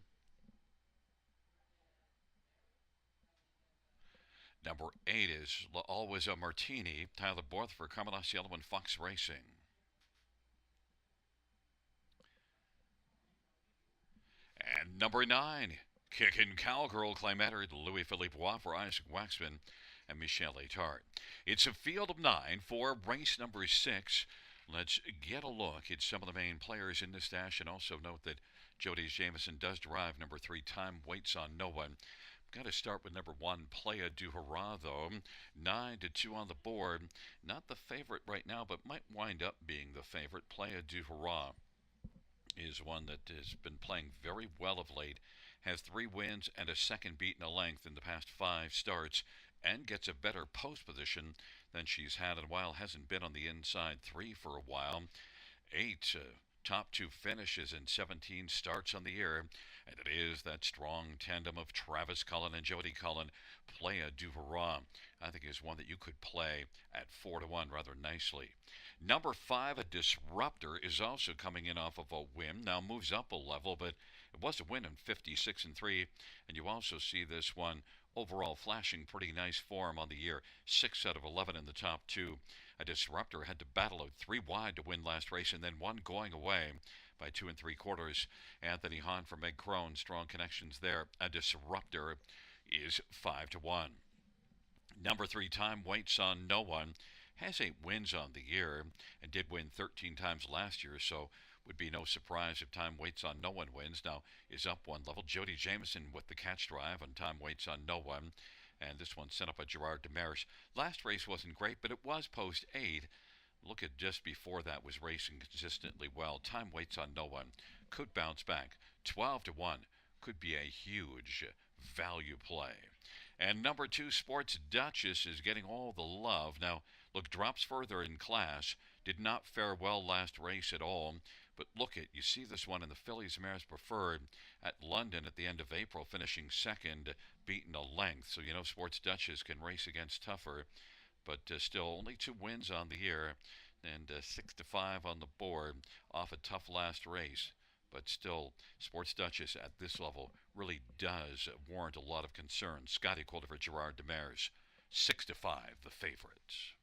Number 8 is Always a Martini, Tyler Borth for Carmelas Yellow and Fox Racing. And number 9, Kickin' Cowgirl, Claymatter, Louis Philippe Roy for Isaac Waxman and Michelle Etard. It's a field of 9 for race number 6. Let's get a look at some of the main players in this dash, and also note that Jody Jameson does drive number 3, Time Waits on No One. Got to start with number 1, Playa du Hurrah, though. 9-2 on the board. Not the favorite right now, but might wind up being the favorite. Playa du Hurrah is one that has been playing very well of late. Has 3 wins and a second beat in a length in the past 5 starts, and gets a better post position than she's had in a while. Hasn't been on the inside 3 for a while. 8 top 2 finishes and 17 starts on the year. And it is that strong tandem of Travis Cullen and Jody Cullen. Playa du Hurrah, I think, is one that you could play at 4-1 rather nicely. Number 5, a Disruptor, is also coming in off of a win. Now moves up a level, but it was a win in 56-3. And you also see this one overall flashing pretty nice form on the year. 6 out of 11 in the top 2. A Disruptor had to battle out 3 wide to win last race, and then 1 going away by 2 3/4. Anthony Hahn for Meg Crone, strong connections there. A Disruptor is 5-1. Number 3, Time Waits on No One, has 8 wins on the year and did win 13 times last year, so would be no surprise if Time Waits on No One wins. Now is up 1 level. Jody Jameson with the catch drive on Time Waits on No One, and this one sent up by Gerard Demers. Last race wasn't great, but it was post 8. Look at just before that was racing consistently well. Time Waits on No One could bounce back. 12-1 could be a huge value play. And number 2, Sports Duchess, is getting all the love. Now, look, drops further in class. Did not fare well last race at all. But look at, you see this one in the Fillies Mares Preferred at London at the end of April, finishing 2nd, beaten a length. So, you know, Sports Duchess can race against tougher. But still only 2 wins on the year and 6-5 on the board off a tough last race. But still, Sports Duchess at this level really does warrant a lot of concern. Scotty Calder for Gerard Demers, 6-5, the favorites.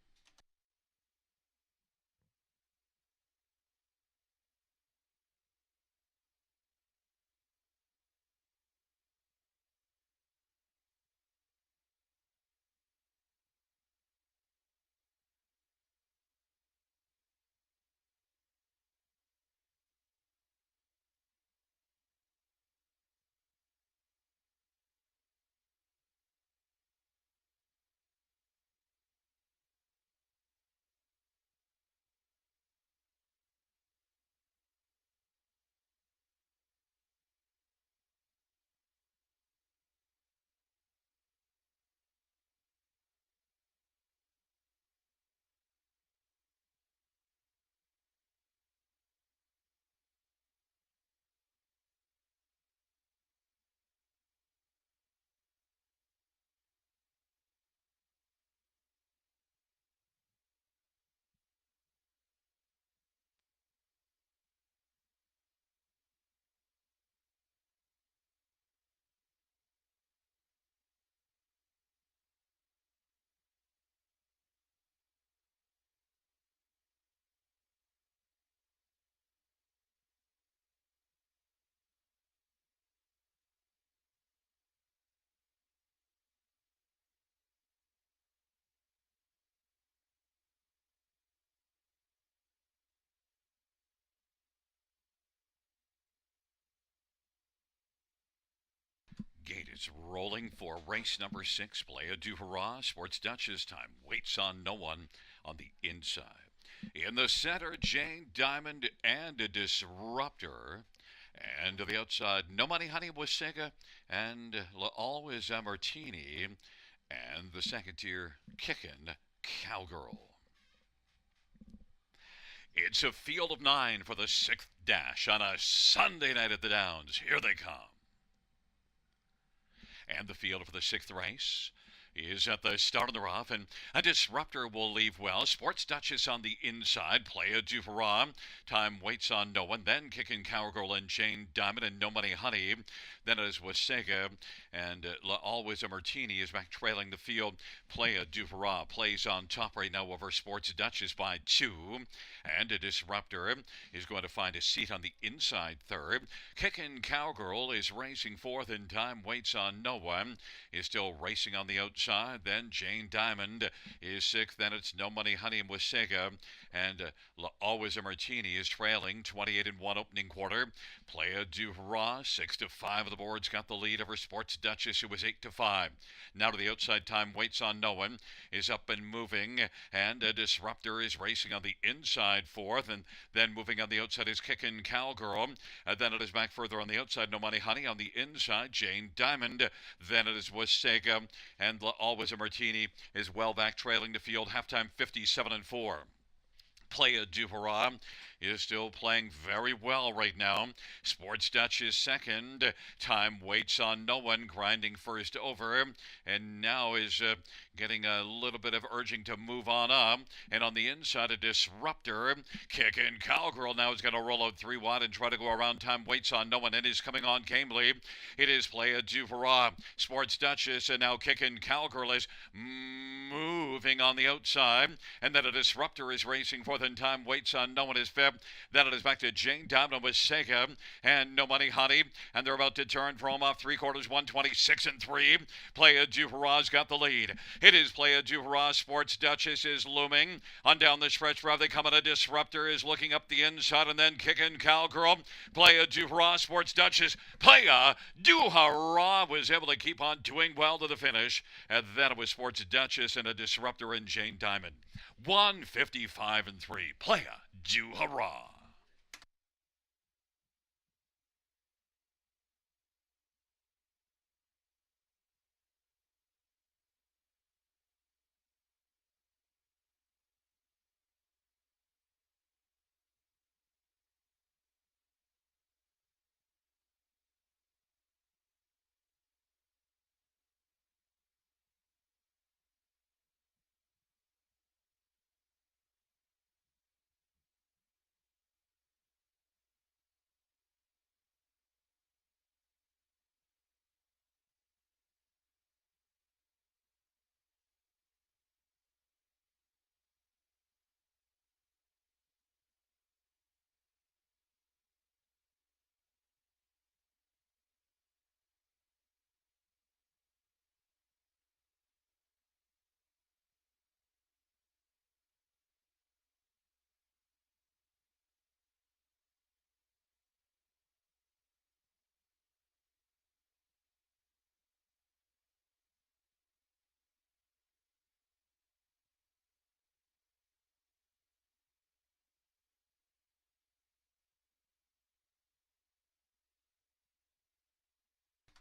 It's rolling for race number 6. Playa du Hurrah, Sports Duchess time. Waits on no one on the inside. In the center, Jane Diamond and a Disruptor. And to the outside, No Money Honey was Sega and Always a Martini. And the second tier, Kickin' Cowgirl. It's a field of 9 for the 6th dash on a Sunday night at the Downs. Here they come. And the field for the 6th race is at the start of the rough, and a Disruptor will leave well. Sports Duchess on the inside. Playa du Hurrah. Time waits on no one. Then Kickin' Cowgirl and Jane Diamond and No Money Honey. Then it is Wasega and Always a Martini is back trailing the field. Playa du Hurrah plays on top right now over Sports Duchess by 2. And a Disruptor is going to find a seat on the inside third. Kickin' Cowgirl is racing fourth, and Time Waits on No One is still racing on the outside. Then Jane Diamond is sixth. Then it's No Money Honey and Wasega. And Always a Martini is trailing 28-1 opening quarter. Playa du Hurrah, 6-5 of the boards, got the lead over Sports Duchess, who was 8-5. Now to the outside, Time Waits on No One is up and moving, and a Disruptor is racing on the inside fourth, and then moving on the outside is Kickin' Cowgirl. Then it is back further on the outside, No Money Honey. On the inside, Jane Diamond. Then it is Wasega, and Always a Martini is well back trailing the field. Halftime 57-4. Playa du Hurrah is still playing very well right now. Sports Duchess second. Time Waits on No One grinding first over, and now is getting a little bit of urging to move on up. And on the inside, a Disruptor. Kickin' Cowgirl now is going to roll out 3 wide and try to go around. Time Waits on No One, and is coming on gamely. It is Playa du Hurrah, Sports Duchess, and now Kickin' Cowgirl is moving on the outside. And then a Disruptor is racing fourth, and Time Waits on No One is fifth. Then it is back to Jane Diamond with Sega and No Money Honey, and they're about to turn for home off 3/4, 126-3. Playa du Hurrah's got the lead. It is Playa du Hurrah. Sports Duchess is looming on down the stretch. Rather they come in. A Disruptor is looking up the inside, and then Kickin' Cowgirl. Playa du Hurrah, Sports Duchess. Playa du Hurrah was able to keep on doing well to the finish, and then it was Sports Duchess and a Disruptor and Jane Diamond. 155-3. Playa du Hurrah.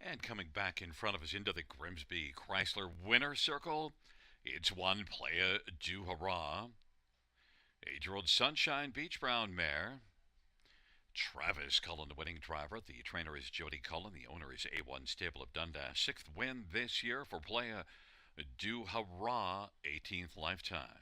And coming back in front of us into the Grimsby Chrysler winner circle, it's one Playa du Hurrah, 8-year-old Sunshine Beach Brown mare. Travis Cullen, the winning driver. The trainer is Jody Cullen. The owner is A1 Stable of Dundas. 6th win this year for Playa du Hurrah, 18th lifetime.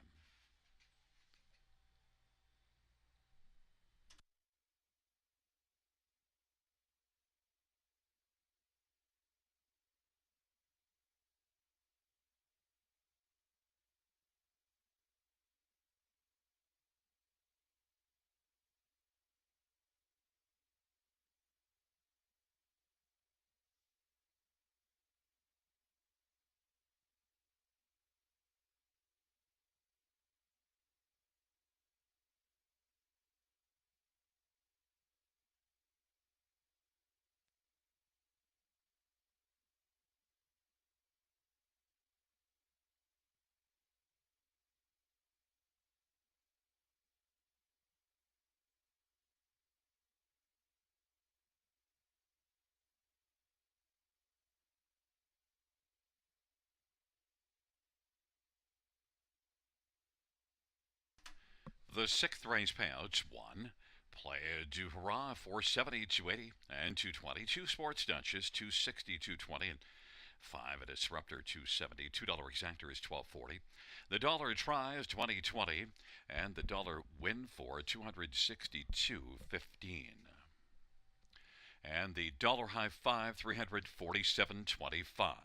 The sixth race payouts: 1. Play a Du Hurrah, 470, 280, and 220. 2 Sports Duchess, 260, 220, and 5 a Disruptor, 270. $2 exactor is $12.40. The dollar try is $20.20, and the dollar win for $262.15. And the dollar high five, $347.25.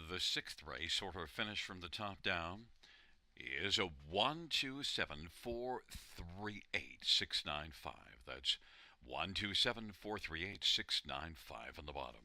The sixth race, order of finish from the top down, is a 127-438-695. That's 127-438-695 on the bottom.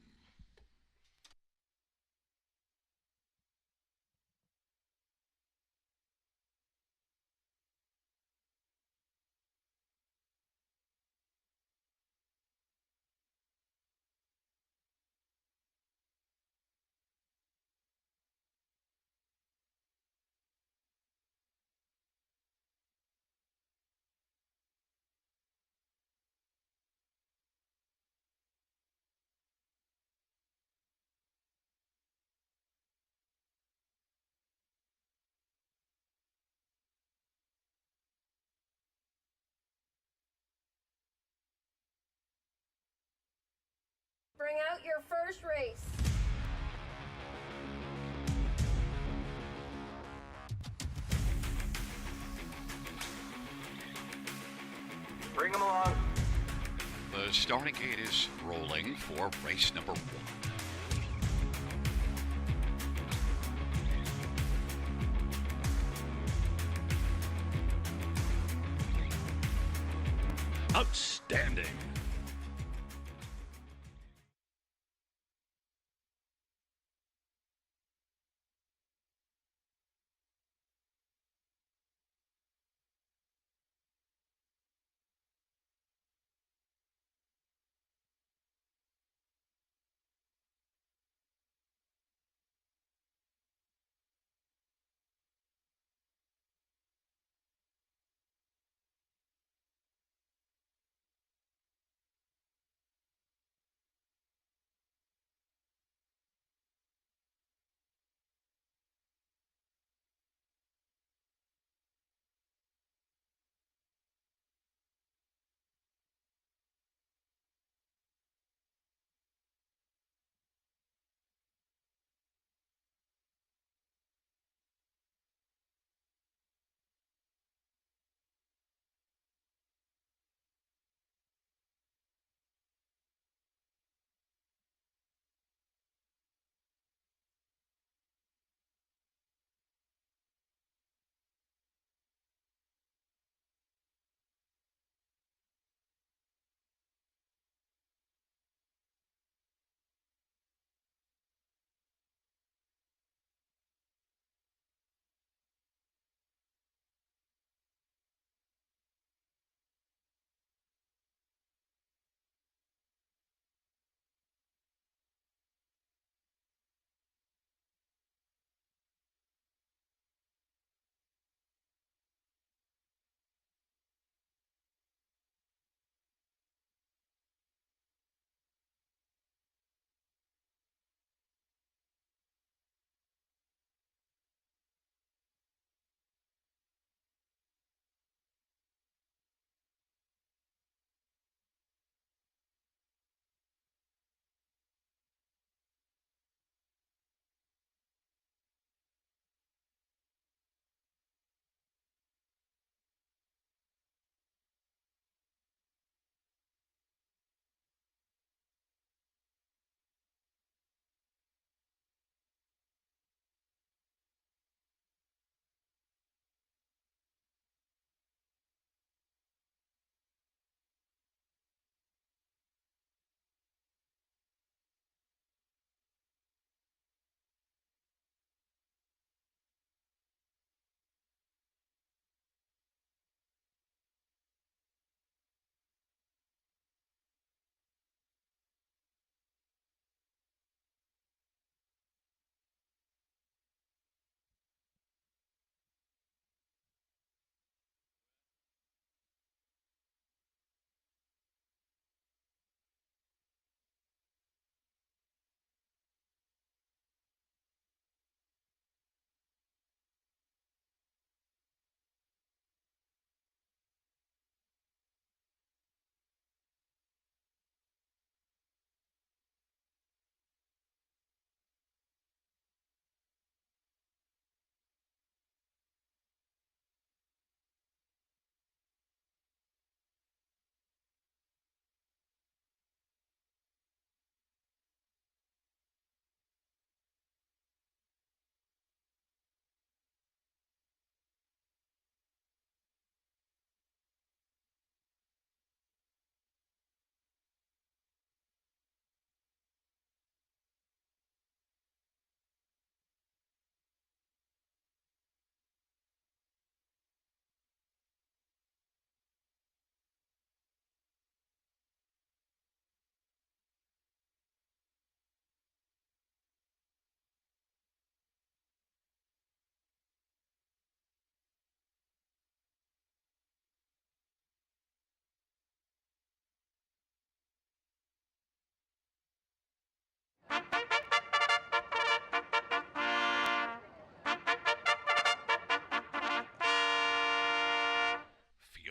Bring out your first race. Bring them along. The starting gate is rolling for race number 1. Outstanding.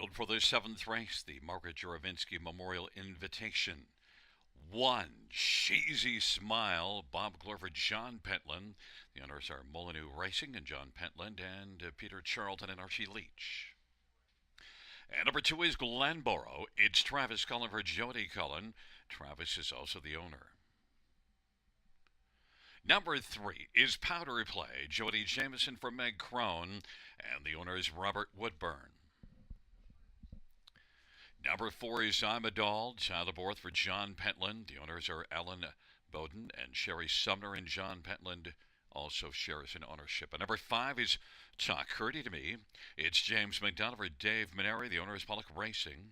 Field for the seventh race, the Margaret Juravinski Memorial Invitation. One, Cheesy Smile, Bob Glover, John Pentland. The owners are Molyneux Racing and John Pentland, and Peter Charlton and Archie Leach. And number 2 is Flamboro. It's Travis Cullen for Jody Cullen. Travis is also the owner. Number 3 is Powder Play. Jody Jameson for Meg Crone, and the owner is Robert Woodburn. Number 4 is Imadal, child aboard for John Pentland. The owners are Alan Bowden and Sherry Sumner, and John Pentland also shares in ownership. And number 5 is Talk Curdy to Me. It's James McDonough for Dave Maneri. The owner is Pollock Racing.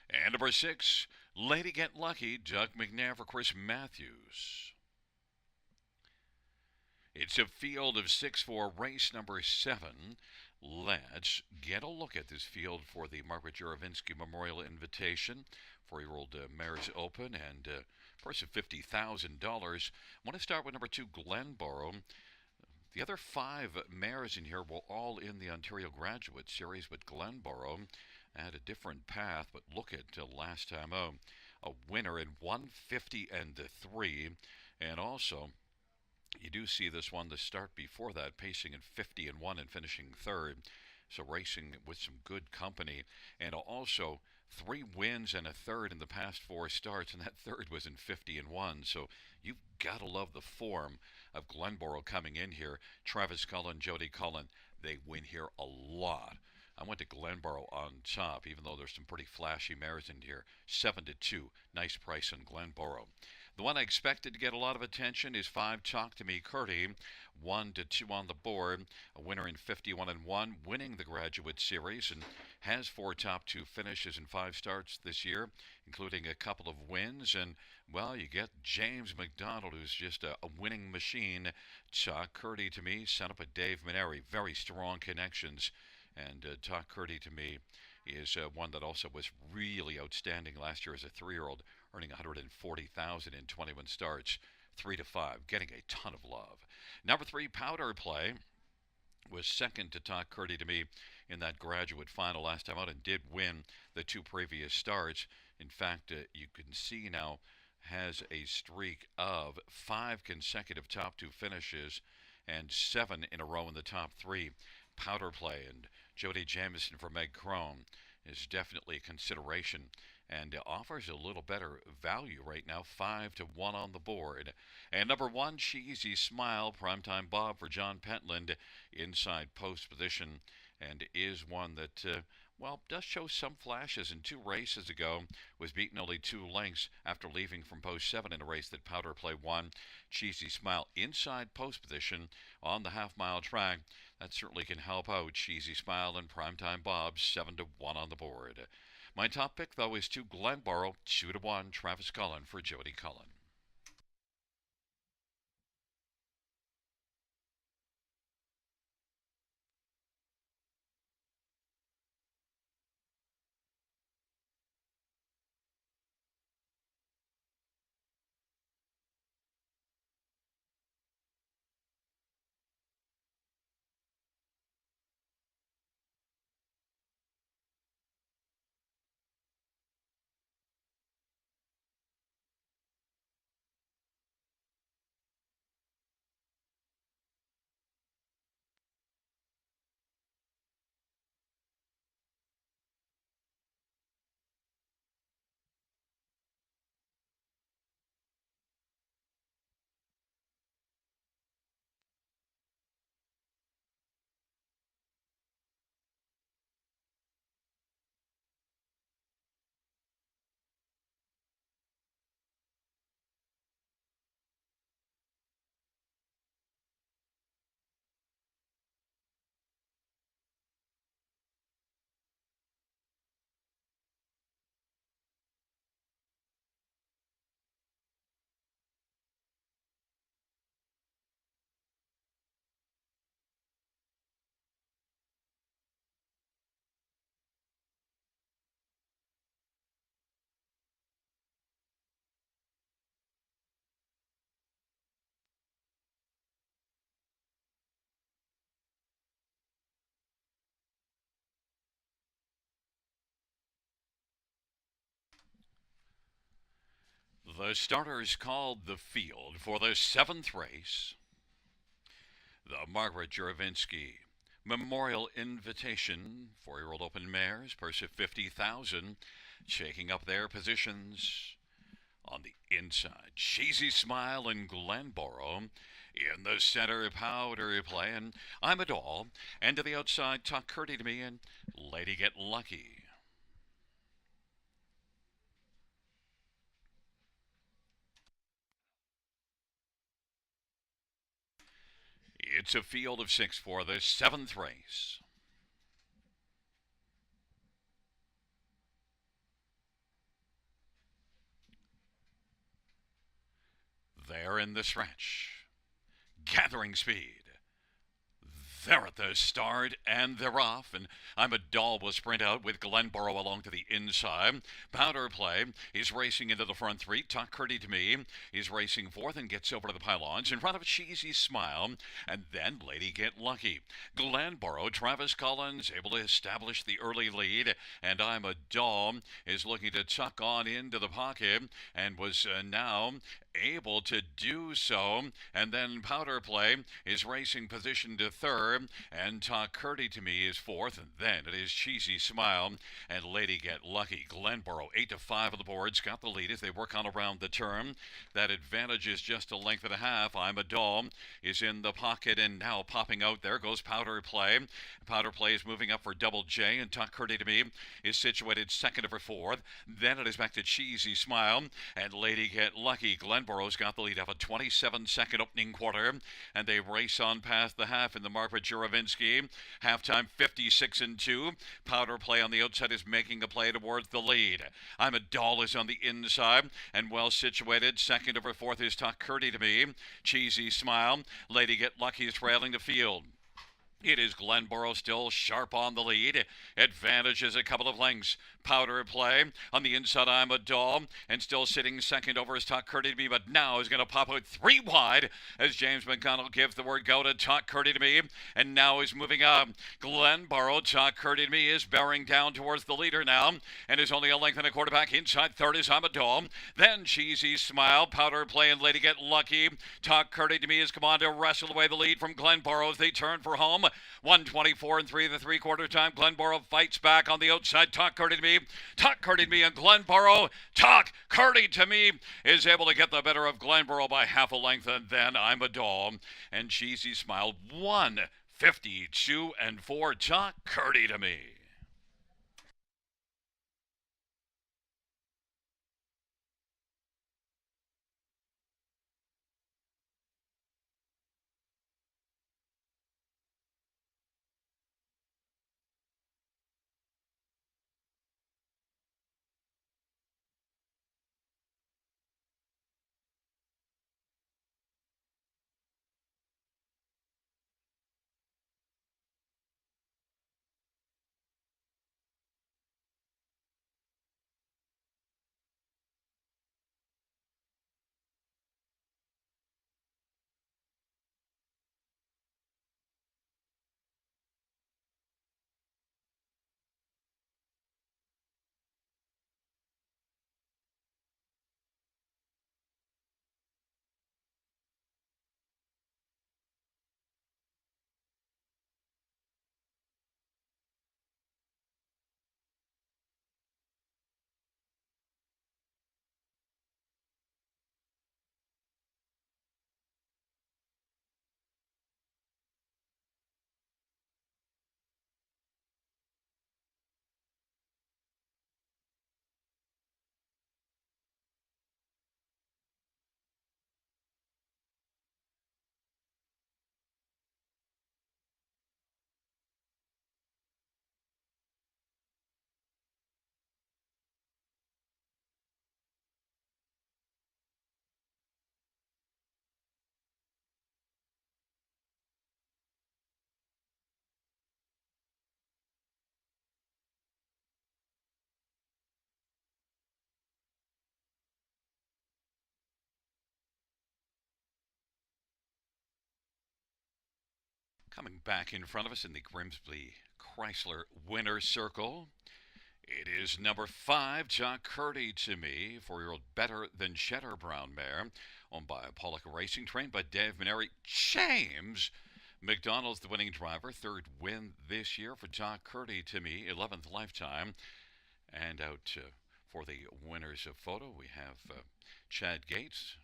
And number 6, Lady Get Lucky, Doug McNair for Chris Matthews. It's a field of 6 for race number 7. Let's get a look at this field for the Margaret Juravinski Memorial Invitation. 4-year-old Mares Open and price of $50,000. I want to start with number 2, Glenboro. The other 5 mares in here were all in the Ontario Graduate Series, but Glenboro had a different path. But look at last time, a winner in 150-3, and also you do see this one, the start before that, pacing in 50-1 and finishing 3rd. So racing with some good company. And also 3 wins and a 3rd in the past 4 starts, and that 3rd was in 50-1. So you've got to love the form of Glenboro coming in here. Travis Cullen, Jody Cullen, they win here a lot. I went to Glenboro on top, even though there's some pretty flashy mares in here. 7-2, nice price on Glenboro. The one I expected to get a lot of attention is 5, Talk to Me Curdy. 1-2 on the board. A winner in 51-1, winning the Graduate Series, and has 4 top 2 finishes in 5 starts this year, including a couple of wins. And, well, you get James McDonald, who's just a winning machine. Talk Curdy to Me, sent up a Dave Maneri. Very strong connections. And Talk Curdy to Me is one that also was really outstanding last year as a 3-year-old, earning $140,000 in 21 starts, 3-5, getting a ton of love. Number 3, Powder Play, was second to Talk Curdy to Me in that graduate final last time out, and did win the 2 previous starts. In fact, you can see now has a streak of 5 consecutive top 2 finishes and 7 in a row in the top 3. Powder Play and Jody Jamieson for Meg Crone is definitely a consideration, and offers a little better value right now, 5-1 on the board. And number 1, Cheesy Smile, Primetime Bob for John Pentland, inside post position, and is one that, does show some flashes. In 2 races ago, was beaten only 2 lengths after leaving from post 7 in a race that Powder Play won. Cheesy Smile inside post position on the half-mile track. That certainly can help out Cheesy Smile and Primetime Bob, 7-1 on the board. My top pick, though, is 2, Glenboro, 2-1, Travis Cullen for Jody Cullen. The starters called the field for the 7th race, the Margaret Juravinski Memorial Invitation, 4-year-old open mares, purse of $50,000, shaking up their positions. On the inside, Cheesy Smile and Glenboro. In the center, Powder Play, and I'm a Doll. And to the outside, Talk Curdy to Me, and Lady Get Lucky. It's a field of 6 for the 7th race. They're in the stretch. Gathering speed. They're at the start, and they're off, and I'm a Doll will sprint out with Glenboro along to the inside. Powder Play, he's racing into the front 3. Talk Curdy to Me, he's racing 4th and gets over to the pylons in front of Cheesy Smile, and then Lady Get Lucky. Glenboro, Travis Collins, able to establish the early lead, and I'm a Doll is looking to tuck on into the pocket, and was now able to do so, and then Powder Play is racing position to 3rd, and Talk Curdy to Me is 4th, and then it is Cheesy Smile and Lady Get Lucky. Glenboro 8-5 on the boards, got the lead as they work on around the turn. That advantage is just a length and a half. I'm a Doll is in the pocket and now popping out. There goes Powder Play. Powder Play is moving up for Double J, and Talk Curdy to Me is situated 2nd over 4th. Then it is back to Cheesy Smile and Lady Get Lucky. Glenboro's got the lead of a 27-second opening quarter, and they race on past the half in the mark for Juravinski. Halftime 56-2. Powder Play on the outside is making a play towards the lead. I'm a Doll is on the inside and well situated. 2nd over 4th is Talk Curdy to Me. Cheesy Smile. Lady Get Lucky is trailing the field. It is Glenboro still sharp on the lead. Advantage is a couple of lengths. Powder Play on the inside. I'm a Doll and still sitting 2nd over is Talk Curdy to Me, but now is going to pop out 3 wide as James McConnell gives the word go to Talk Curdy to Me, and now he's moving up. Glenboro, Talk Curdy to Me is bearing down towards the leader now and is only a length and a quarter back. Inside 3rd is I'm a Doll. Then Cheesy Smile, Powder Play, and Lady Get Lucky. Talk Curdy to Me has come on to wrestle away the lead from Glenboro as they turn for home. 124 and 3 3/4 time. Glenboro fights back on the outside. Talk Curdy to Me. Talk Curdy to Me and Glenboro. Talk Curdy to Me is able to get the better of Glenboro by half a length, and then I'm a Doll and Cheesy Smile 152 and 4. Talk Curdy to Me. Coming back in front of us in the Grimsby Chrysler Winner's Circle, it is number 5, Talk Curdy to Me, 4-year-old Better Than Cheddar Brown mare, owned by Pollock Racing, trained by Dave Maneri. James McDonald's the winning driver, 3rd win this year for Talk Curdy to Me, 11th lifetime. And out for the winners of photo, we have Chad Gates,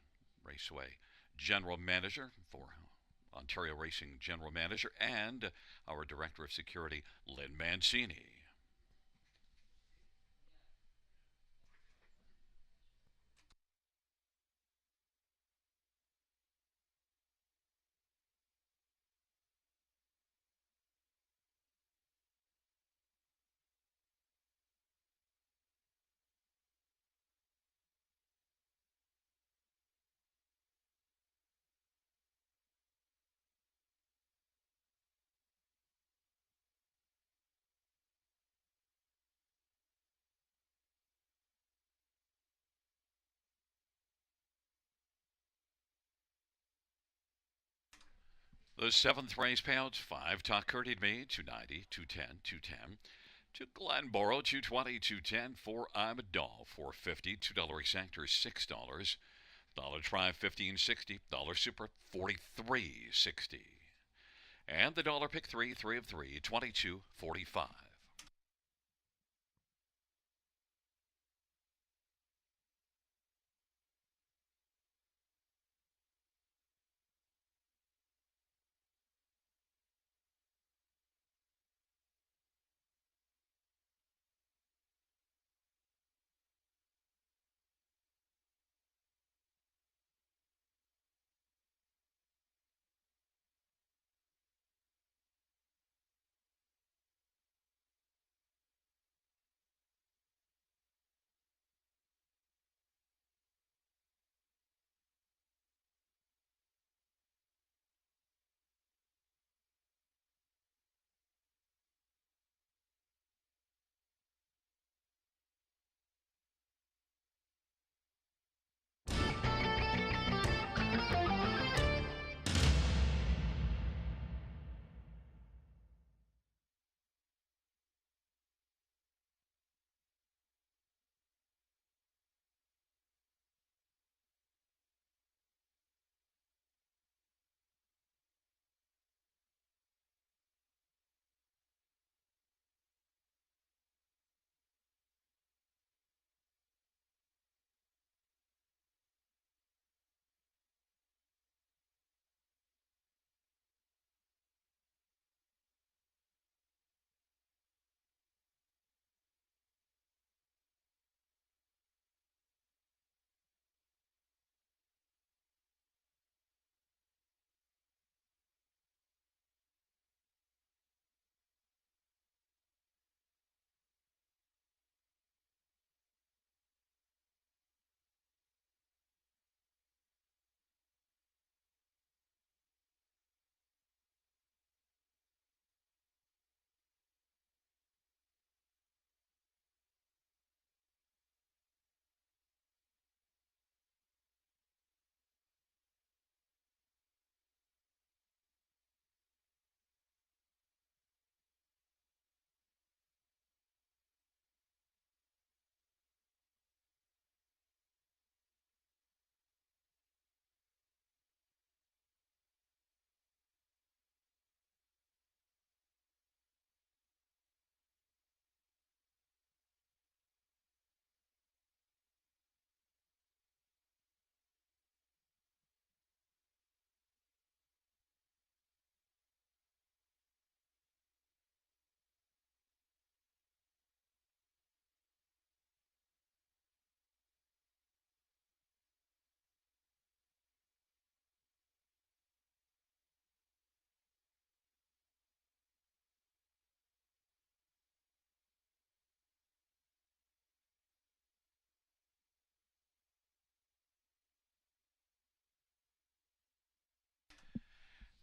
Raceway General Manager for Ontario Racing General Manager, and our Director of Security, Lynn Mancini. The seventh race payouts, 5 Talk Curtied Me, $2.90, $2.10, $2.10. To Glenboro, $2.20, $2.10. For I'm a Doll, $4.50. $2 exactor, $6. Dollar Try, $15.60. Dollar Super, $43.60. And the dollar pick 3, 3 of 3, $22.45.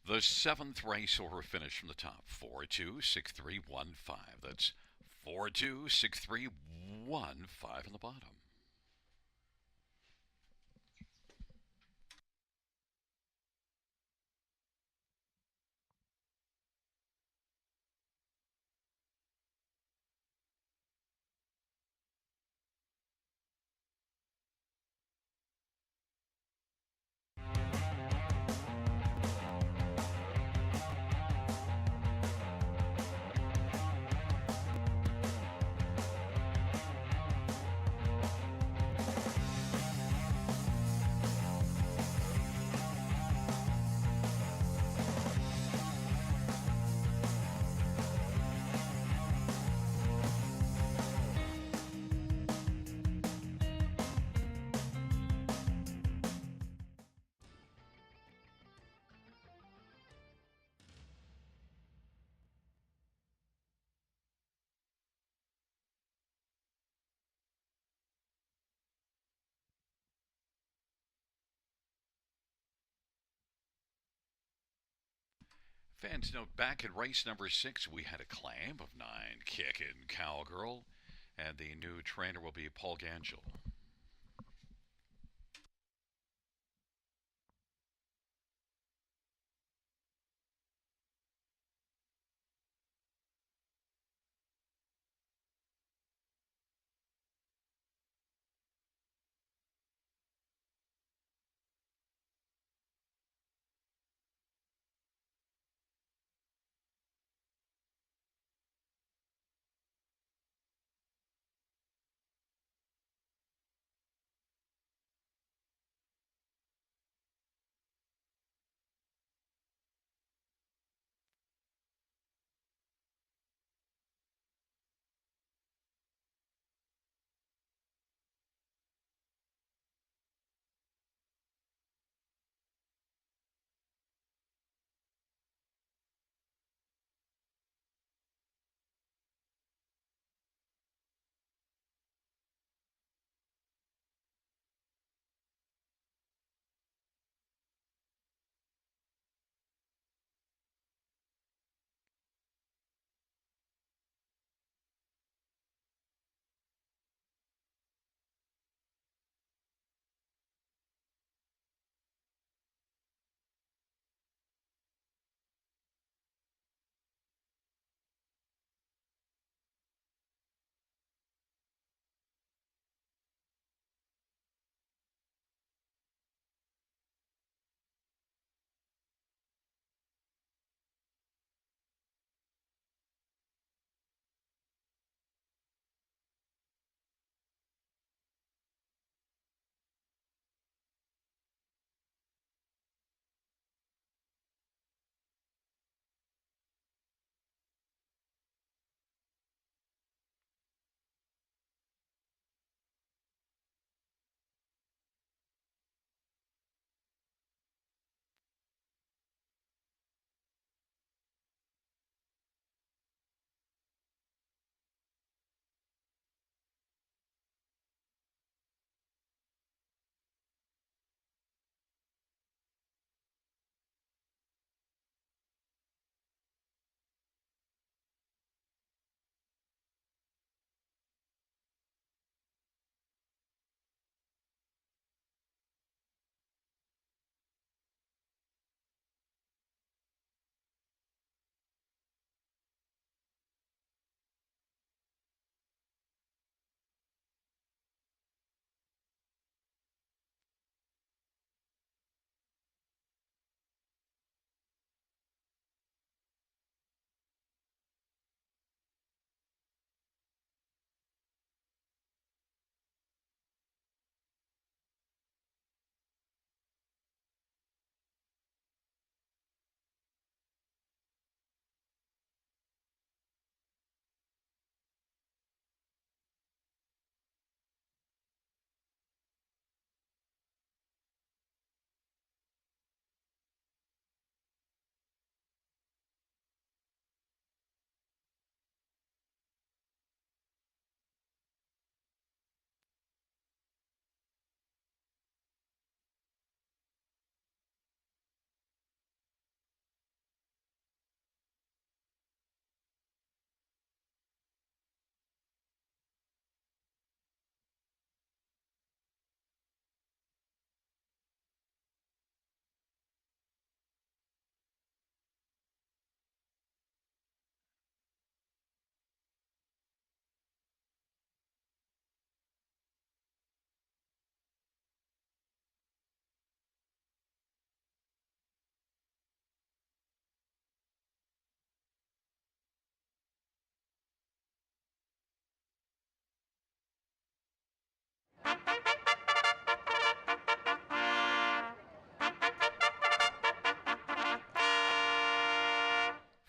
The seventh race order finish from the top, 4-2-6-3-1-5. That's 4-2-6-3-1-5 on the bottom. Fans note back in race number 6, we had a claim of 9 Kickin' Cowgirl, and the new trainer will be Paul Gangel.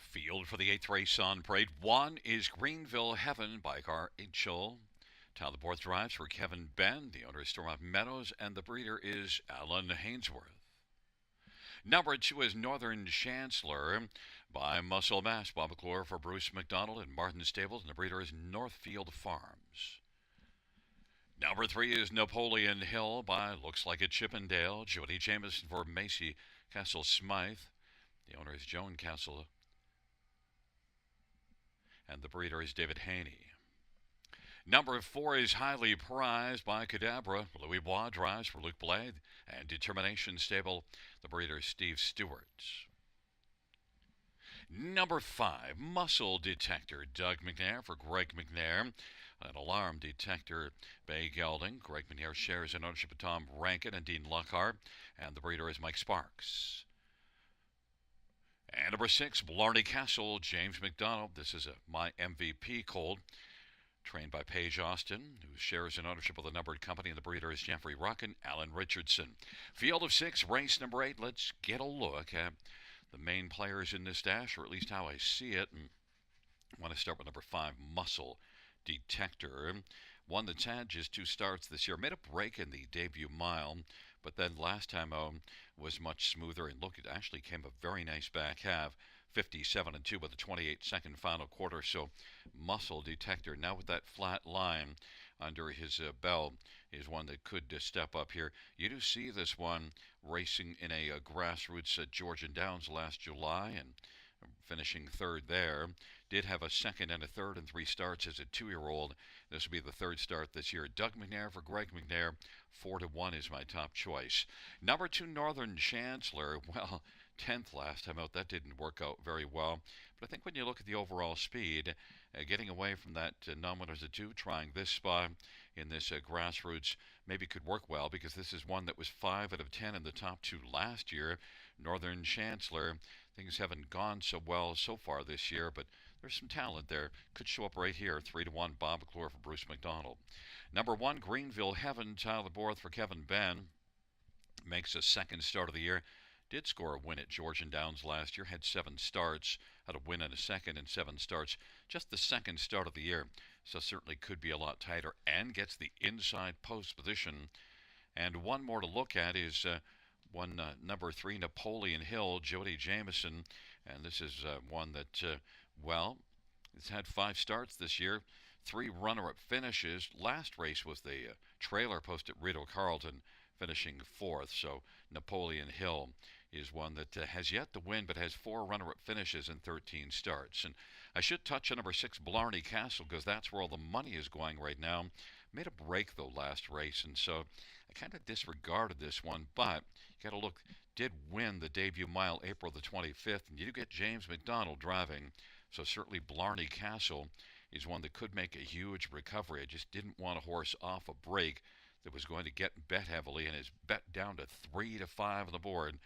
Field for the 8th race on parade. 1 is Greenville Heaven by Gar Inchel. Town the 4th drives for Kevin Ben. The owner is Stormont Meadows, and the breeder is Alan Hainsworth. Number 2 is Northern Chancellor by Muscle Mass. Bob McClure for Bruce McDonald and Martin Stables, and the breeder is Northfield Farms. Number 3 is Napoleon Hill by Looks Like a Chippendale. Jody Jameson for Macy Castle Smythe. The owner is Joan Castle, and the breeder is David Haney. Number 4 is highly prized by Cadabra. Louis Bois drives for Luke Blade, and Determination Stable, the breeder is Steve Stewart. Number 5, Muscle Detector, Doug McNair for Greg McNair. An Alarm Detector, Bay Gelding. Greg McNair shares in ownership of Tom Rankin and Dean Lockhart, and the breeder is Mike Sparks. And number 6, Blarney Castle, James McDonald. This is my MVP colt, trained by Paige Austin, who shares in ownership of the numbered company, and the breeder is Jeffrey Ruckin, Alan Richardson. Field of 6, race number 8. Let's get a look at the main players in this dash, or at least how I see it. And I want to start with number 5, Muscle Detector. One that's had just 2 starts this year. Made a break in the debut mile, but then last time was much smoother. And look, it actually came a very nice back half. 57-2 with a 28-second final quarter. So Muscle Detector, now with that flat line under his belt, is one that could step up here. You do see this one racing in a grassroots at Georgian Downs last July and finishing 3rd there. Did have a 2nd and a 3rd and 3 starts as a 2-year-old. This will be the 3rd start this year. Doug McNair for Greg McNair. 4-1 is my top choice. Number 2, Northern Chancellor. Well, 10th last time out. That didn't work out very well. But I think when you look at the overall speed, getting away from that non-winners of 2, trying this spot in this grassroots maybe could work well, because this is one that was 5 out of 10 in the top 2 last year. Northern Chancellor, things haven't gone so well so far this year, but there's some talent there. Could show up right here. 3-1, Bob McClure for Bruce McDonald. Number 1, Greenville Heaven, Tyler Borth for Kevin Ben. Makes a 2nd start of the year. Did score a win at Georgian Downs last year. Had 7 starts. Had a win and a 2nd and 7 starts. Just the 2nd start of the year. So certainly could be a lot tighter, and gets the inside post position. And one more to look at is number 3, Napoleon Hill, Jody Jameson. And this is one that, it's had 5 starts this year. 3 runner-up finishes. Last race was the trailer post at Rideau Carlton, finishing 4th. So Napoleon Hill is one that has yet to win, but has 4 runner-up finishes and 13 starts. And I should touch on number 6, Blarney Castle, because that's where all the money is going right now. Made a break, though, last race, and so I kind of disregarded this one. But you got to look, did win the debut mile April the 25th, and you do get James McDonald driving. So certainly Blarney Castle is one that could make a huge recovery. I just didn't want a horse off a break that was going to get bet heavily, and is bet down to 3-5 on the board.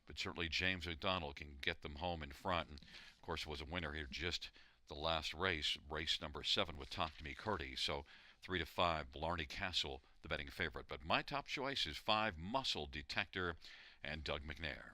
But certainly James McDonald can get them home in front. And of course, was a winner here just the last race, race number 7 with Talk to Me Curdy. So 3-5, Blarney Castle, the betting favorite. But my top choice is 5, Muscle Detector and Doug McNair.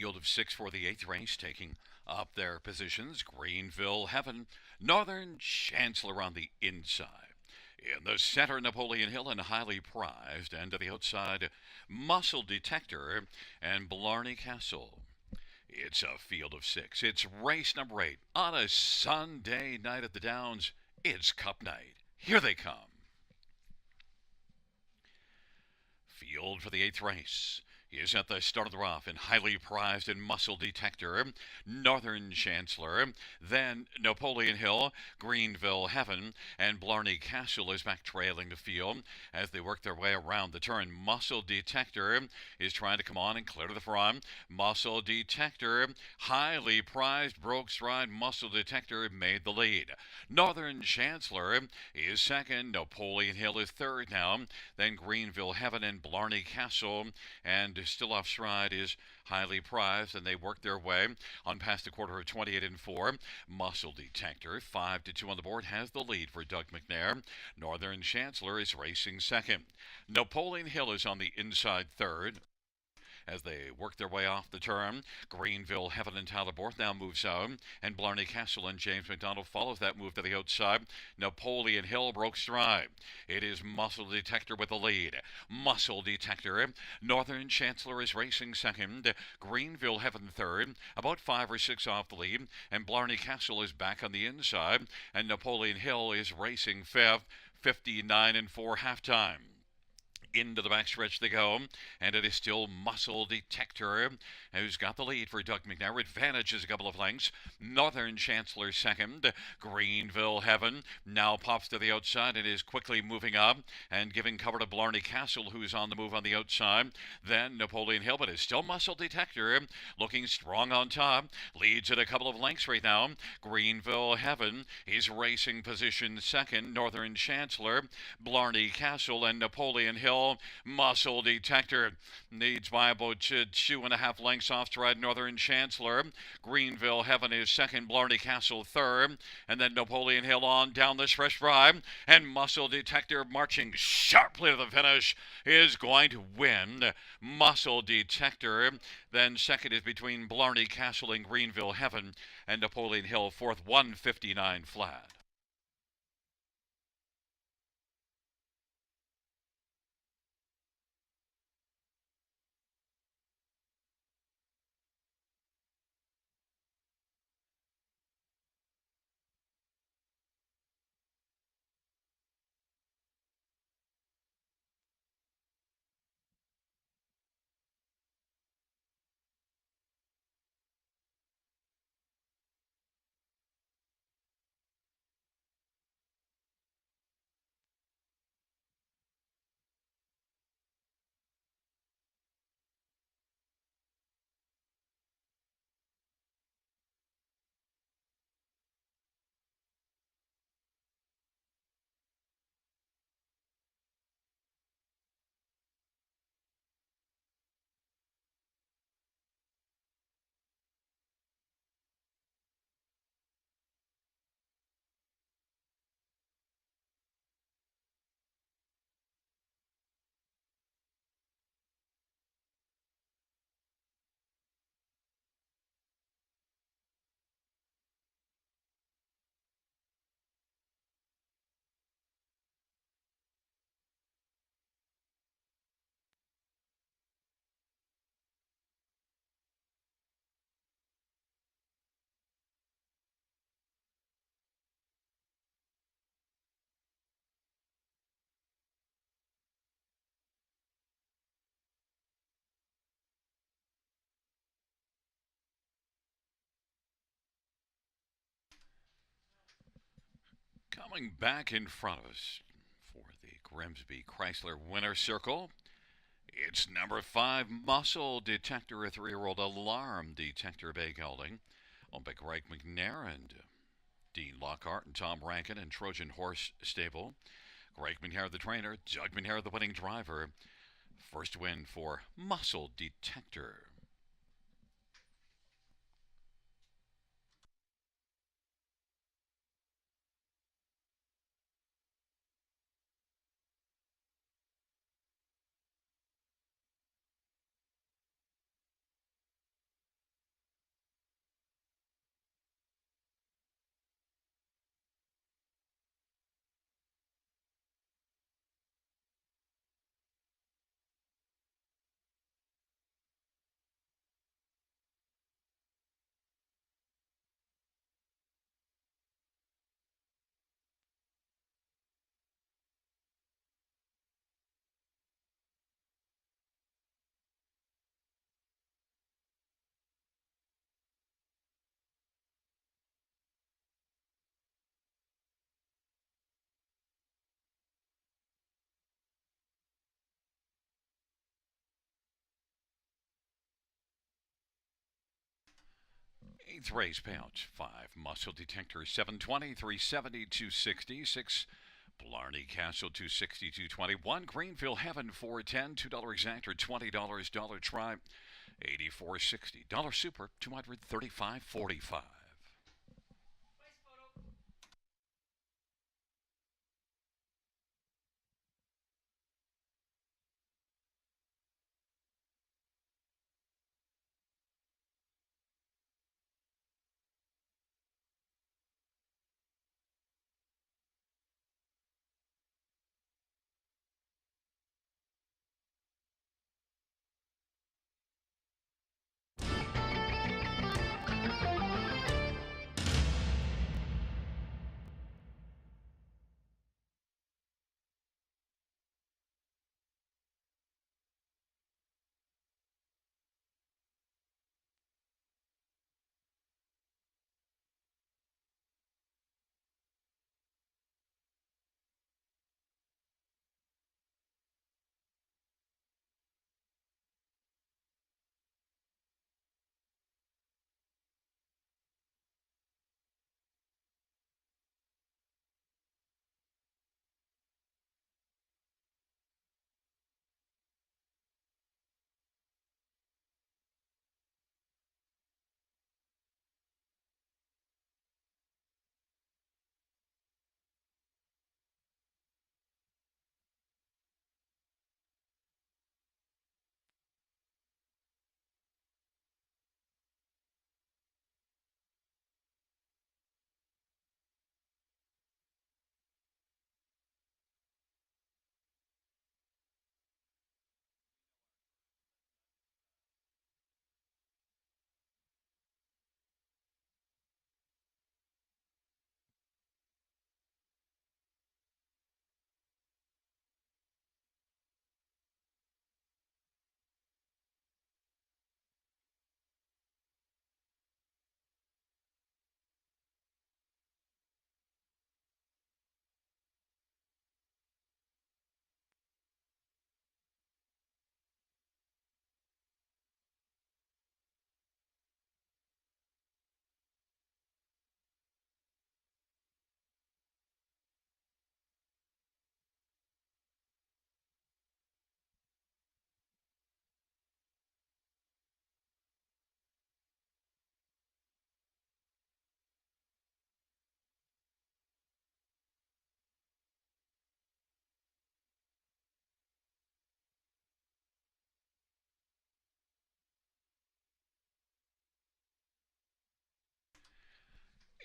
field of 6 for the 8th race, taking up their positions. Greenville Heaven, Northern Chancellor on the inside. In the center, Napoleon Hill and Highly Prized, and to the outside, Muscle Detector and Blarney Castle. It's a field of 6. It's race number 8 on a Sunday night at the Downs. It's Cup night. Here they come. Field for the 8th race is at the start of the rough and Highly Prized and Muscle Detector, Northern Chancellor, then Napoleon Hill, Greenville Heaven, and Blarney Castle is back trailing the field as they work their way around the turn. Muscle Detector is trying to come on and clear to the front. Muscle Detector, Highly Prized, broke stride. Muscle Detector made the lead. Northern Chancellor is second. Napoleon Hill is third now. Then Greenville Heaven and Blarney Castle, and still off stride is Highly Prized, and they work their way on past the quarter of 28 and 4. Muscle Detector, 5-2 on the board, has the lead for Doug McNair. Northern Chancellor is racing second. Napoleon Hill is on the inside third as they work their way off the turn. Greenville Heaven and Tyler Borth now moves out, and Blarney Castle and James McDonald follows that move to the outside. Napoleon Hill broke stride. It is Muscle Detector with the lead. Muscle Detector, Northern Chancellor is racing second. Greenville Heaven third, about 5 or 6 off the lead, and Blarney Castle is back on the inside, and Napoleon Hill is racing fifth, 59 and 4 halftime. Into the backstretch they go, and it is still Muscle Detector who's got the lead for Doug McNair. Advantages a couple of lengths. Northern Chancellor second. Greenville Heaven now pops to the outside and is quickly moving up and giving cover to Blarney Castle, who's on the move on the outside. Then Napoleon Hill, but it's still Muscle Detector looking strong on top. Leads at a couple of lengths right now. Greenville Heaven is racing position second. Northern Chancellor, Blarney Castle, and Napoleon Hill. Muscle Detector needs by about 2.5 lengths off stride. Northern Chancellor, Greenville Heaven is second. Blarney Castle third, and then Napoleon Hill on down the stretch drive, and Muscle Detector marching sharply to the finish is going to win. Muscle Detector then second is between Blarney Castle and Greenville Heaven, and Napoleon Hill fourth, 159 flat. Coming back in front of us for the Grimsby Chrysler Winner Circle, it's number 5, Muscle Detector, a 3-year-old Alarm Detector Bay Gelding, owned by Greg McNair and Dean Lockhart and Tom Rankin and Trojan Horse Stable. Greg McNair, the trainer, Doug McNair, the winning driver. First win for Muscle Detector. Eighth race payouts. 5 Muscle Detector 720, 370, 260. 6 Blarney Castle 260, 220. 1 Greenfield Heaven 410. $2 exactor $20. Dollar Tribe 84.60. Dollar Super 235.45.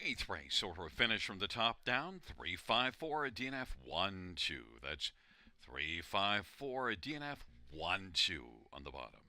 Eighth race, order of finish from the top down. 354 DNF 1-2. That's 354 DNF 1-2 on the bottom.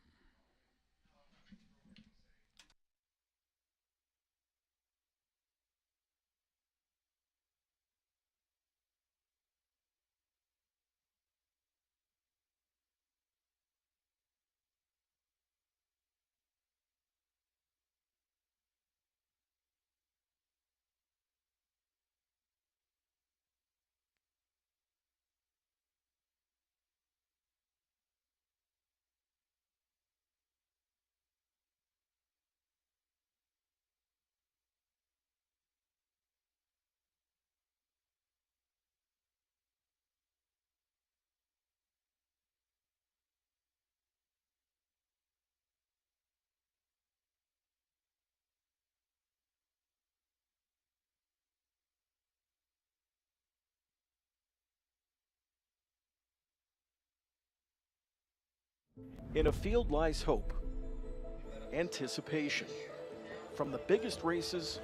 In a field lies hope, anticipation, from the biggest races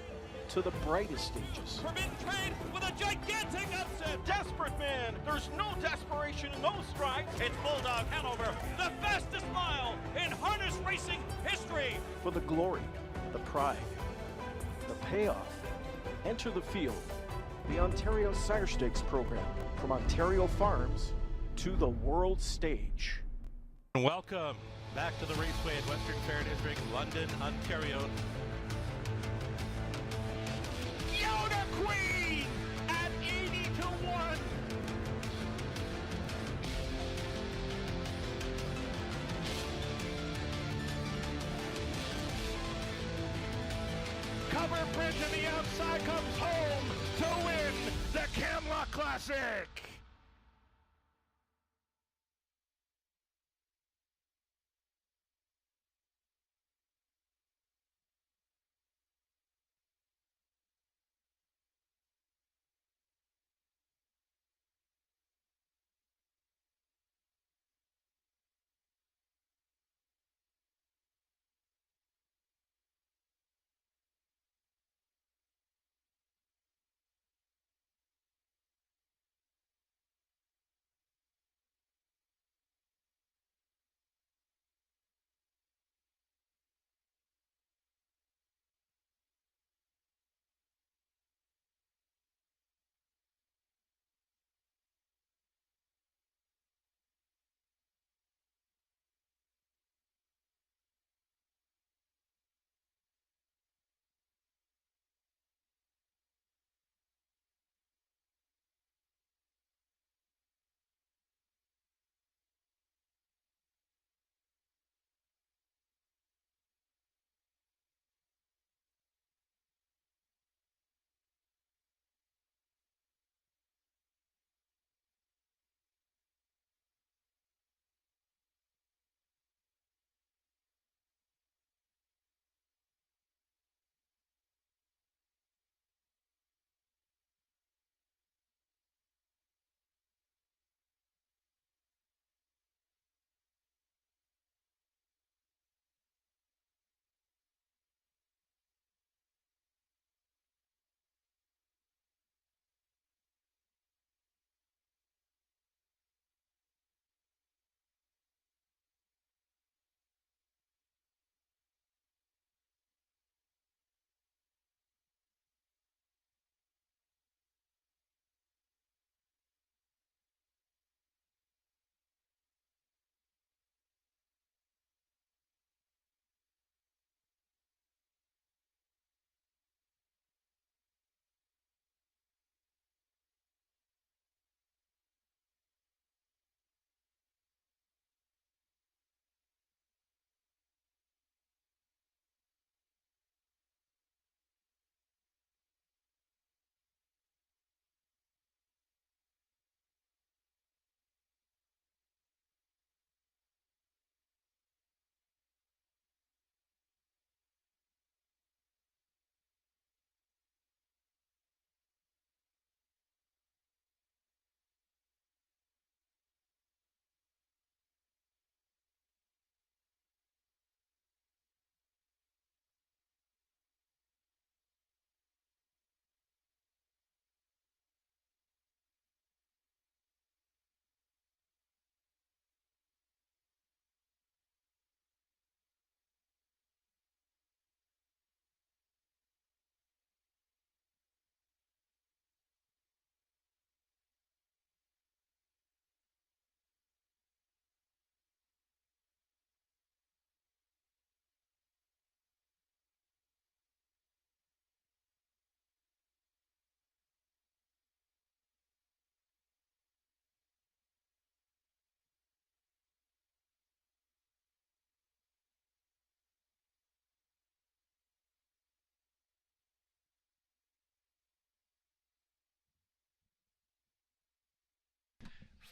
to the brightest stages. Forbidden Trade with a gigantic upset. Desperate man. There's no desperation in those strides. It's Bulldog Hanover, the fastest mile in harness racing history. For the glory, the pride, the payoff, enter the field. The Ontario Sire Stakes program, from Ontario farms to the world stage. Welcome back to the Raceway at Western Fair District, London, Ontario. Yoda Queen at 80-1. outside comes home to win the Camlock Classic.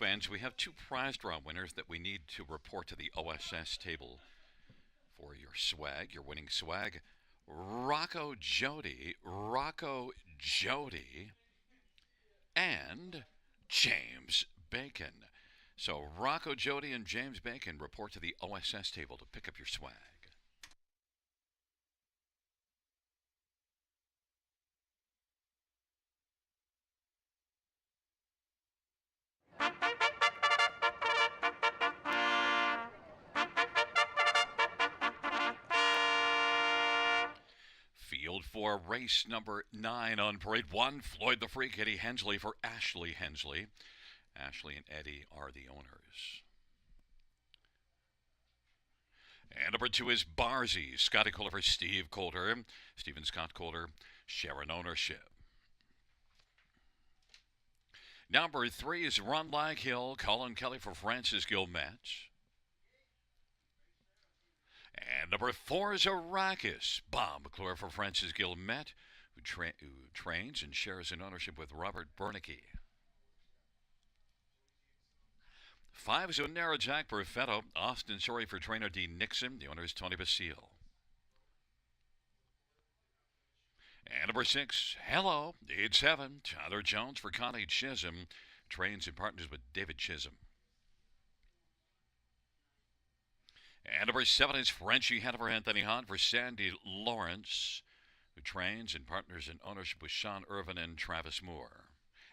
Fans, we have two prize draw winners that we need to report to the OSS table for your swag, your winning swag. Rocco Jody, and James Bacon. So Rocco Jody and James Bacon report to the OSS table to pick up your swag. Field for race number 9 on parade 1. Floyd the Freak, Eddie Hensley for Ashley Hensley. Ashley and Eddie are the owners. And number 2 is Barzy, Scotty Kohler for Steve Coulter. Stephen Scott Coulter, Sharon ownership. Number 3 is Run Like Hill, Colin Kelly for Francis Gilmet. And number 4 is Arrakis, Bob McClure for Francis Gilmet. who trains and shares an ownership with Robert Bernicke. 5 is Onera Jack Perfetto. Austin Story for trainer Dean Nixon. The owner is Tony Basile. And number 6, Hello, it's Heaven. Tyler Jones for Connie Chisholm. Trains and partners with David Chisholm. And number 7 is Frenchie Hanover Anthony Hahn for Sandy Lawrence, who trains and partners in ownership with Sean Irvin and Travis Moore.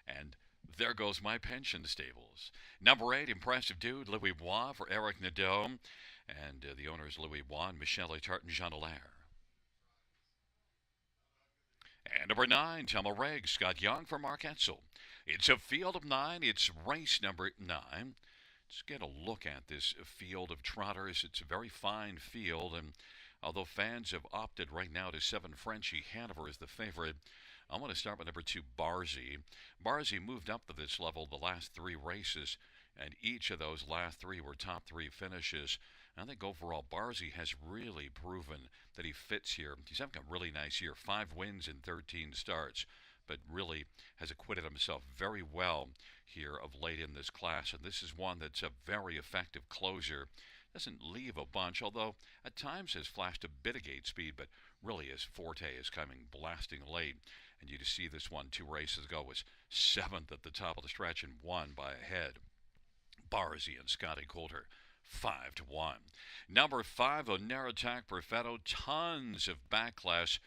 And there goes my pension stables. Number 8, Impressive Dude, Louis Bois for Eric Nadeau. And the owners Louis Bois and Michelle Etart and Jean Allaire. And number 9, Tamil Reg, Scott Young for Mark Etzel. It's a field of 9. It's race number 9. Let's get a look at this field of trotters. It's a very fine field, and although fans have opted right now to 7 Frenchie Hanover as the favorite, I want to start with number 2, Barzy. Barzy moved up to this level the last 3 races, and each of those last 3 were top 3 finishes. I think overall Barzy has really proven that he fits here. He's having a really nice year, 5 wins in 13 starts, but really has acquitted himself very well here of late in this class. And this is one that's a very effective closer. Doesn't leave a bunch, although at times has flashed a bit of gate speed, but really his forte is coming blasting late. And you just see this one 2 races ago was 7th at the top of the stretch and won by a head. Barzy and Scotty Coulter, 5-1. Number 5, Onera Jack Perfetto. Tons of backlash,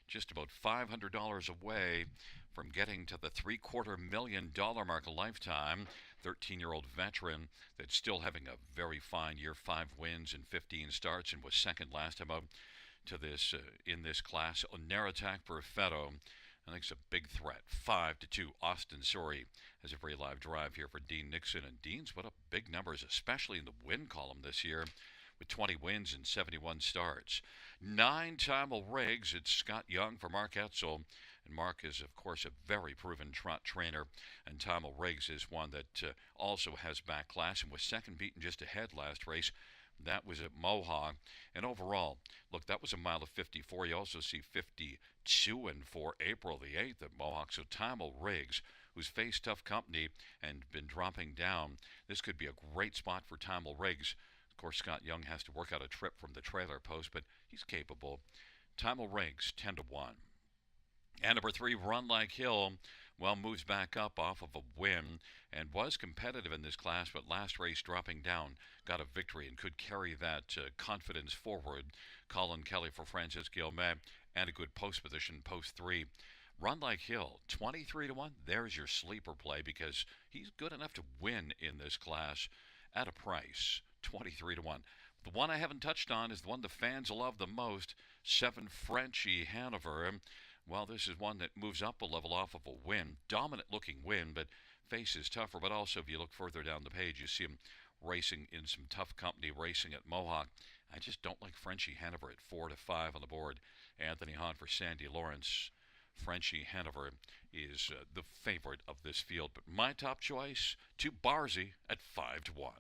just about $500 away from getting to the $750,000 mark a lifetime. 13-year-old veteran that's still having a very fine year, 5 wins in 15 starts, and was second last time up to this in this class. Onera Jack Perfetto, I think it's a big threat. 5-2. Austin Story has a very live drive here for Dean Nixon, and Dean's put up big numbers, especially in the win column this year, with 20 wins and 71 starts. 9, Tamil Riggs. It's Scott Young for Mark Etzel. And Mark is, of course, a very proven trot trainer. And Tamil Riggs is one that also has back class and was second beaten just ahead last race. That was at Mohawk. And overall, look, that was a mile of 54. You also see 52 and 4 April the 8th at Mohawk. So Tamil Riggs, who's faced tough company and been dropping down, this could be a great spot for Tamil Riggs. Of course, Scott Young has to work out a trip from the trailer post, but he's capable. Tamil Riggs, 10-1. And number 3, Run Like Hill, well, moves back up off of a win and was competitive in this class, but last race dropping down, got a victory and could carry that confidence forward. Colin Kelly for Francis Guillemette, and a good post position, post 3. Run Like Hill, 23-1. There's your sleeper play because he's good enough to win in this class at a price, 23-1. The one I haven't touched on is the one the fans love the most, 7 Frenchie Hanover. Well, this is one that moves up a level off of a win. Dominant-looking win, but faces tougher. But also, if you look further down the page, you see him racing in some tough company, racing at Mohawk. I just don't like Frenchie Hanover at 4-5 on the board. Anthony Hahn for Sandy Lawrence. Frenchie Hanover is the favorite of this field. But my top choice, to Barzy at 5-1.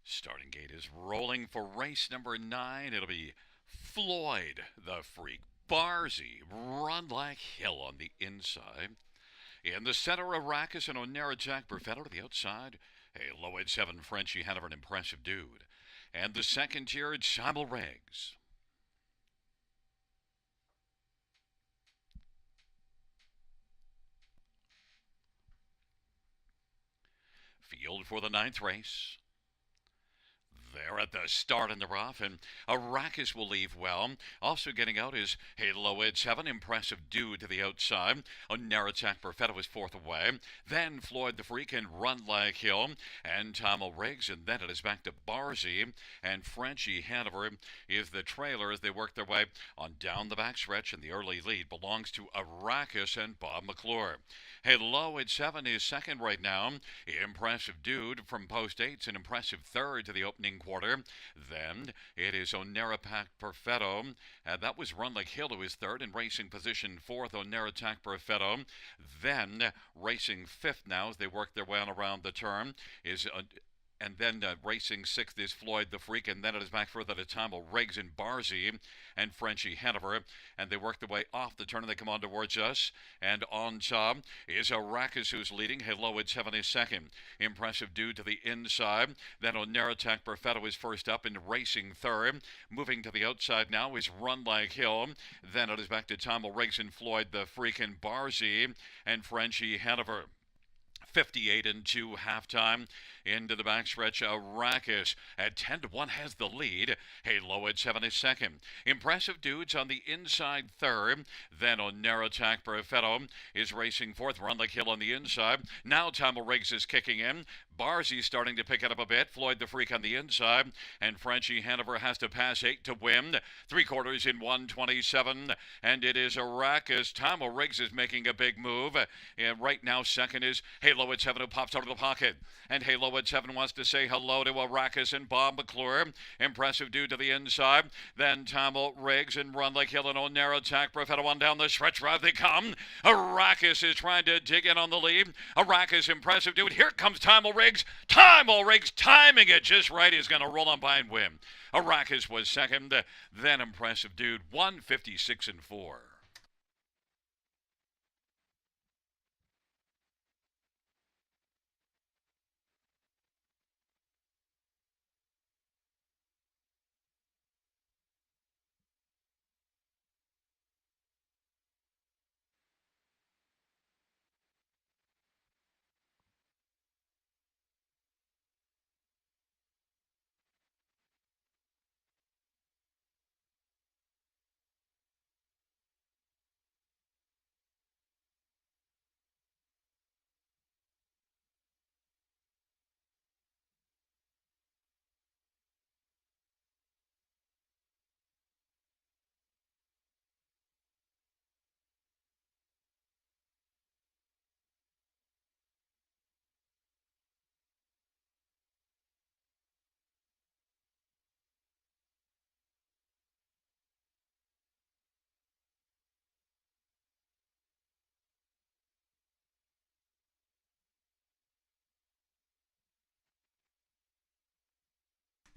Starting gate is rolling for race number 9. It'll be Floyd the Freak. Barzy, Run Like Hill on the inside. In the center, Arrakis and Onera Jack Perfetto to the outside. A low at 7, Frenchie Hanover, an impressive dude. And the second tier, Chimel Regs. Field for the 9th race. There at the start in the rough, and Arrakis will leave well. Also getting out is Halo Ed 7, impressive dude to the outside. Oneratak Perfetto is 4th away. Then Floyd the Freak and Run Like Hill, and Chimel Regs, and then it is back to Barzy, and Frenchie Hanover is the trailer as they work their way on down the backstretch, and the early lead belongs to Arrakis and Bob McClure. Halo Ed 7 is second right now. Impressive dude from post 8's an impressive third to the opening quarter. Then it is Oneratak Perfetto. That was Run Like Hill, who is third in racing position 4th, Oneratak Perfetto. Then racing 5th now as they work their way on around the turn is and then racing 6th is Floyd the Freak, and then it is back further to Chimel Regs and Barzy and Frenchie Hanover, and they work their way off the turn and they come on towards us. And on top is Arrakis, who's leading. Halo at 7 is second. Impressive dude to the inside. Then Oneratak Perfetto is first up in racing third. Moving to the outside now is Run Like Hill. Then it is back to Chimel Regs and Floyd the Freak and Barzy and Frenchie Hanover. 58 and 2 halftime. Into the backstretch, Arrakis at 10-1 has the lead. Halo at 7 is second. Impressive dudes on the inside third. Then Oneratak Perfetto is racing fourth. Run Like Hill on the inside. Now Chimel Regs is kicking in. Barzy starting to pick it up a bit. Floyd the Freak on the inside. And Frenchie Hanover has to pass 8 to win. 3/4 in 1:27. And it is Arrakis. Chimel Regs is making a big move. And right now second is Halo at 7, who pops out of the pocket. And Halo at 7 wants to say hello to Arrakis and Bob McClure. Impressive dude to the inside. Then Chimel Regs and Run Like Hill and Oneratak Perfetto on down the stretch drive they come. Arrakis is trying to dig in on the lead. Arrakis, impressive dude. Here comes Chimel Regs. Chimel Regs timing it just right. He's going to roll on by and win. Arrakis was second. Then impressive dude, 156 and 4.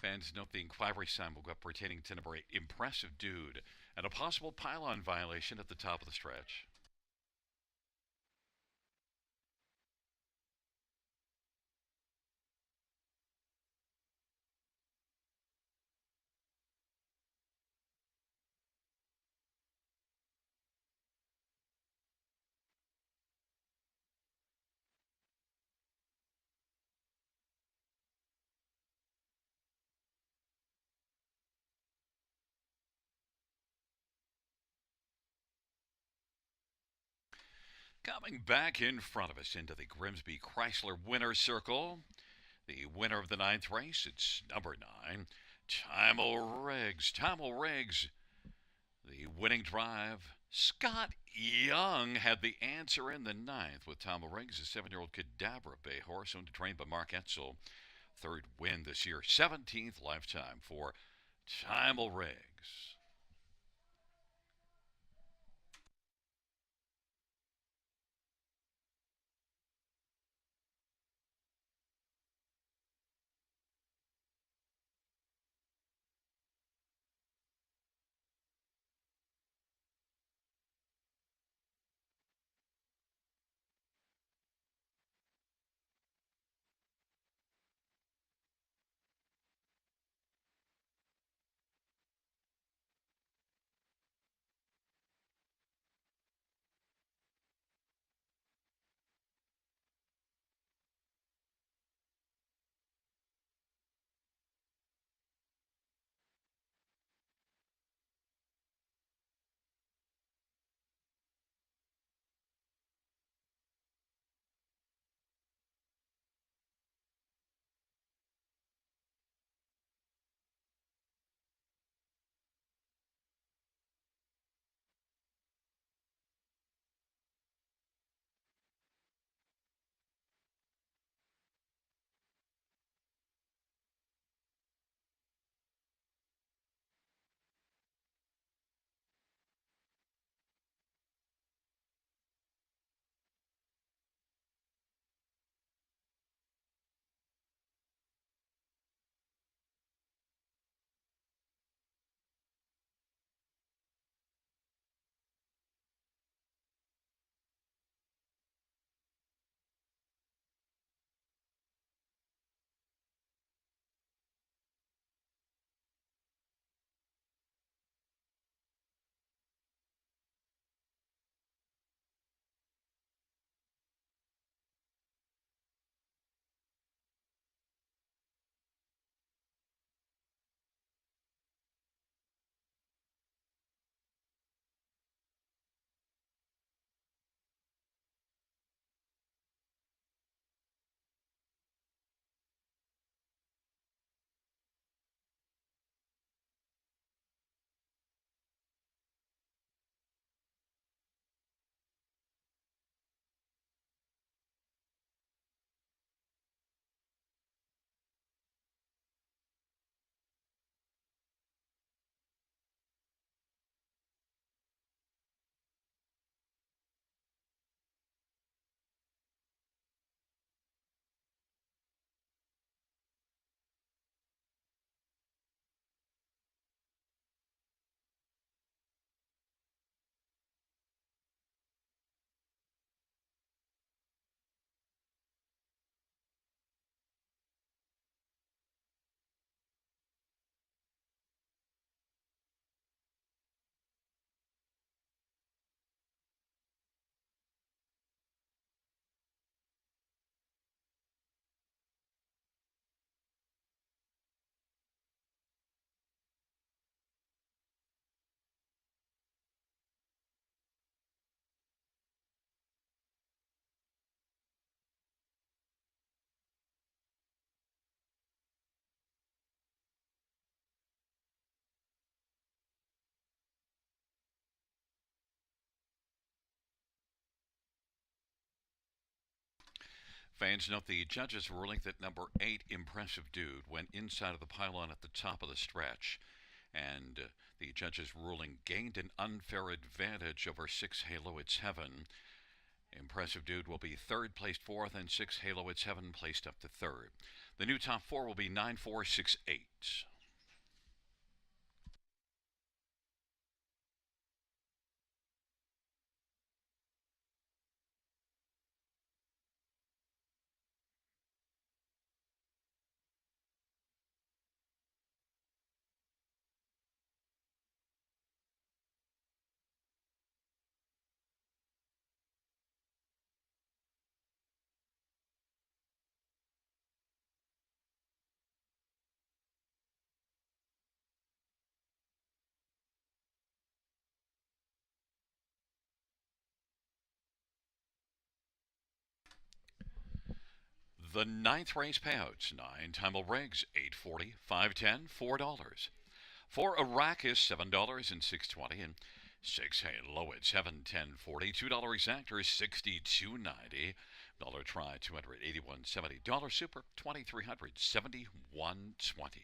Fans note the inquiry sign will go up pertaining to number 8, impressive dude, and a possible pylon violation at the top of the stretch. Coming back in front of us into the Grimsby Chrysler winner's circle, the winner of the 9th race, it's number 9, Chimel Regs. Chimel Regs, the winning drive. Scott Young had the answer in the 9th with Chimel Regs, a 7-year-old Cadabra Bay horse owned and trained by Mark Etzel. Third win this year, 17th lifetime for Chimel Regs. Fans note the judges' ruling that number 8, Impressive Dude, went inside of the pylon at the top of the stretch. And the judges' ruling gained an unfair advantage over 6, Halo It's Heaven. Impressive Dude will be third, placed fourth, and 6, Halo It's Heaven, placed up to third. The new top 4 will be 9, 4, 6, 8. The ninth race payouts: 9 Timel Briggs, $8.40, 5.10, $4. 4 Arrakis, $7 and $6.20, and 6 Halo It's Heaven, $10.40, $2 Exactor, $62.90, dollar Try, $281.70, dollar Super, $2,300, $71.20.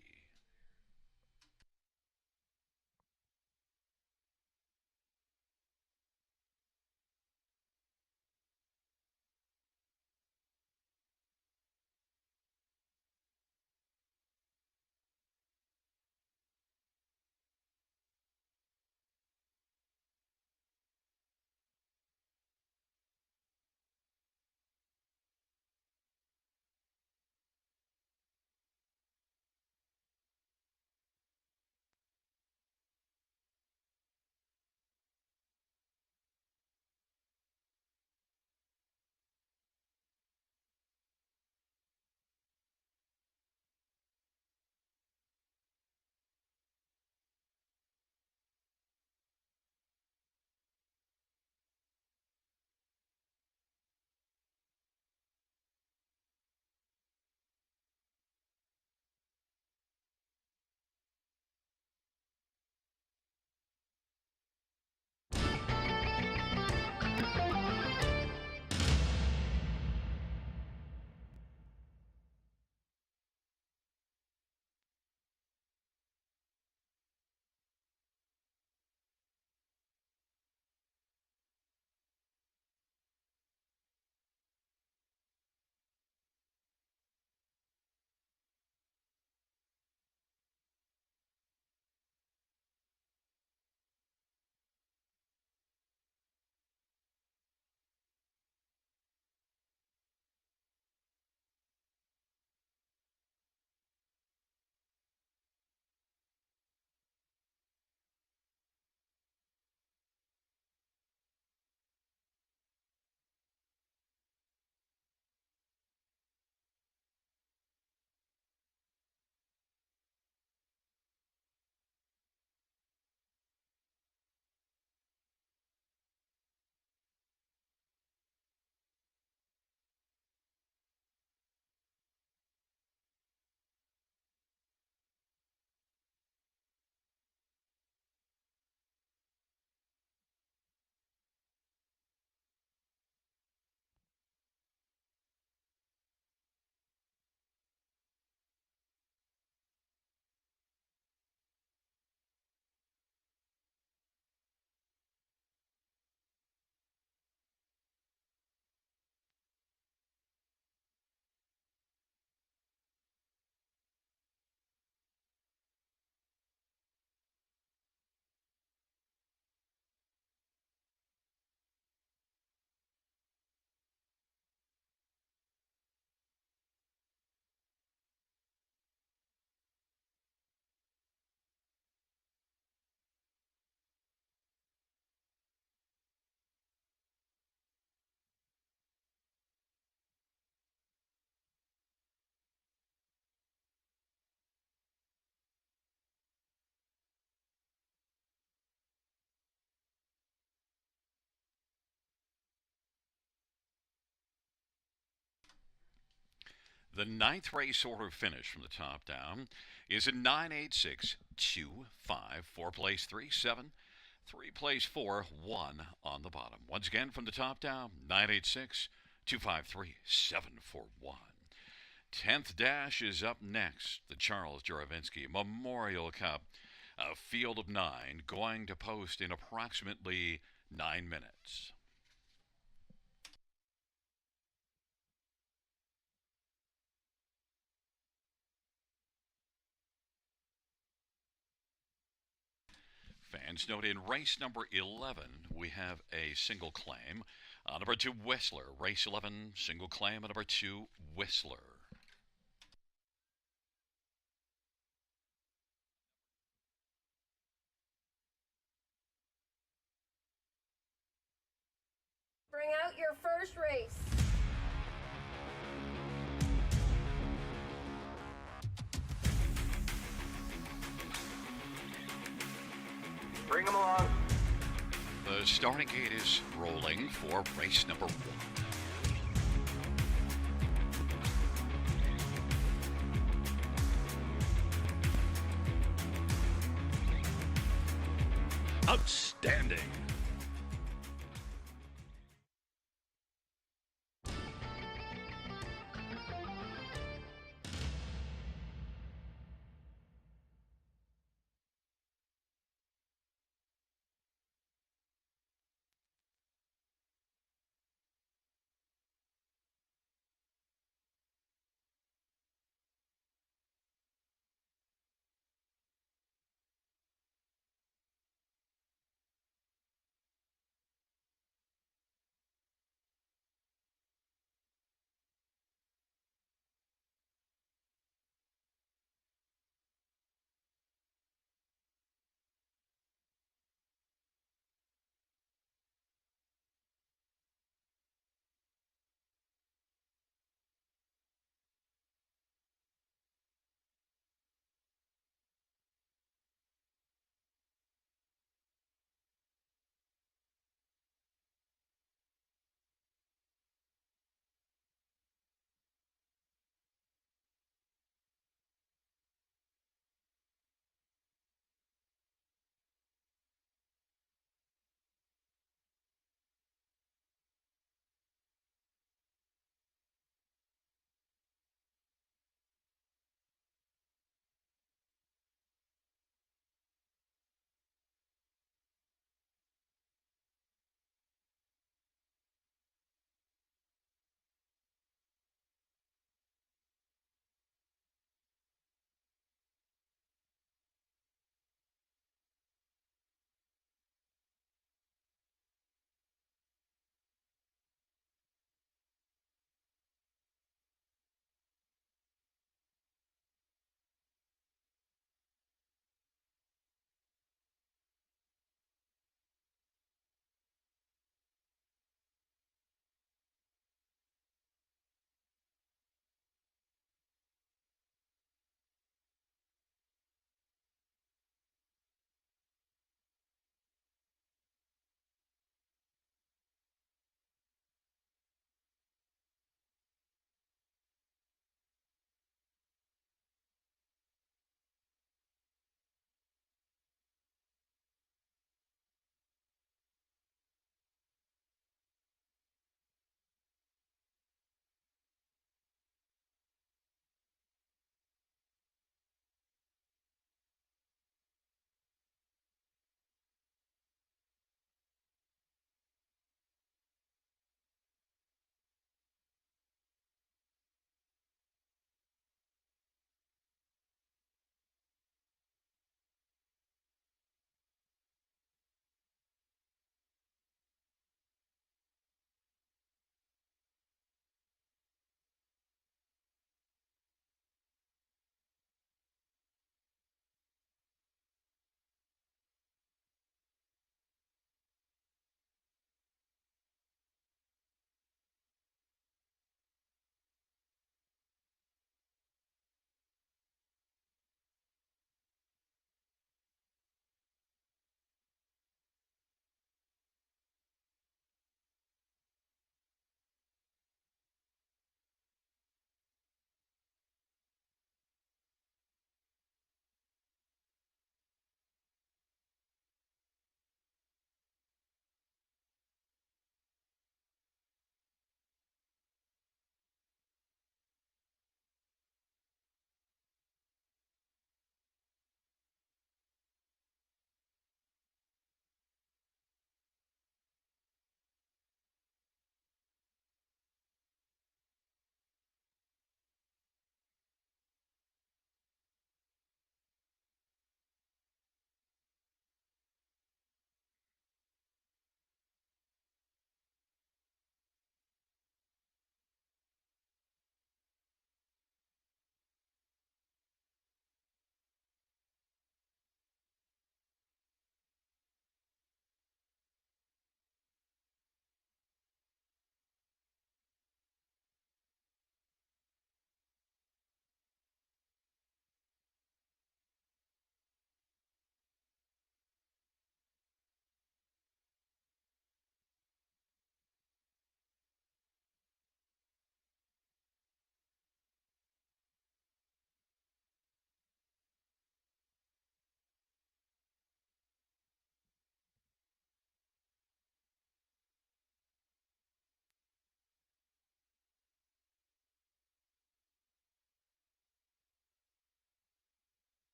The ninth race order finish from the top down is a 9, 8, 6, 2, 5, 4 place 3, 7, 3 place 4, 1 on the bottom. Once again from the top down: 9, 8, 6, 253-741. 10th Dash is up next. The Charles Juravinski Memorial Cup, a field of 9, going to post in approximately 9 minutes. Fans note in race number 11, we have a single claim. Number 2, Whistler. Race 11, single claim. Number 2, Whistler. Bring out your first race. Bring them along. The starting gate is rolling for race number 1. Outstanding.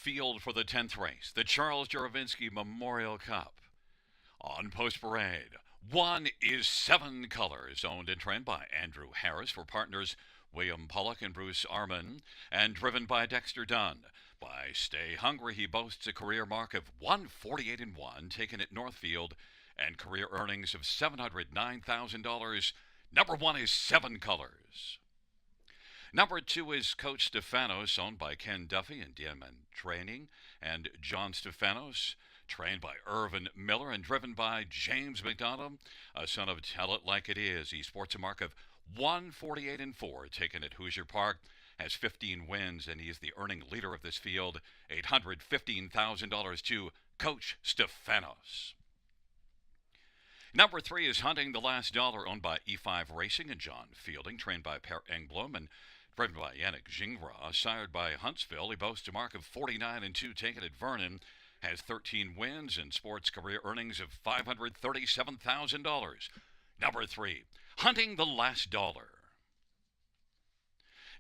field for the 10th race, the Charles Juravinski Memorial Cup. On post parade, 1 is 7 Colors, owned and trained by Andrew Harris for partners William Pollock and Bruce Arman, and driven by Dexter Dunn. By Stay Hungry, he boasts a career mark of 148-1, taken at Northfield, and career earnings of $709,000. Number 1 is 7 Colors. Number 2 is Coach Stefanos, owned by Ken Duffy and Diamond Training, and John Stefanos, trained by Irvin Miller and driven by James McDonald, a son of Tell It Like It Is. He sports a mark of 148-4, taken at Hoosier Park, has 15 wins, and he is the earning leader of this field, $815,000 to Coach Stefanos. Number 3 is Hunting the Last Dollar, owned by E5 Racing and John Fielding, trained by Per Engblom and driven by Yannick Gingras, sired by Huntsville. He boasts a mark of 49-2, taken at Vernon, has 13 wins and sports career earnings of $537,000. Number 3, Hunting the Last Dollar.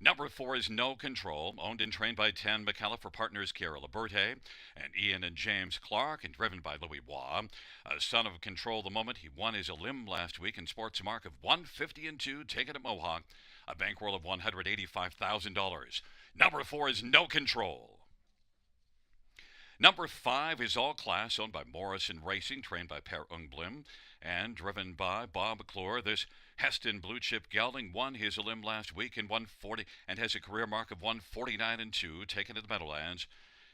Number 4 is No Control, owned and trained by Tan McCullough for partners Kara Liberte and Ian and James Clark, and driven by Louis Waugh. A son of Control the moment, he won his limb last week and sports a mark of 150-2, taken at Mohawk, a bankroll of $185,000. Number 4 is No Control. Number 5 is All Class, owned by Morrison Racing, trained by Per Ungblim, and driven by Bob McClure. This Heston Blue Chip Gelding won his limb last week in 140 and has a career mark of 149-2, taken to the Meadowlands,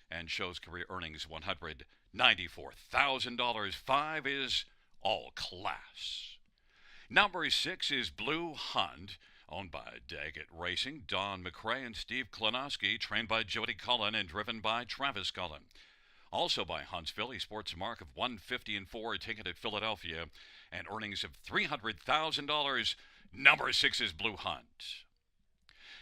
and shows career earnings $194,000. 5 is All Class. Number 6 is Blue Hunt, owned by Daggett Racing, Don McRae and Steve Klonowski, trained by Jody Cullen and driven by Travis Cullen. Also by Huntsville, he sports a mark of 150-4, taken at Philadelphia, and earnings of $300,000. Number 6 is Blue Hunt.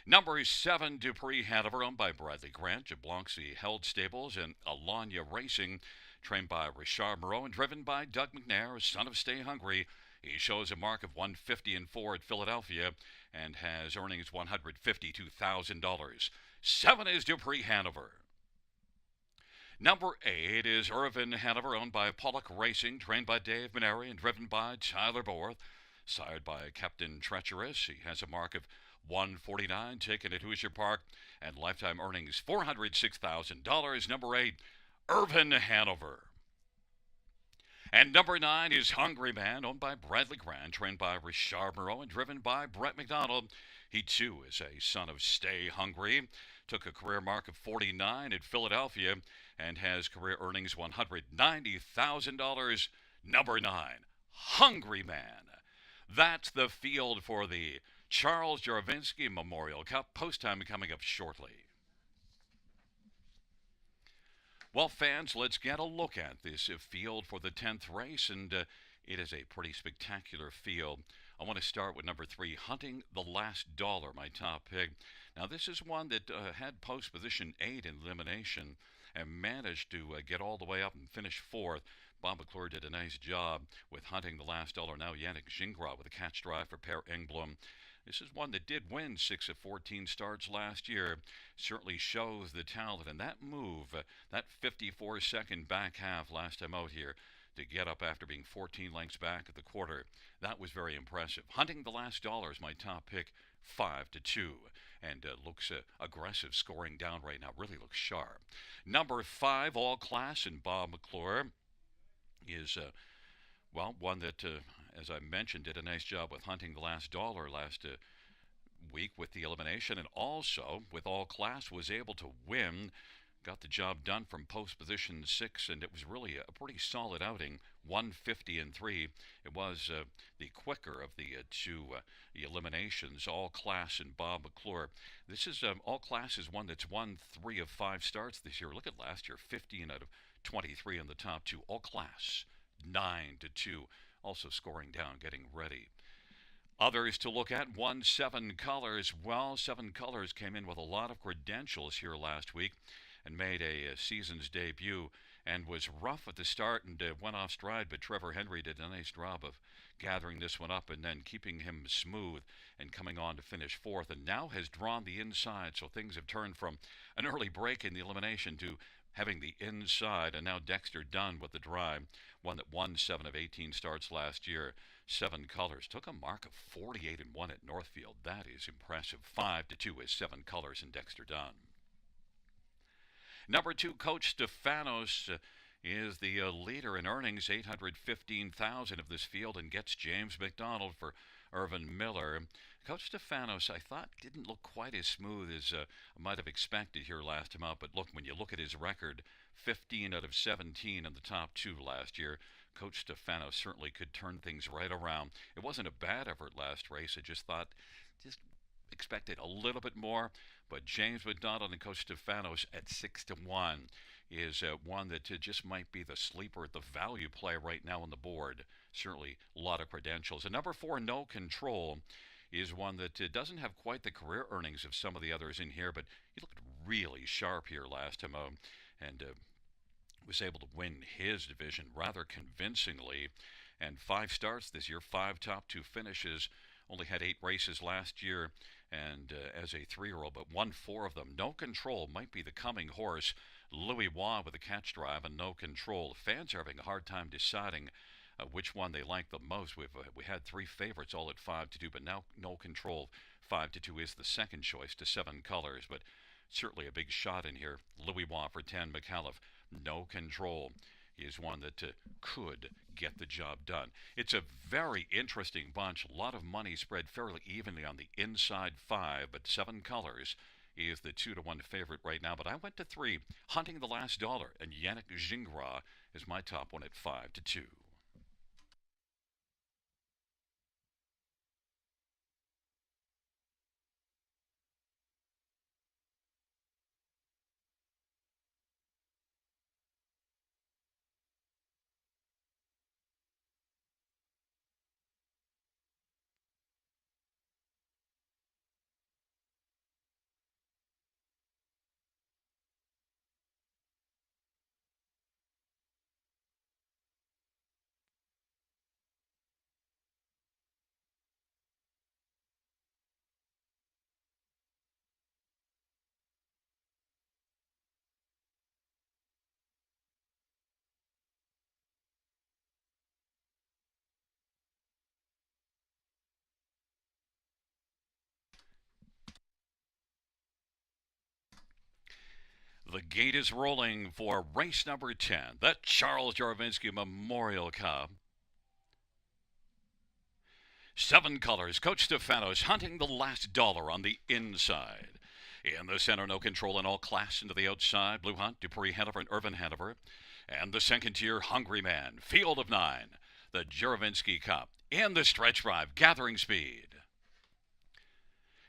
Number 7, Dupree Hanover, owned by Bradley Grant, Jablonski Held Stables, and Alanya Racing, trained by Richard Moreau and driven by Doug McNair, son of Stay Hungry. He shows a mark of 150-4 at Philadelphia and has earnings $152,000. 7 is Dupree Hanover. Number 8 is Irvin Hanover, owned by Pollock Racing, trained by Dave Maneri and driven by Tyler Borth, sired by Captain Treacherous. He has a mark of 149, taken at Hoosier Park, and lifetime earnings $406,000. Number 8, Irvin Hanover. And number 9 is Hungry Man, owned by Bradley Grant, trained by Richard Moreau and driven by Brett McDonald. He too is a son of Stay Hungry. Took a career mark of 49 at Philadelphia and has career earnings $190,000. Number 9, Hungry Man. That's the field for the Charles Juravinski Memorial Cup. Post time coming up shortly. Well, fans, let's get a look at this field for the 10th race, and it is a pretty spectacular field. I want to start with number 3, Hunting the Last Dollar, my top pick. Now, this is one that had post position 8 in elimination and managed to get all the way up and finish 4th. Bob McClure did a nice job with Hunting the Last Dollar. Now Yannick Gingras with a catch drive for Per Engblom. This is one that did win 6 of 14 starts last year. Certainly shows the talent. And that move, that 54-second back half last time out here to get up after being 14 lengths back at the quarter, that was very impressive. Hunting the Last Dollar is my top pick, 5-2. And looks aggressive, scoring down right now. Really looks sharp. Number 5, All Class, and Bob McClure is, one that, as I mentioned, did a nice job with Hunting the Last Dollar last week with the elimination, and also with All Class was able to win. Got the job done from post position 6, and it was really a pretty solid outing, 150-3. It was the quicker of the two eliminations, All Class and Bob McClure. This is All Class is one that's won 3 of 5 starts this year. Look at last year, 15 out of 23 in the top 2. All Class, 9-2. Also scoring down, getting ready. Others to look at, 7 Colors. Well, 7 Colors came in with a lot of credentials here last week and made a season's debut and was rough at the start and went off stride, but Trevor Henry did a nice job of gathering this one up and then keeping him smooth and coming on to finish fourth, and now has drawn the inside, so things have turned from an early break in the elimination to having the inside, and now Dexter Dunn with the drive, one that won 7 of 18 starts last year. 7 Colors took a mark of 48-1 at Northfield. That is impressive. 5-2 is 7 Colors and Dexter Dunn. Number 2, Coach Stefanos is the leader in earnings, $815,000 of this field, and gets James McDonald for Irvin Miller. Coach Stefanos, I thought, didn't look quite as smooth as I might have expected here last time out, but look, when you look at his record, 15 out of 17 in the top 2 last year, Coach Stefanos certainly could turn things right around. It wasn't a bad effort last race. I just expected a little bit more, but James McDonald and Coach Stefanos at 6-1 is one that just might be the sleeper, the value play right now on the board. Certainly a lot of credentials. And number 4, No Control, is one that doesn't have quite the career earnings of some of the others in here, but he looked really sharp here last time and was able to win his division rather convincingly. And 5 starts this year, 5 top 2 finishes, only had 8 races last year, and as a 3-year-old, but won 4 of them. No Control might be the coming horse. Louis Waugh with a catch drive and No Control. Fans are having a hard time deciding which one they like the most. We had 3 favorites all at 5-2, but now No Control 5-2 is the second choice to 7 Colors, but certainly a big shot in here. Louis Waugh for 10, McAuliffe. No Control is one that could get the job done. It's a very interesting bunch. A lot of money spread fairly evenly on the inside 5, but 7 Colors is the 2-1 favorite right now. But I went to 3, Hunting the Last Dollar, and Yannick Gingras is my top one at 5-2. The gate is rolling for race number 10, the Charles Juravinski Memorial Cup. 7 Colors, Coach Stefanos hunting the last dollar on the inside. In the center, No Control in all class into the outside. Blue Hunt, Dupree Hanover, and Irvin Hanover. And the second tier, Hungry Man, Field of 9. The Juravinski Cup in the stretch drive, gathering speed.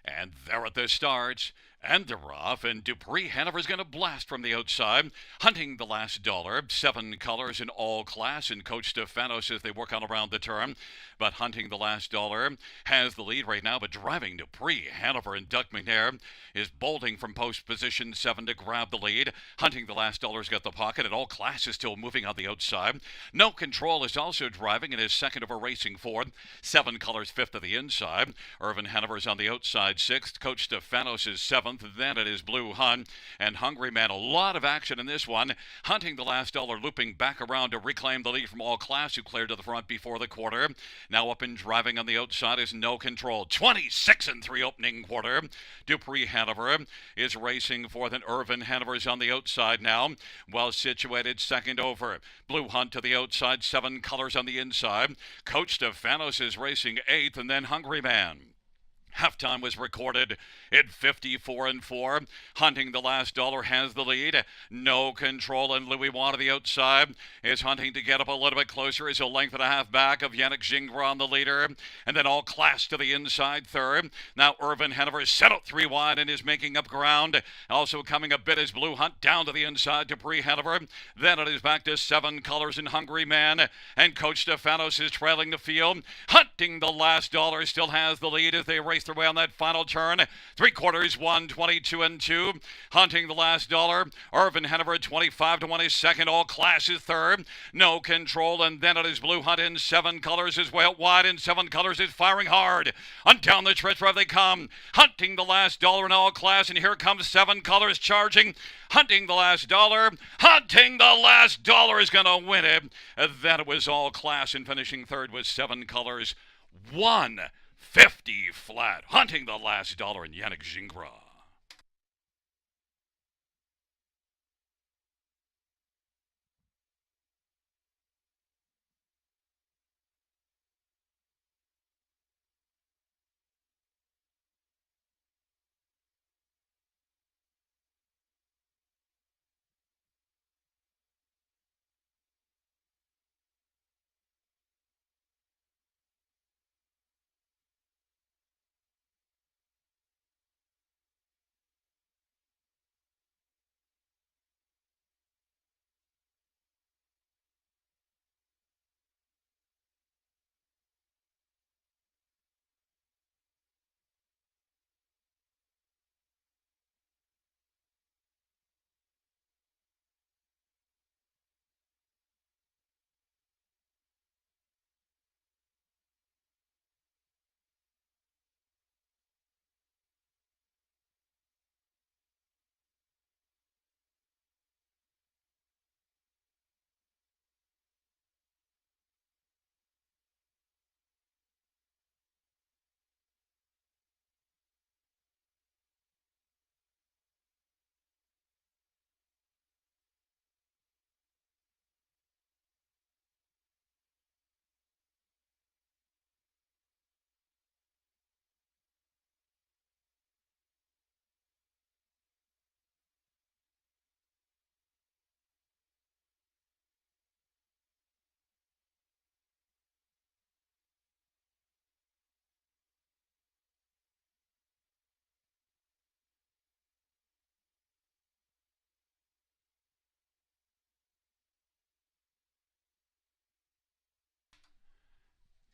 And there at the starts, and they're off, and Dupree Hanover's going to blast from the outside, hunting the last dollar. 7 Colors in all class, and Coach Stefanos as they work on around the turn. But hunting the last dollar has the lead right now, but driving Dupree Hanover and Doug McNair is bolting from post position 7 to grab the lead. Hunting the last dollar's got the pocket, and all class is still moving on the outside. No Control is also driving in his second of a racing Ford. 7 Colors 5th of the inside. Irvin Hanover's on the outside 6th. Coach Stefanos is 7th. Then it is Blue Hunt and Hungry Man. A lot of action in this one. Hunting the last dollar, looping back around to reclaim the lead from all class, who cleared to the front before the quarter. Now up and driving on the outside is No Control. 26-3 opening quarter. Dupree Hanover is racing fourth, and Irvin Hanover's on the outside now. Well situated second over. Blue Hunt to the outside, 7 Colors on the inside. Coach Stefanos is racing 8th, and then Hungry Man. Halftime was recorded at 54-4. Hunting the last dollar has the lead. No Control, and Louis Waugh to the outside is hunting to get up a little bit closer. Is a length and a half back of Yannick Gingras on the leader. And then all class to the inside third. Now Irvin Hanover set out 3 wide and is making up ground. Also coming a bit is Blue Hunt down to the inside. Dupree Hanover. Then it is back to 7 Colors and Hungry Man. And Coach Stefanos is trailing the field. Hunt Hunting the Last Dollar still has the lead as they race their way on that final turn. 3/4, 122 and 2. Hunting the Last Dollar. Irvin Hanover 25-1 is second. All Class is third. No Control, and then it is Blue Hunt in 7 colors is way out wide. In 7 colors is firing hard. On down the stretch drive they come. Hunting the Last Dollar in All Class, and here comes 7 colors charging. Hunting the Last Dollar. Hunting the Last Dollar is going to win it. Then it was All Class, and finishing third was 7 colors. 150 flat. Hunting the Last Dollar and Yannick Gingras.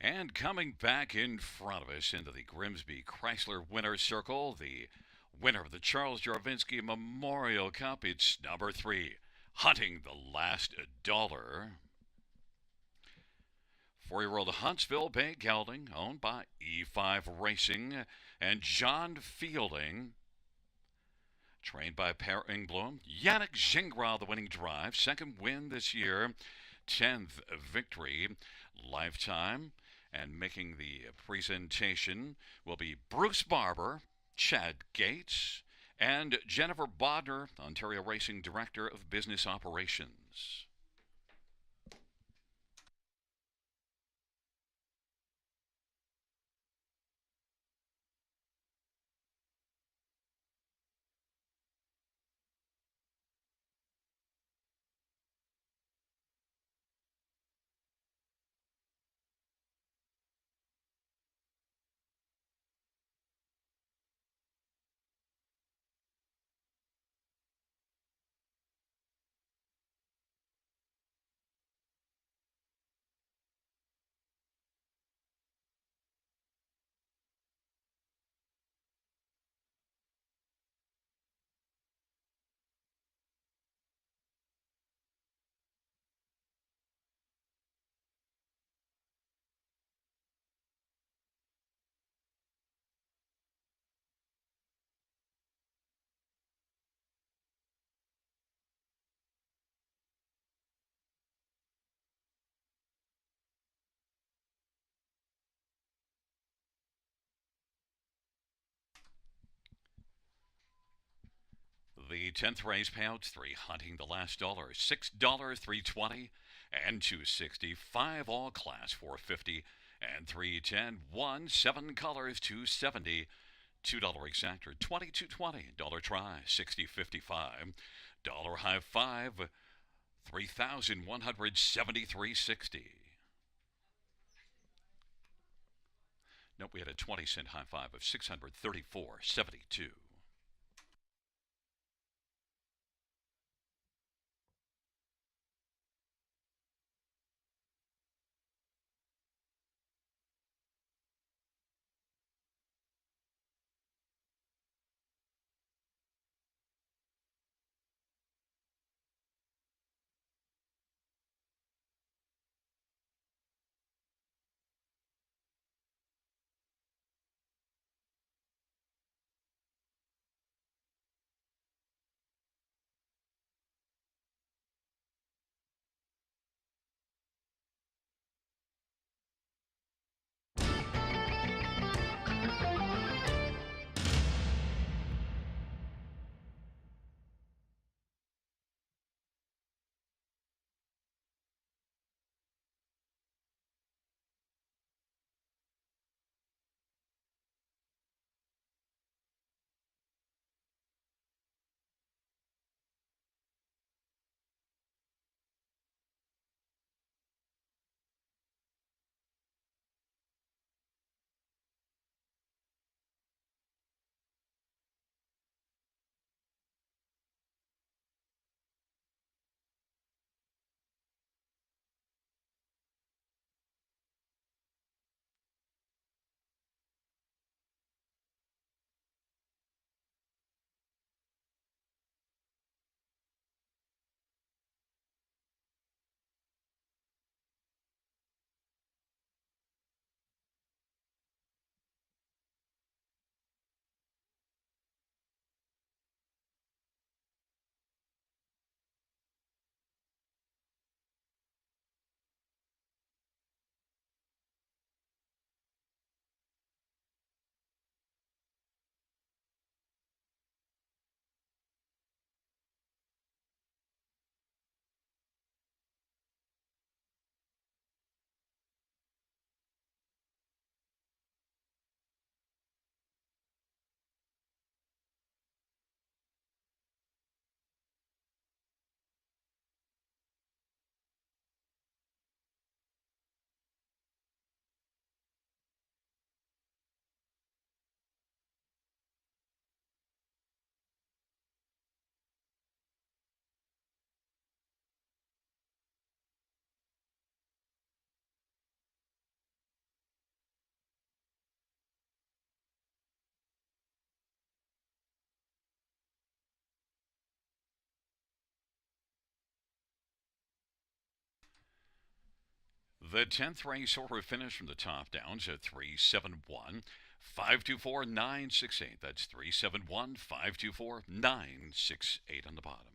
And coming back in front of us into the Grimsby Chrysler Winner's Circle, the winner of the Charles Juravinski Memorial Cup, it's number 3, Hunting the Last Dollar. 4-year-old Huntsville Bay Gelding, owned by E5 Racing and John Fielding. Trained by Per Engblom. Yannick Gingras, the winning drive. 2nd win this year. 10th victory. Lifetime. And making the presentation will be Bruce Barber, Chad Gates, and Jennifer Bodner, Ontario Racing Director of Business Operations. The 10th race payouts, 3 Hunting the Last Dollar, $6, $3.20, and $2.60. 5 All Class, $4.50, and $3.10. 1 7 colors, $2.70. $2 exactor, $22.20. Dollar try, $60.55. Dollar high 5, $3,173.60. Nope, we had a 20-cent high 5 of $634.72. The 10th race order finish from the top downs at 371. 524-968. That's 371-524-968 on the bottom.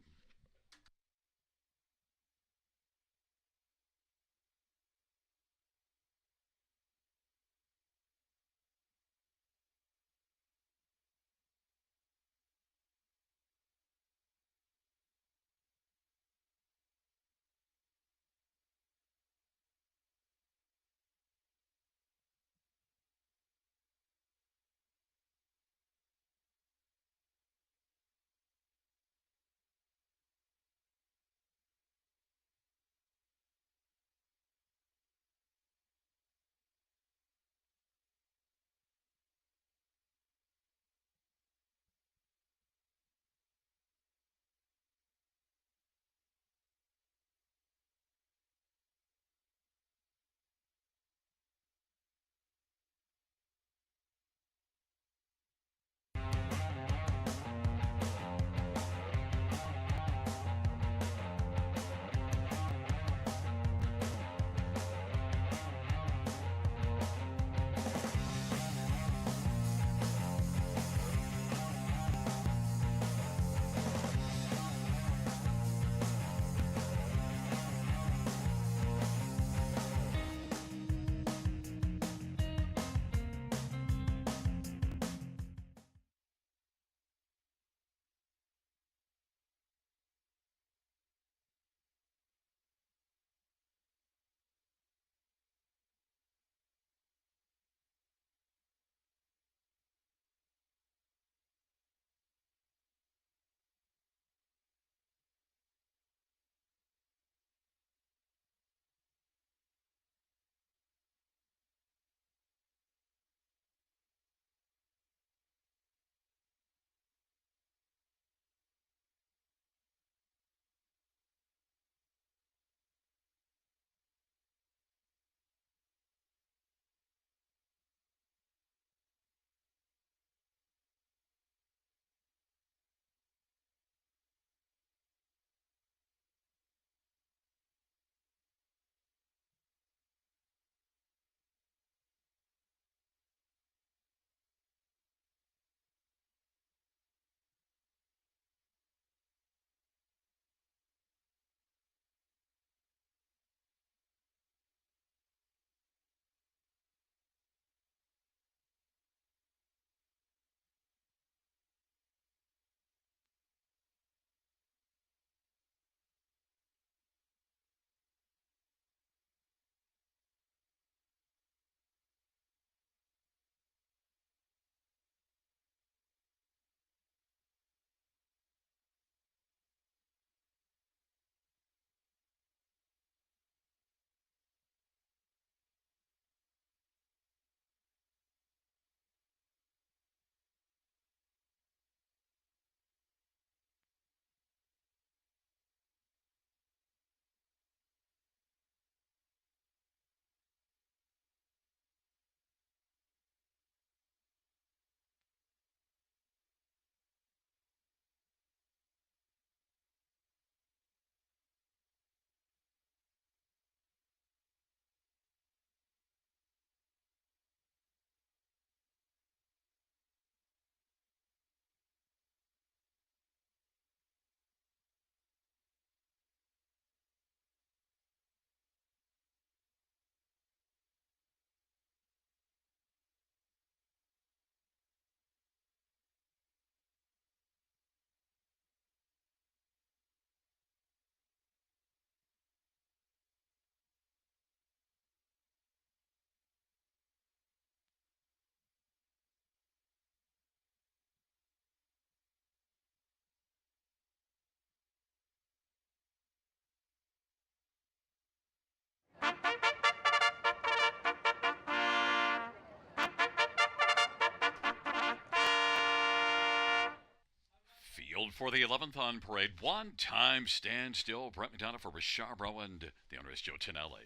Field for the 11th on parade. One time standstill. Brent McDonough for Basharbro and the owner is Joe Tonelli.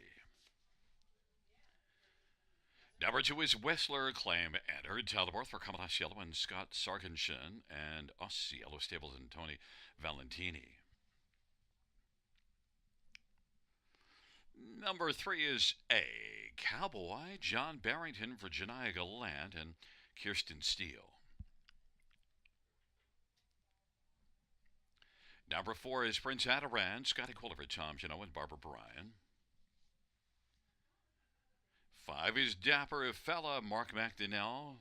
Number 2 is Whistler Claim. Entered Talbot for Kamalas Yellow and Scott Sargenshin and Us Yellow Stables and Tony Valentini. Number 3 is A Cowboy, John Barrington for Janiyah Gallant and Kirsten Steele. Number 4 is Prince Adaran, Scotty Quiller for Tom Janot and Barbara Bryan. 5 is Dapper Fella, Mark McDonnell,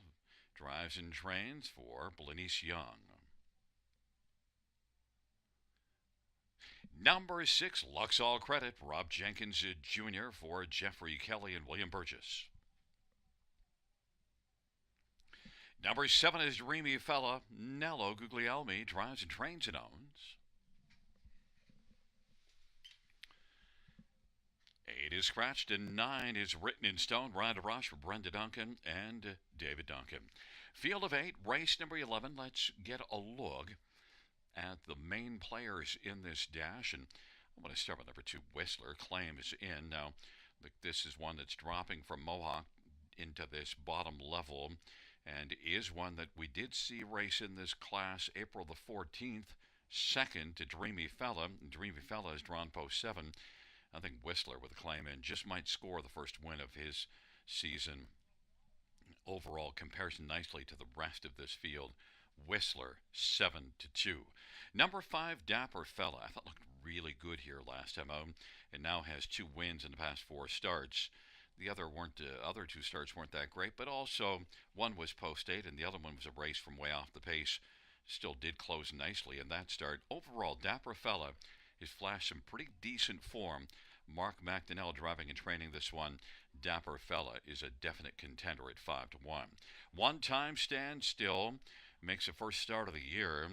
drives and trains for Bernice Young. Number 6, Lux All Credit, Rob Jenkins Jr. for Jeffrey Kelly and William Burgess. Number 7 is Dreamy Fella, Nello Guglielmi, drives and trains and owns. 8 is Scratched, and 9 is Written in Stone, Rhonda Rush for Brenda Duncan and David Duncan. Field of 8, race number 11. Let's get a look at the main players in this dash, and I'm going to start with number 2, Whistler. Claim is in. Now, this is one that's dropping from Mohawk into this bottom level, and is one that we did see race in this class April the 14th, second to Dreamy Fella. Dreamy Fella is drawn post 7. I think Whistler with a claim in just might score the first win of his season. Overall compares nicely to the rest of this field. Whistler 7-2. Number 5, Dapper Fella. I thought looked really good here last time out, and now has 2 wins in the past 4 starts. The other 2 starts weren't that great, but also one was post 8, and the other one was a race from way off the pace. Still did close nicely in that start. Overall, Dapper Fella has flashed some pretty decent form. Mark McDonnell driving and training this one. Dapper Fella is a definite contender at 5-1. One time stand still, makes the first start of the year,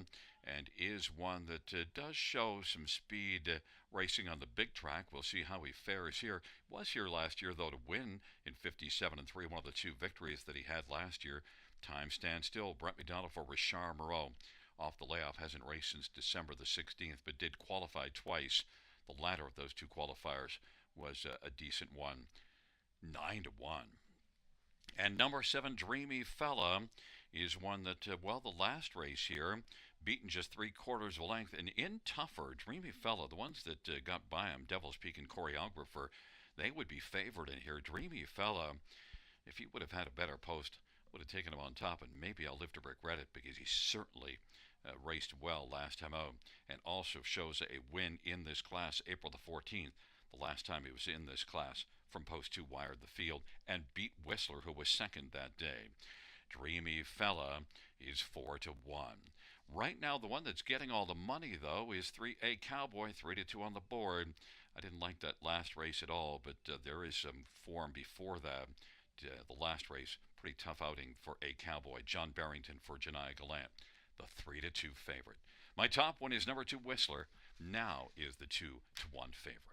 and is one that does show some speed racing on the big track. We'll see how he fares here. Was here last year, though, to win in 57-3, one of the 2 victories that he had last year. Time stand still. Brett McDonald for Richard Moreau. Off the layoff, hasn't raced since December the 16th, but did qualify twice. The latter of those 2 qualifiers was a decent one. 9-1. And number 7, Dreamy Fella, is one that, the last race here, beaten just 3/4 of a length, and in tougher, Dreamy Fella, the ones that got by him, Devil's Peak and Choreographer, they would be favored in here. Dreamy Fella, if he would have had a better post, would have taken him on top, and maybe I'll live to regret it, because he certainly raced well last time out, and also shows a win in this class April the 14th, the last time he was in this class, from post 2 wired the field, and beat Whistler, who was second that day. Dreamy Fella is 4-1. Right now, the one that's getting all the money, though, is 3A Cowboy, 3-2 on the board. I didn't like that last race at all, but there is some form before that. The last race, pretty tough outing for A Cowboy. John Barrington for Janiyah Gallant, the 3-2 favorite. My top one is number 2, Whistler. Now is the 2-1 favorite.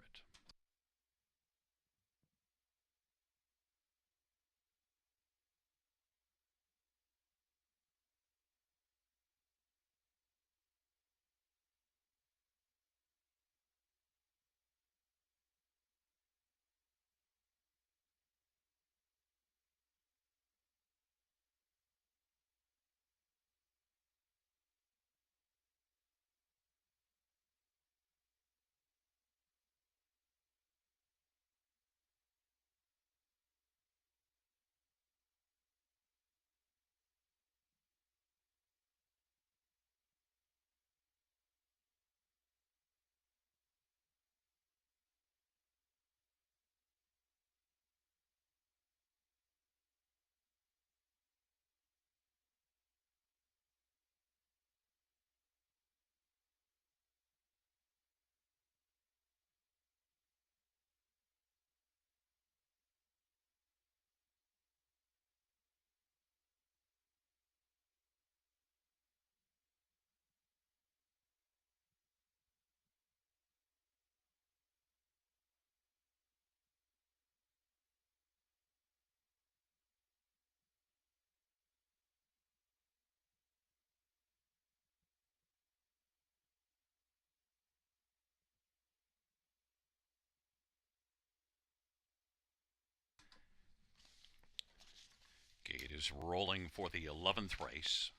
Gate is rolling for the 11th race.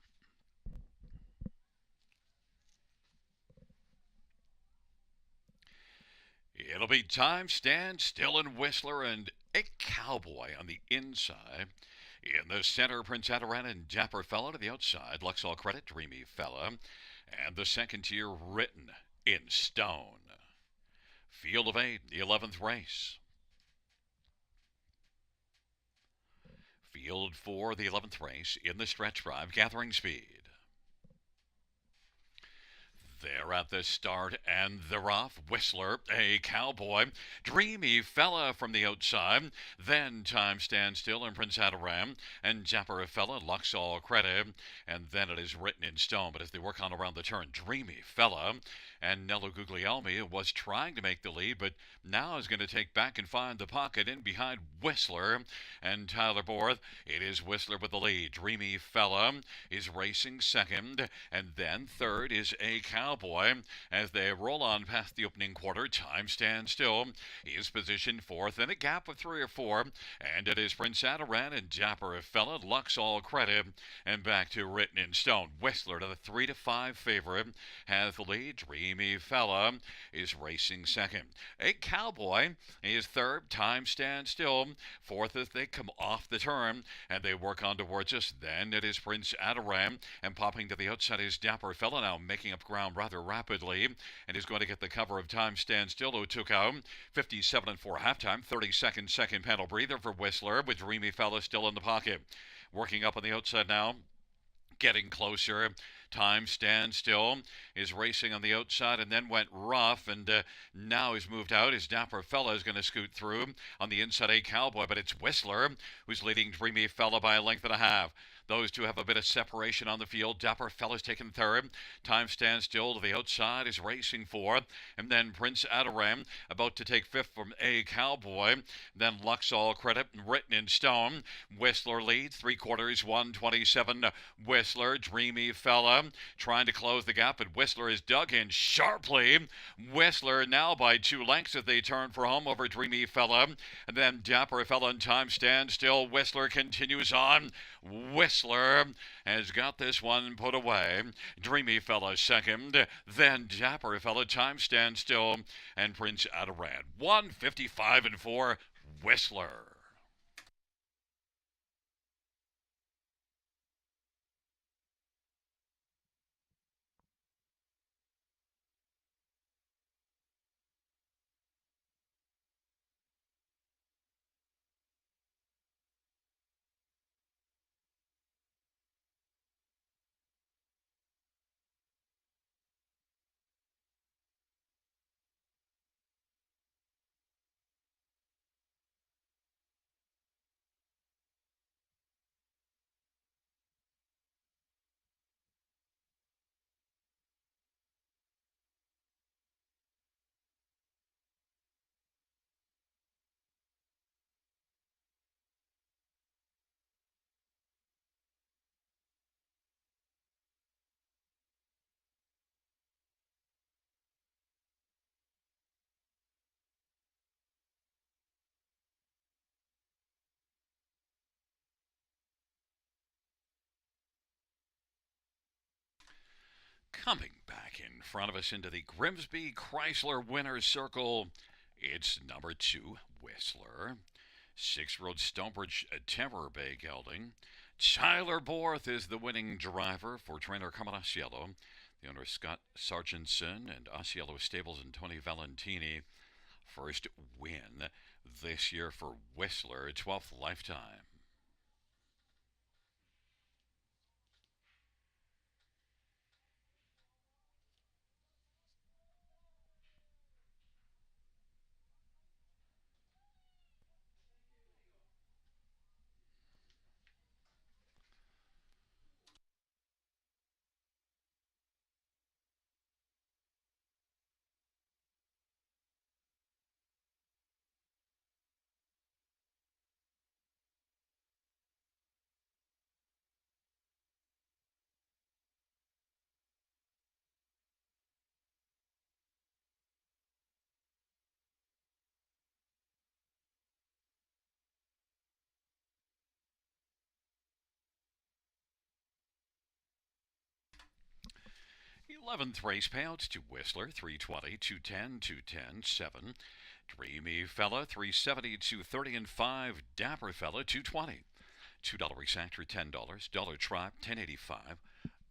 It'll It'll be Time Stand Still and Whistler and a Cowboy on the inside. In the center, Prince Adaran and Dapper Fella. To the outside, Lux All Credit, Dreamy Fella. And the second tier, Written in Stone. Field of 8, the 11th race. Field 4, the 11th race, in the stretch drive, gathering speed. They're at the start and they're off. Whistler, a Cowboy, Dreamy Fella from the outside. Then Time Stand Still and Prince Adaram and Japper Fella, Lux All Credit. And then it is Written in Stone. But as they work on around the turn, Dreamy Fella and Nello Guglielmi was trying to make the lead, but now is going to take back and find the pocket in behind Whistler and Tyler Borth. It is Whistler with the lead. Dreamy Fella is racing second, and then third is a Cowboy. As they roll on past the opening quarter, Time Stand Still is positioned fourth in a gap of 3 or 4, and it is Prince Adaran and Japper Fella, Lux All Credit, and back to Written in Stone. Whistler to the 3 to 5 favorite has the lead. Dreamy Fella is racing second. A Cowboy is third. Time Stand Still fourth as they come off the turn and they work on towards us. Then it is Prince Adaram, and popping to the outside is Dapper Fella, now making up ground rather rapidly, and is going to get the cover of Time Stand Still, who took out 57 and 4 halftime. 30-second second panel breather for Whistler with Dreamy Fella still in the pocket. Working up on the outside now, getting closer. Time Stand Still is racing on the outside and then went rough, and now he's moved out. His Dapper Fella is going to scoot through on the inside, a Cowboy, but it's Whistler who's leading Dreamy Fella by a length and a half. Those two have a bit of separation on the field. Dapper Fella's taken third. Time Stand Still to the outside is racing fourth. And then Prince Adaram about to take fifth from a Cowboy. Then Lux All Credit, Written in Stone. Whistler leads 3/4, 127. Whistler, Dreamy Fella trying to close the gap, but Whistler is dug in sharply. Whistler now by 2 lengths as they turn for home over Dreamy Fella. And then Dapper Fella and Time Stand Still. Whistler continues on. Whistler has got this one put away. Dreamy Fella second, then Dapper Fella, Time Stand Still, and Prince Adaran. 155 and 4, Whistler. Coming back in front of us into the Grimsby Chrysler winner's circle, it's number 2, Whistler. 6-year-old Stonebridge Terror Bay gelding. Tyler Borth is the winning driver for trainer Carmen Asiello. The owner Scott Sargentson and Asiello Stables and Tony Valentini. First win this year for Whistler, 12th lifetime. The 11th race payouts to Whistler, 320, 210, 210, 7. Dreamy Fella, $3.70, $2.30, and 5 Dapper Fella, $2.20. $2 race actor, $10. Dollar trot, $10.85.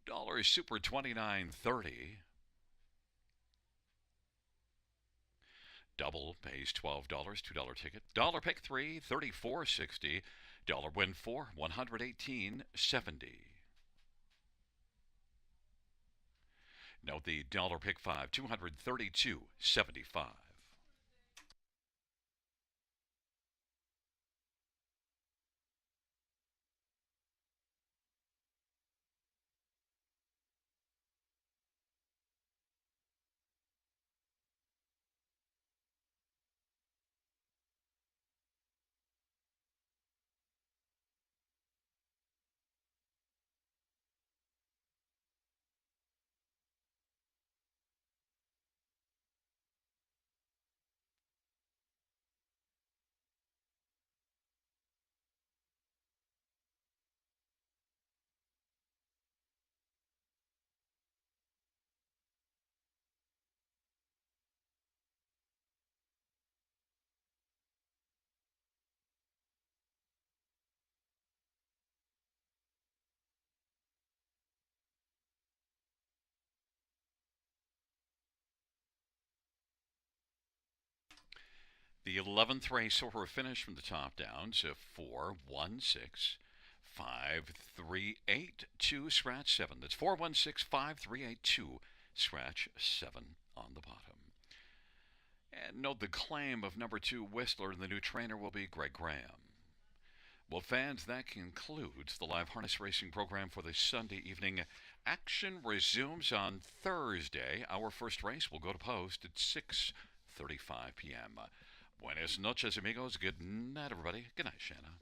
Dollar super, $29.30. Double pays $12, $2 ticket. Dollar pick 3, $34.60. Dollar win 4, $118.70. Note the dollar pick 5, $232.75. The 11th race order finish from the top down, so 4, 1, 6, 5, 3, 8, 2, scratch 7. That's 4, 1, 6, 5, 3, 8, 2, scratch 7 on the bottom. And note the claim of number 2, Whistler, and the new trainer will be Greg Graham. Well, fans, that concludes the live harness racing program for this Sunday evening. Action resumes on Thursday. Our first race will go to post at 6:35 p.m. Buenas noches, amigos. Good night, everybody. Good night, Shanna.